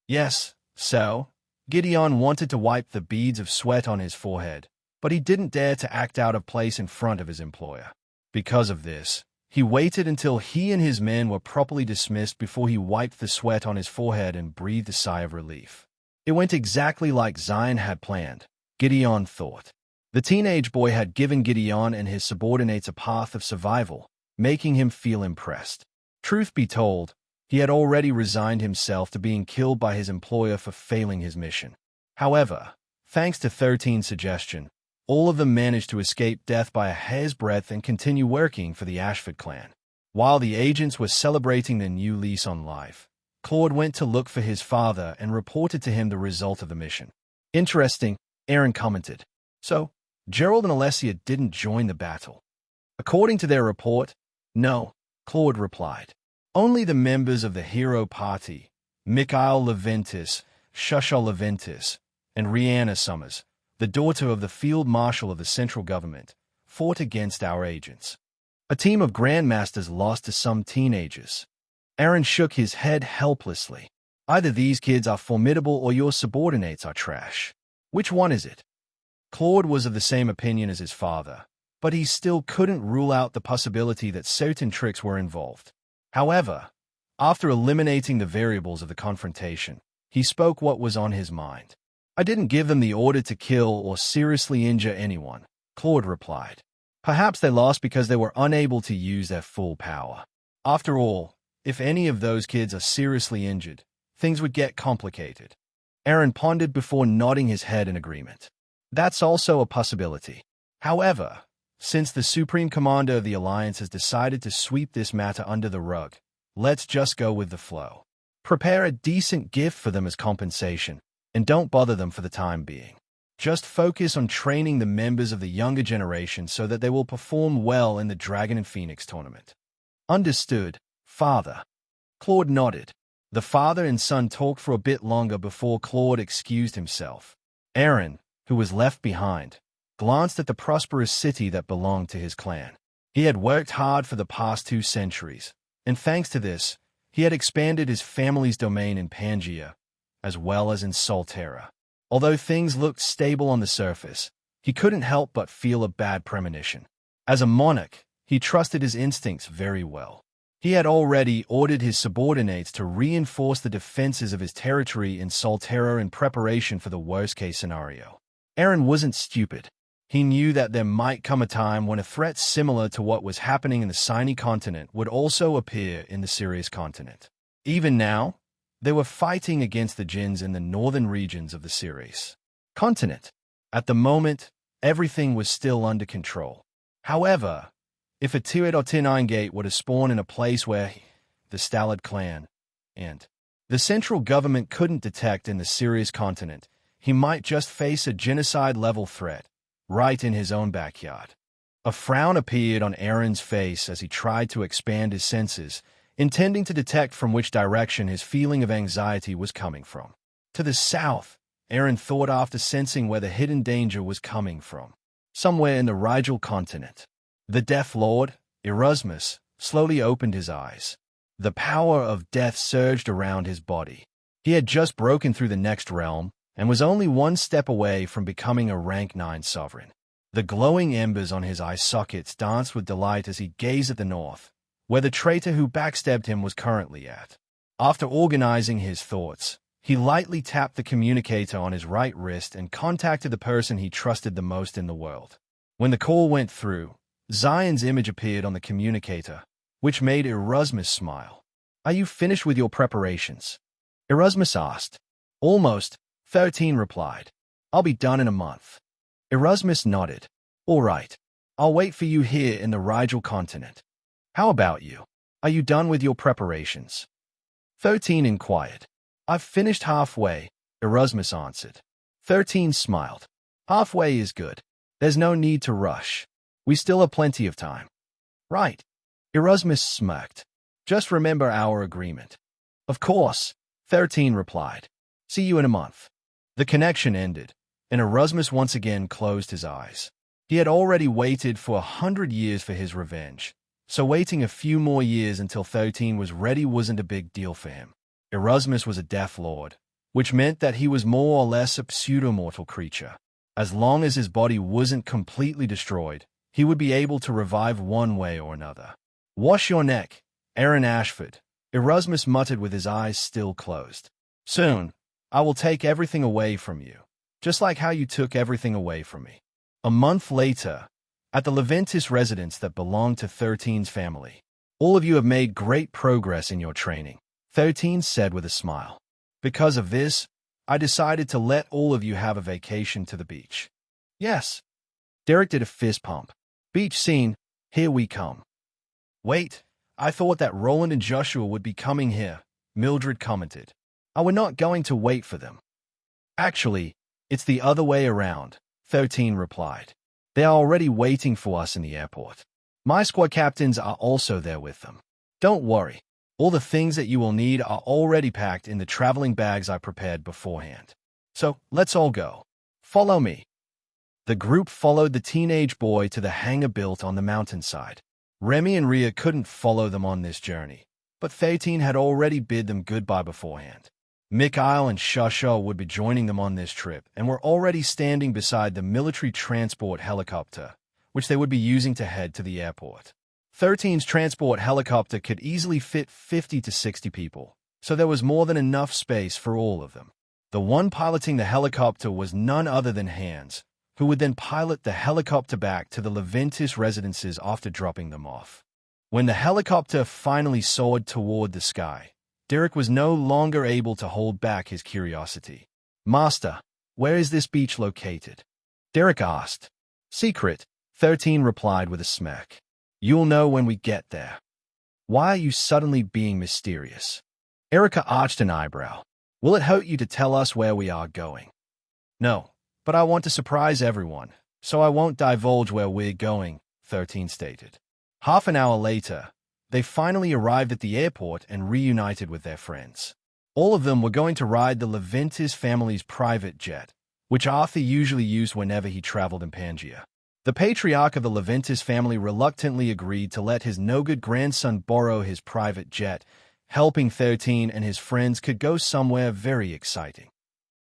Yes, so, Gideon wanted to wipe the beads of sweat on his forehead, but he didn't dare to act out of place in front of his employer. Because of this, he waited until he and his men were properly dismissed before he wiped the sweat on his forehead and breathed a sigh of relief. It went exactly like Zion had planned, Gideon thought. The teenage boy had given Gideon and his subordinates a path of survival, making him feel impressed. Truth be told, he had already resigned himself to being killed by his employer for failing his mission. However, thanks to 13's suggestion, all of them managed to escape death by a hair's breadth and continue working for the Ashford clan. While the agents were celebrating their new lease on life, Claude went to look for his father and reported to him the result of the mission. Interesting, Aaron commented. So, Gerald and Alessia didn't join the battle. According to their report, no, Claude replied. Only the members of the hero party, Mikhail Leventis, Shusha Leventis, and Rihanna Summers, the daughter of the field marshal of the central government, fought against our agents. A team of grandmasters lost to some teenagers. Aaron shook his head helplessly. Either these kids are formidable or your subordinates are trash. Which one is it? Claude was of the same opinion as his father, but he still couldn't rule out the possibility that certain tricks were involved. However, after eliminating the variables of the confrontation, he spoke what was on his mind. I didn't give them the order to kill or seriously injure anyone, Claude replied. Perhaps they lost because they were unable to use their full power. After all, if any of those kids are seriously injured, things would get complicated. Aaron pondered before nodding his head in agreement. That's also a possibility. However, since the Supreme Commander of the Alliance has decided to sweep this matter under the rug, let's just go with the flow. Prepare a decent gift for them as compensation, and don't bother them for the time being. Just focus on training the members of the younger generation so that they will perform well in the Dragon and Phoenix tournament. Understood, Father. Claude nodded. The father and son talked for a bit longer before Claude excused himself. Aaron, who was left behind, glanced at the prosperous city that belonged to his clan. He had worked hard for the past 2 centuries, and thanks to this, he had expanded his family's domain in Pangea, as well as in Solterra. Although things looked stable on the surface, he couldn't help but feel a bad premonition. As a monarch, He trusted his instincts very well. He had already ordered his subordinates to reinforce the defenses of his territory in Solterra in preparation for the worst-case scenario. Aaron wasn't stupid. He knew that there might come a time when a threat similar to what was happening in the Sinai continent would also appear in the Sirius continent. Even now, they were fighting against the jinns in the northern regions of the Sirius continent. At the moment, everything was still under control. However, if a Tirat-9 gate were to spawn in a place where the Stalid clan and the central government couldn't detect in the Sirius continent, he might just face a genocide-level threat right in his own backyard. A frown appeared on Aaron's face as he tried to expand his senses, intending to detect from which direction his feeling of anxiety was coming from. To the south, Aaron thought after sensing where the hidden danger was coming from. Somewhere in the Rigel continent. The Death Lord, Erasmus, slowly opened his eyes. The power of death surged around his body. He had just broken through the next realm, and was only one step away from becoming a rank 9 sovereign. The glowing embers on his eye sockets danced with delight as he gazed at the north, where the traitor who backstabbed him was currently at. After organizing his thoughts, he lightly tapped the communicator on his right wrist and contacted the person he trusted the most in the world. When the call went through, Zion's image appeared on the communicator, which made Erasmus smile. "Are you finished with your preparations?" Erasmus asked. "Almost," 13 replied. "I'll be done in a month." Erasmus nodded. "All right. I'll wait for you here in the Rigel continent. How about you? Are you done with your preparations?" 13 inquired. "I've finished halfway," Erasmus answered. 13 smiled. "Halfway is good. There's no need to rush. We still have plenty of time." "Right." Erasmus smirked. "Just remember our agreement." "Of course," 13 replied. "See you in a month." The connection ended, and Erasmus once again closed his eyes. He had already waited for 100 years for his revenge, so waiting a few more years until 13 was ready wasn't a big deal for him. Erasmus was a Death Lord, which meant that he was more or less a pseudo-mortal creature. As long as his body wasn't completely destroyed, he would be able to revive one way or another. "Wash your neck, Aaron Ashford," Erasmus muttered with his eyes still closed. "Soon, I will take everything away from you, just like how you took everything away from me." A month later, at the Leventis residence that belonged to 13's family, "All of you have made great progress in your training," 13 said with a smile. "Because of this, I decided to let all of you have a vacation to the beach." "Yes." Derek did a fist pump. "Beach scene, here we come." "Wait, I thought that Roland and Joshua would be coming here," Mildred commented. "I were not going to wait for them." "Actually, it's the other way around," 13 replied. "They are already waiting for us in the airport. My squad captains are also there with them. Don't worry, all the things that you will need are already packed in the traveling bags I prepared beforehand. So, let's all go. Follow me." The group followed the teenage boy to the hangar built on the mountainside. Remy and Rhea couldn't follow them on this journey, but 13 had already bid them goodbye beforehand. Mikhail and Shasha would be joining them on this trip and were already standing beside the military transport helicopter, which they would be using to head to the airport. 13's transport helicopter could easily fit 50 to 60 people, so there was more than enough space for all of them. The one piloting the helicopter was none other than Hans, who would then pilot the helicopter back to the Leventis residences after dropping them off. When the helicopter finally soared toward the sky, Derek was no longer able to hold back his curiosity. "Master, where is this beach located?" Derek asked. "Secret," 13 replied with a smirk. "You'll know when we get there." "Why are you suddenly being mysterious?" Erica arched an eyebrow. "Will it hurt you to tell us where we are going?" "No, but I want to surprise everyone, so I won't divulge where we're going," 13 stated. Half an hour later, they finally arrived at the airport and reunited with their friends. All of them were going to ride the Leventis family's private jet, which Arthur usually used whenever he traveled in Pangea. The patriarch of the Leventis family reluctantly agreed to let his no-good grandson borrow his private jet, helping 13 and his friends could go somewhere very exciting.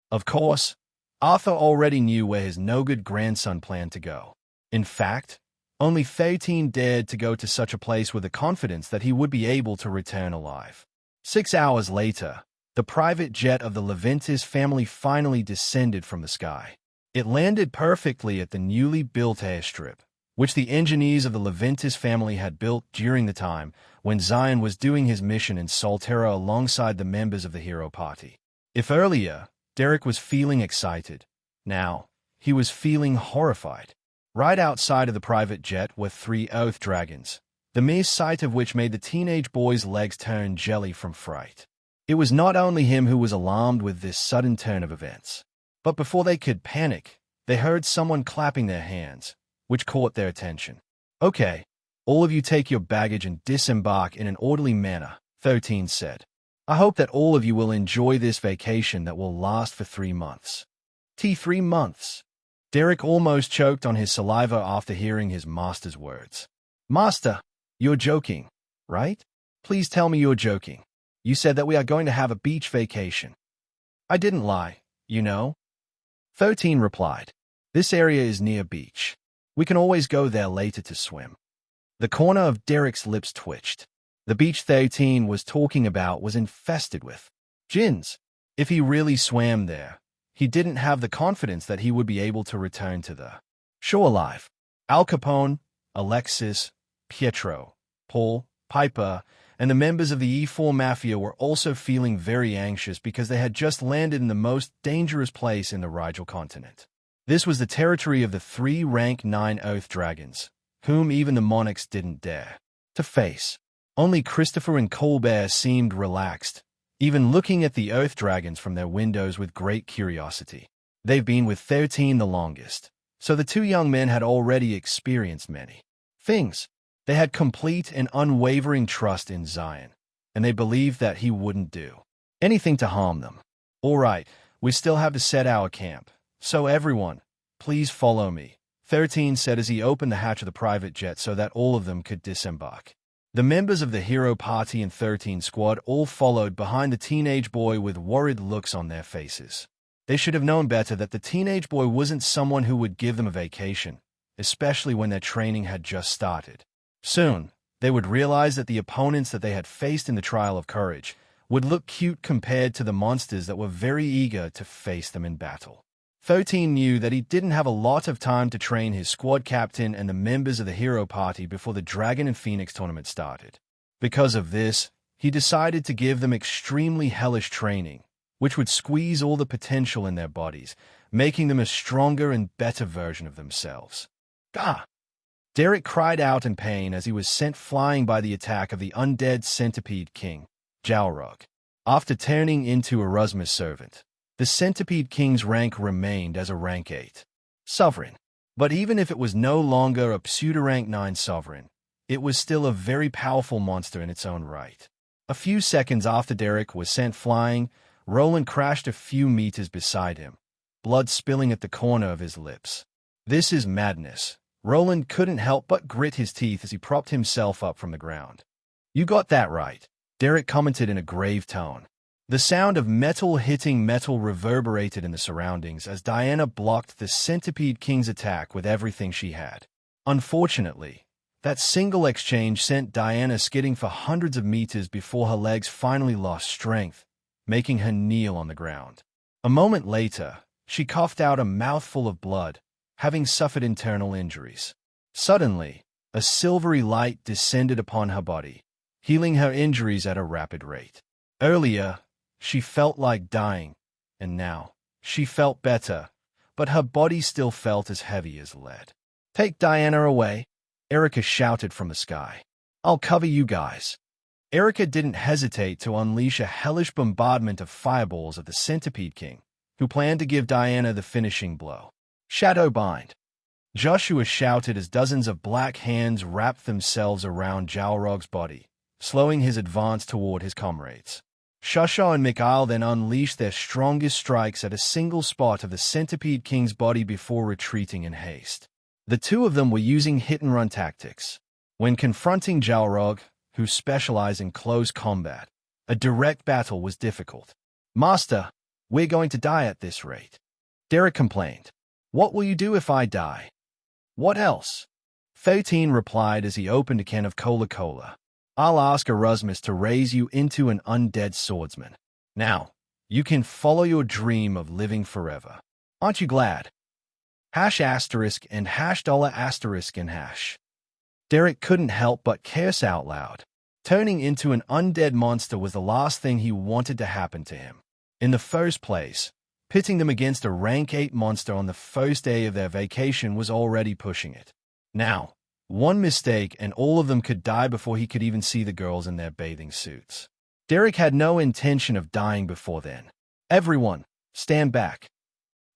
Of course, Arthur already knew where his no-good grandson planned to go. In fact, Only 13 dared to go to such a place with the confidence that he would be able to return alive. 6 hours later, the private jet of the Leventis family finally descended from the sky. It landed perfectly at the newly built airstrip, which the engineers of the Leventis family had built during the time when Zion was doing his mission in Solterra alongside the members of the hero party. If earlier, Derek was feeling excited, now, he was feeling horrified. Right outside of the private jet were 3 oath dragons, the mere sight of which made the teenage boy's legs turn jelly from fright. It was not only him who was alarmed with this sudden turn of events, but before they could panic, they heard someone clapping their hands, which caught their attention. Okay, all of you take your baggage and disembark in an orderly manner, 13 said. I hope that all of you will enjoy this vacation that will last for 3 months. 3 months. Derek almost choked on his saliva after hearing his master's words. Master, you're joking, right? Please tell me you're joking. You said that we are going to have a beach vacation. I didn't lie, you know. 13 replied. This area is near beach. We can always go there later to swim. The corner of Derek's lips twitched. The beach 13 was talking about was infested with jinns. If he really swam there, he didn't have the confidence that he would be able to return to the shore alive. Al Capone, Alexis, Pietro, Paul, Piper, and the members of the E4 Mafia were also feeling very anxious because they had just landed in the most dangerous place in the Rigel continent. This was the territory of the 3 rank 9 Oath Dragons, whom even the monarchs didn't dare to face. Only Christopher and Colbert seemed relaxed, even looking at the Oath Dragons from their windows with great curiosity. They've been with 13 the longest, so the 2 young men had already experienced many things. They had complete and unwavering trust in Zion, and they believed that he wouldn't do anything to harm them. All right, we still have to set our camp, so everyone, please follow me, 13 said as he opened the hatch of the private jet so that all of them could disembark. The members of the hero party and 13 squad all followed behind the teenage boy with worried looks on their faces. They should have known better that the teenage boy wasn't someone who would give them a vacation, especially when their training had just started. Soon, they would realize that the opponents that they had faced in the trial of courage would look cute compared to the monsters that were very eager to face them in battle. 13 knew that he didn't have a lot of time to train his squad captain and the members of the hero party before the Dragon and Phoenix tournament started. Because of this, he decided to give them extremely hellish training, which would squeeze all the potential in their bodies, making them a stronger and better version of themselves. Gah! Derek cried out in pain as he was sent flying by the attack of the undead centipede king, Jalrog. After turning into Erasmus' servant, the centipede king's rank remained as a rank 8 sovereign. But even if it was no longer a pseudo-rank 9 sovereign, it was still a very powerful monster in its own right. A few seconds after Derek was sent flying, Roland crashed a few meters beside him, blood spilling at the corner of his lips. This is madness. Roland couldn't help but grit his teeth as he propped himself up from the ground. You got that right, Derek commented in a grave tone. The sound of metal hitting metal reverberated in the surroundings as Diana blocked the Centipede King's attack with everything she had. Unfortunately, that single exchange sent Diana skidding for hundreds of meters before her legs finally lost strength, making her kneel on the ground. A moment later, she coughed out a mouthful of blood, having suffered internal injuries. Suddenly, a silvery light descended upon her body, healing her injuries at a rapid rate. Earlier, she felt like dying, and now, she felt better, but her body still felt as heavy as lead. Take Diana away, Erica shouted from the sky. I'll cover you guys. Erica didn't hesitate to unleash a hellish bombardment of fireballs at the Centipede King, who planned to give Diana the finishing blow. Shadow bind. Joshua shouted as dozens of black hands wrapped themselves around Jalrog's body, slowing his advance toward his comrades. Shasha and Mikhail then unleashed their strongest strikes at a single spot of the Centipede King's body before retreating in haste. The two of them were using hit-and-run tactics. When confronting Jalrog, who specialized in close combat, a direct battle was difficult. Master, we're going to die at this rate, Derek complained. What will you do if I die? What else? 13 replied as he opened a can of cola. I'll ask Erasmus to raise you into an undead swordsman. Now, you can follow your dream of living forever. Aren't you glad? *** and $***. Derek couldn't help but curse out loud. Turning into an undead monster was the last thing he wanted to happen to him. In the first place, pitting them against a rank 8 monster on the first day of their vacation was already pushing it. Now, one mistake and all of them could die before he could even see the girls in their bathing suits. Derek had no intention of dying before then. Everyone, stand back.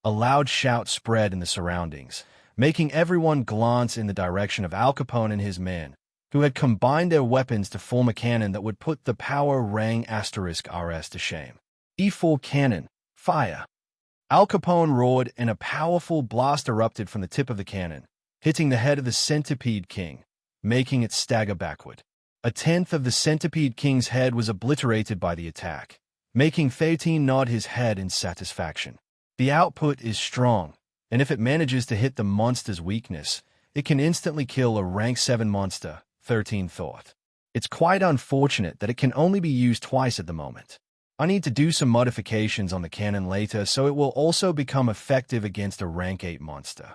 A loud shout spread in the surroundings, making everyone glance in the direction of Al Capone and his men, who had combined their weapons to form a cannon that would put the power rang *RS to shame. E4 cannon, fire. Al Capone roared and a powerful blast erupted from the tip of the cannon, hitting the head of the Centipede King, making it stagger backward. A tenth of the Centipede King's head was obliterated by the attack, making 13 nod his head in satisfaction. The output is strong, and if it manages to hit the monster's weakness, it can instantly kill a rank 7 monster, 13 thought. It's quite unfortunate that it can only be used twice at the moment. I need to do some modifications on the cannon later so it will also become effective against a rank 8 monster.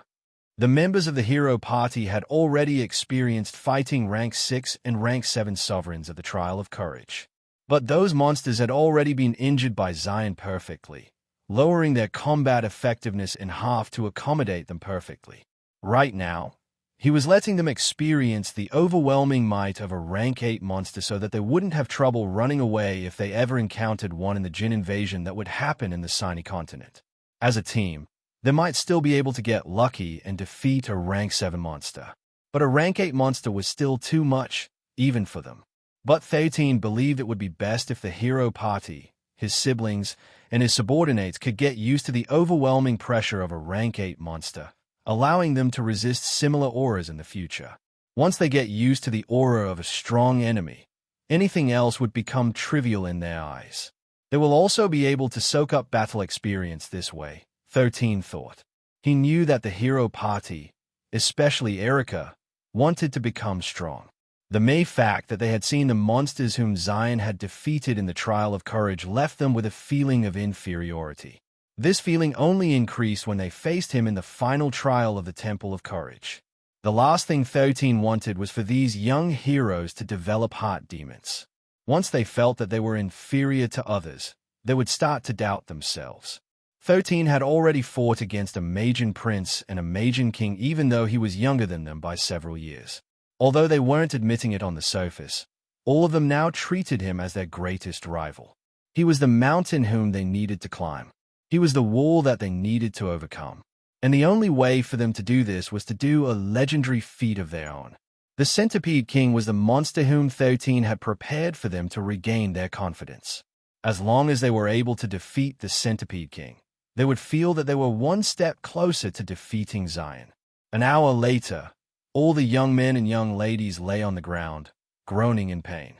The members of the hero party had already experienced fighting rank 6 and rank 7 sovereigns at the Trial of Courage. But those monsters had already been injured by Zion perfectly, lowering their combat effectiveness in half to accommodate them perfectly. Right now, he was letting them experience the overwhelming might of a rank 8 monster so that they wouldn't have trouble running away if they ever encountered one in the Jin invasion that would happen in the Sinai continent. As a team, they might still be able to get lucky and defeat a rank 7 monster. But a rank 8 monster was still too much, even for them. But 13 believed it would be best if the hero party, his siblings, and his subordinates could get used to the overwhelming pressure of a rank 8 monster, allowing them to resist similar auras in the future. Once they get used to the aura of a strong enemy, anything else would become trivial in their eyes. They will also be able to soak up battle experience this way, 13 thought. He knew that the hero party, especially Erica, wanted to become strong. The mere fact that they had seen the monsters whom Zion had defeated in the Trial of Courage left them with a feeling of inferiority. This feeling only increased when they faced him in the final trial of the Temple of Courage. The last thing 13 wanted was for these young heroes to develop heart demons. Once they felt that they were inferior to others, they would start to doubt themselves. 13 had already fought against a Magian prince and a Magian king even though he was younger than them by several years. Although they weren't admitting it on the surface, all of them now treated him as their greatest rival. He was the mountain whom they needed to climb. He was the wall that they needed to overcome. And the only way for them to do this was to do a legendary feat of their own. The Centipede King was the monster whom 13 had prepared for them to regain their confidence. As long as they were able to defeat the Centipede King, they would feel that they were one step closer to defeating Zion. An hour later, all the young men and young ladies lay on the ground, groaning in pain.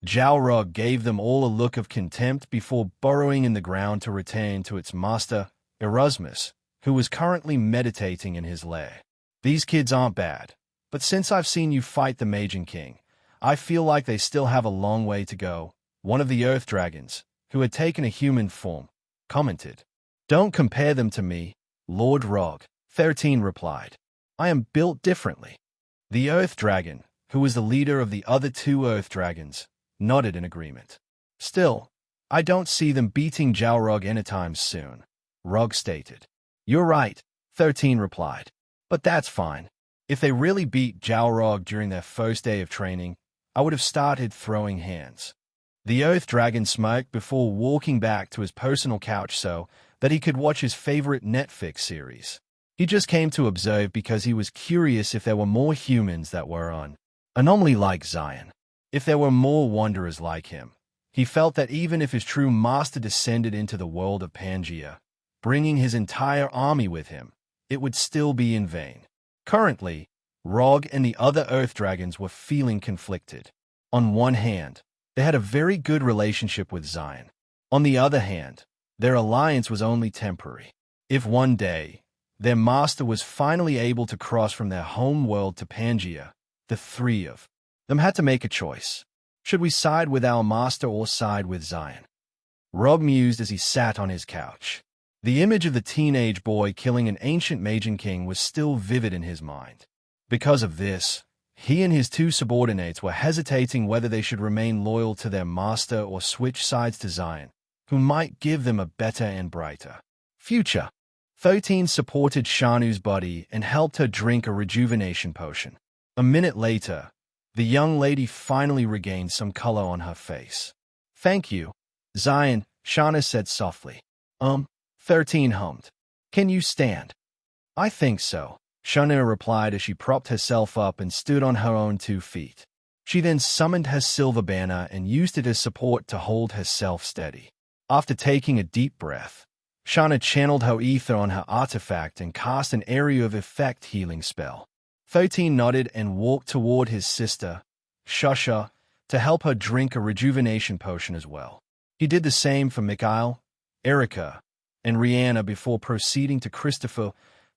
Jalrog gave them all a look of contempt before burrowing in the ground to return to its master, Erasmus, who was currently meditating in his lair. These kids aren't bad, but since I've seen you fight the Magian King, I feel like they still have a long way to go, one of the Earth Dragons, who had taken a human form, commented. Don't compare them to me, Lord Rog, 13 replied. I am built differently. The Earth Dragon, who was the leader of the other 2 Earth Dragons, nodded in agreement. Still, I don't see them beating Jalrog anytime soon, Rog stated. You're right, 13 replied. But that's fine. If they really beat Jalrog during their first day of training, I would have started throwing hands. The Earth Dragon smirked before walking back to his personal couch so that he could watch his favorite Netflix series. He just came to observe because he was curious if there were more humans that were on anomaly like Zion. If there were more wanderers like him, he felt that even if his true master descended into the world of Pangea, bringing his entire army with him, it would still be in vain. Currently, Rog and the other Earth Dragons were feeling conflicted. On one hand, they had a very good relationship with Zion. On the other hand, their alliance was only temporary. If one day, their master was finally able to cross from their home world to Pangea. The three of them had to make a choice. Should we side with our master or side with Zion? Rob mused as he sat on his couch. The image of the teenage boy killing an ancient Magian king was still vivid in his mind. Because of this, he and his two subordinates were hesitating whether they should remain loyal to their master or switch sides to Zion, who might give them a better and brighter future. 13 supported Shanu's body and helped her drink a rejuvenation potion. A minute later, the young lady finally regained some color on her face. "Thank you, Zion," Shana said softly. 13 hummed. "Can you stand?" "I think so," Shana replied as she propped herself up and stood on her own 2 feet. She then summoned her silver banner and used it as support to hold herself steady. After taking a deep breath, Shana channeled her ether on her artifact and cast an area of effect healing spell. 13 nodded and walked toward his sister, Shusha, to help her drink a rejuvenation potion as well. He did the same for Mikhail, Erica, and Rihanna before proceeding to Christopher,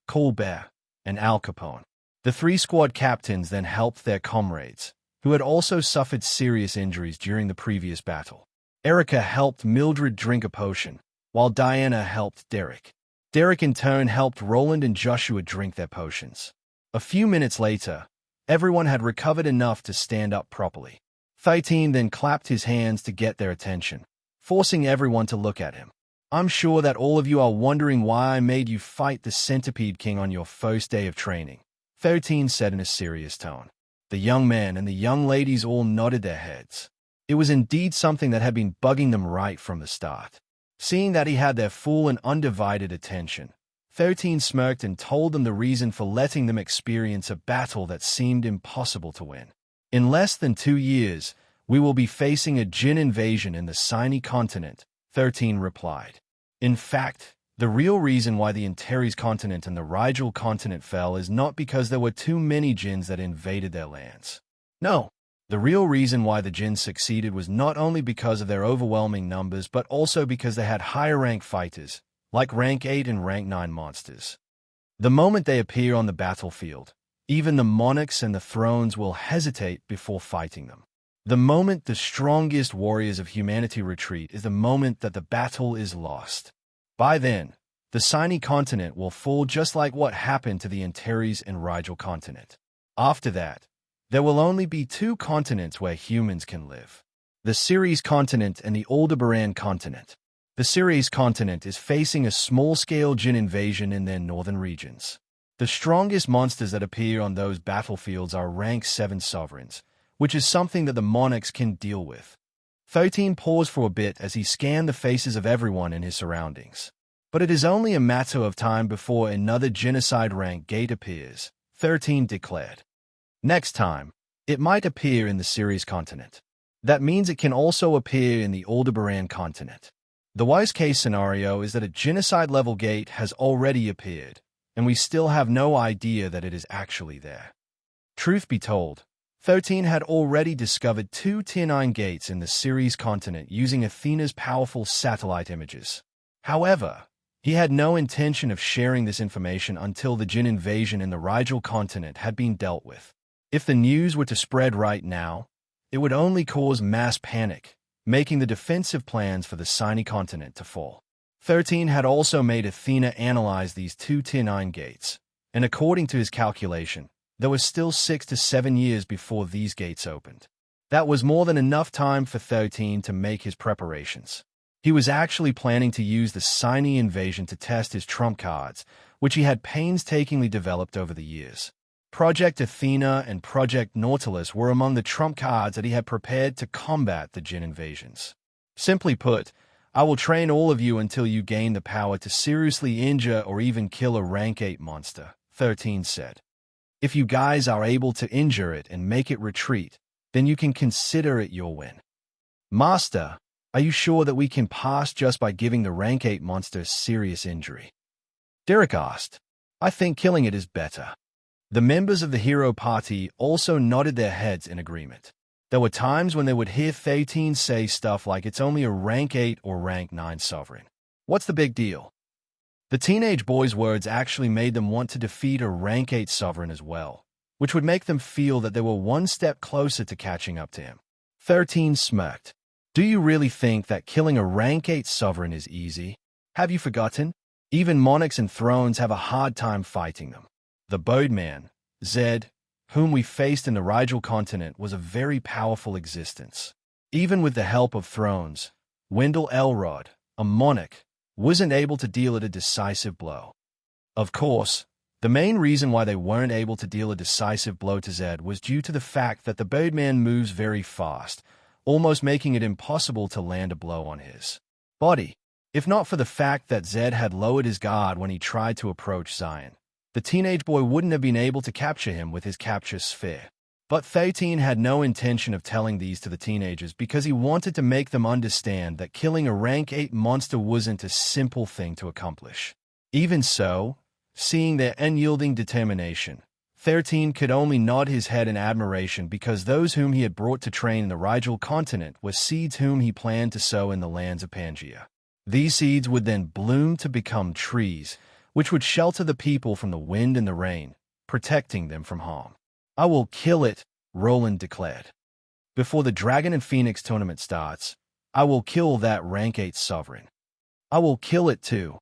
Colbert, and Al Capone. The 3 squad captains then helped their comrades, who had also suffered serious injuries during the previous battle. Erica helped Mildred drink a potion, while Diana helped Derek. Derek in turn helped Roland and Joshua drink their potions. A few minutes later, everyone had recovered enough to stand up properly. 13 then clapped his hands to get their attention, forcing everyone to look at him. "I'm sure that all of you are wondering why I made you fight the Centipede King on your first day of training," 13 said in a serious tone. The young men and the young ladies all nodded their heads. It was indeed something that had been bugging them right from the start. Seeing that he had their full and undivided attention, 13 smirked and told them the reason for letting them experience a battle that seemed impossible to win. "In less than 2 years, we will be facing a Jinn invasion in the Sinai continent," 13 replied. In fact, the real reason why the Antares continent and the Rigel continent fell is not because there were too many Jinns that invaded their lands. No, the real reason why the Jinns succeeded was not only because of their overwhelming numbers but also because they had higher-rank fighters, like rank 8 and rank 9 monsters. The moment they appear on the battlefield, even the monarchs and the thrones will hesitate before fighting them. The moment the strongest warriors of humanity retreat is the moment that the battle is lost. By then, the Sinai continent will fall just like what happened to the Antares and Rigel continent. After that, there will only be 2 continents where humans can live: the Ceres continent and the Aldebaran continent. The Ceres continent is facing a small-scale Jinn invasion in their northern regions. The strongest monsters that appear on those battlefields are rank 7 sovereigns, which is something that the monarchs can deal with. 13 paused for a bit as he scanned the faces of everyone in his surroundings. But it is only a matter of time before another genocide rank gate appears, 13 declared. Next time, it might appear in the Ceres continent. That means it can also appear in the Aldebaran continent. The worst-case scenario is that a genocide-level gate has already appeared, and we still have no idea that it is actually there. Truth be told, 13 had already discovered 2 Tier 9 gates in the Ceres continent using Athena's powerful satellite images. However, he had no intention of sharing this information until the Jinn invasion in the Rigel continent had been dealt with. If the news were to spread right now, it would only cause mass panic, making the defensive plans for the Sinai continent to fall. 13 had also made Athena analyze these 2 Tier 9 gates, and according to his calculation, there was still 6 to 7 years before these gates opened. That was more than enough time for 13 to make his preparations. He was actually planning to use the Sinai invasion to test his trump cards, which he had painstakingly developed over the years. Project Athena and Project Nautilus were among the trump cards that he had prepared to combat the Jinn invasions. Simply put, I will train all of you until you gain the power to seriously injure or even kill a rank 8 monster, 13 said. If you guys are able to injure it and make it retreat, then you can consider it your win. Master, are you sure that we can pass just by giving the rank 8 monster serious injury? Derek asked. I think killing it is better. The members of the hero party also nodded their heads in agreement. There were times when they would hear 13 say stuff like it's only a rank 8 or rank 9 sovereign. What's the big deal? The teenage boy's words actually made them want to defeat a rank 8 sovereign as well, which would make them feel that they were one step closer to catching up to him. 13 smirked. Do you really think that killing a rank 8 sovereign is easy? Have you forgotten? Even monarchs and thrones have a hard time fighting them. The Boatman, Zed, whom we faced in the Rigel continent, was a very powerful existence. Even with the help of thrones, Wendell Elrod, a monarch, wasn't able to deal it a decisive blow. Of course, the main reason why they weren't able to deal a decisive blow to Zed was due to the fact that the Birdman moves very fast, almost making it impossible to land a blow on his body. If not for the fact that Zed had lowered his guard when he tried to approach Zion, the teenage boy wouldn't have been able to capture him with his capture sphere. But 13 had no intention of telling these to the teenagers because he wanted to make them understand that killing a rank 8 monster wasn't a simple thing to accomplish. Even so, seeing their unyielding determination, 13 could only nod his head in admiration because those whom he had brought to train in the Rigel continent were seeds whom he planned to sow in the lands of Pangea. These seeds would then bloom to become trees, which would shelter the people from the wind and the rain, protecting them from harm. I will kill it, Roland declared. Before the Dragon and Phoenix tournament starts, I will kill that rank 8 sovereign. I will kill it too.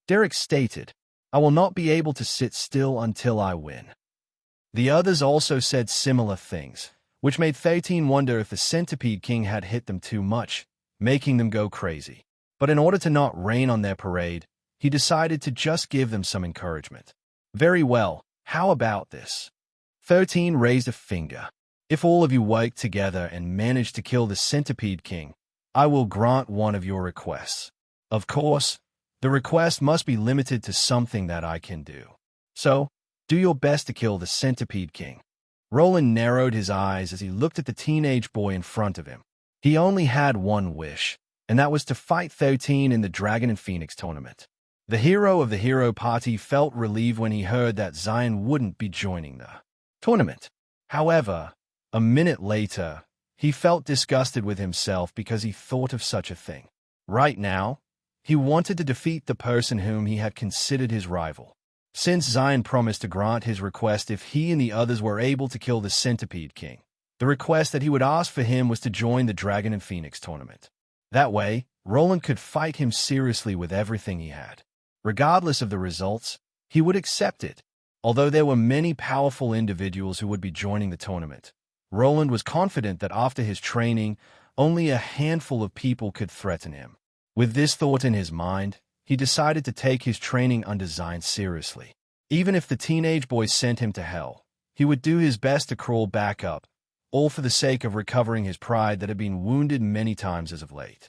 Derek stated, I will not be able to sit still until I win. The others also said similar things, which made 13 wonder if the Centipede King had hit them too much, making them go crazy. But in order to not rain on their parade, he decided to just give them some encouragement. Very well, how about this? 13 raised a finger. If all of you work together and manage to kill the Centipede King, I will grant one of your requests. Of course, the request must be limited to something that I can do. So, do your best to kill the Centipede King. Roland narrowed his eyes as he looked at the teenage boy in front of him. He only had one wish, and that was to fight 13 in the Dragon and Phoenix tournament. The hero of the hero party felt relieved when he heard that Zion wouldn't be joining the tournament. However, a minute later, he felt disgusted with himself because he thought of such a thing. Right now, he wanted to defeat the person whom he had considered his rival. Since Zion promised to grant his request if he and the others were able to kill the Centipede King, the request that he would ask for him was to join the Dragon and Phoenix tournament. That way, Roland could fight him seriously with everything he had. Regardless of the results, he would accept it. Although there were many powerful individuals who would be joining the tournament, Roland was confident that after his training, only a handful of people could threaten him. With this thought in his mind, he decided to take his training under Zion seriously. Even if the teenage boy sent him to hell, he would do his best to crawl back up, all for the sake of recovering his pride that had been wounded many times as of late.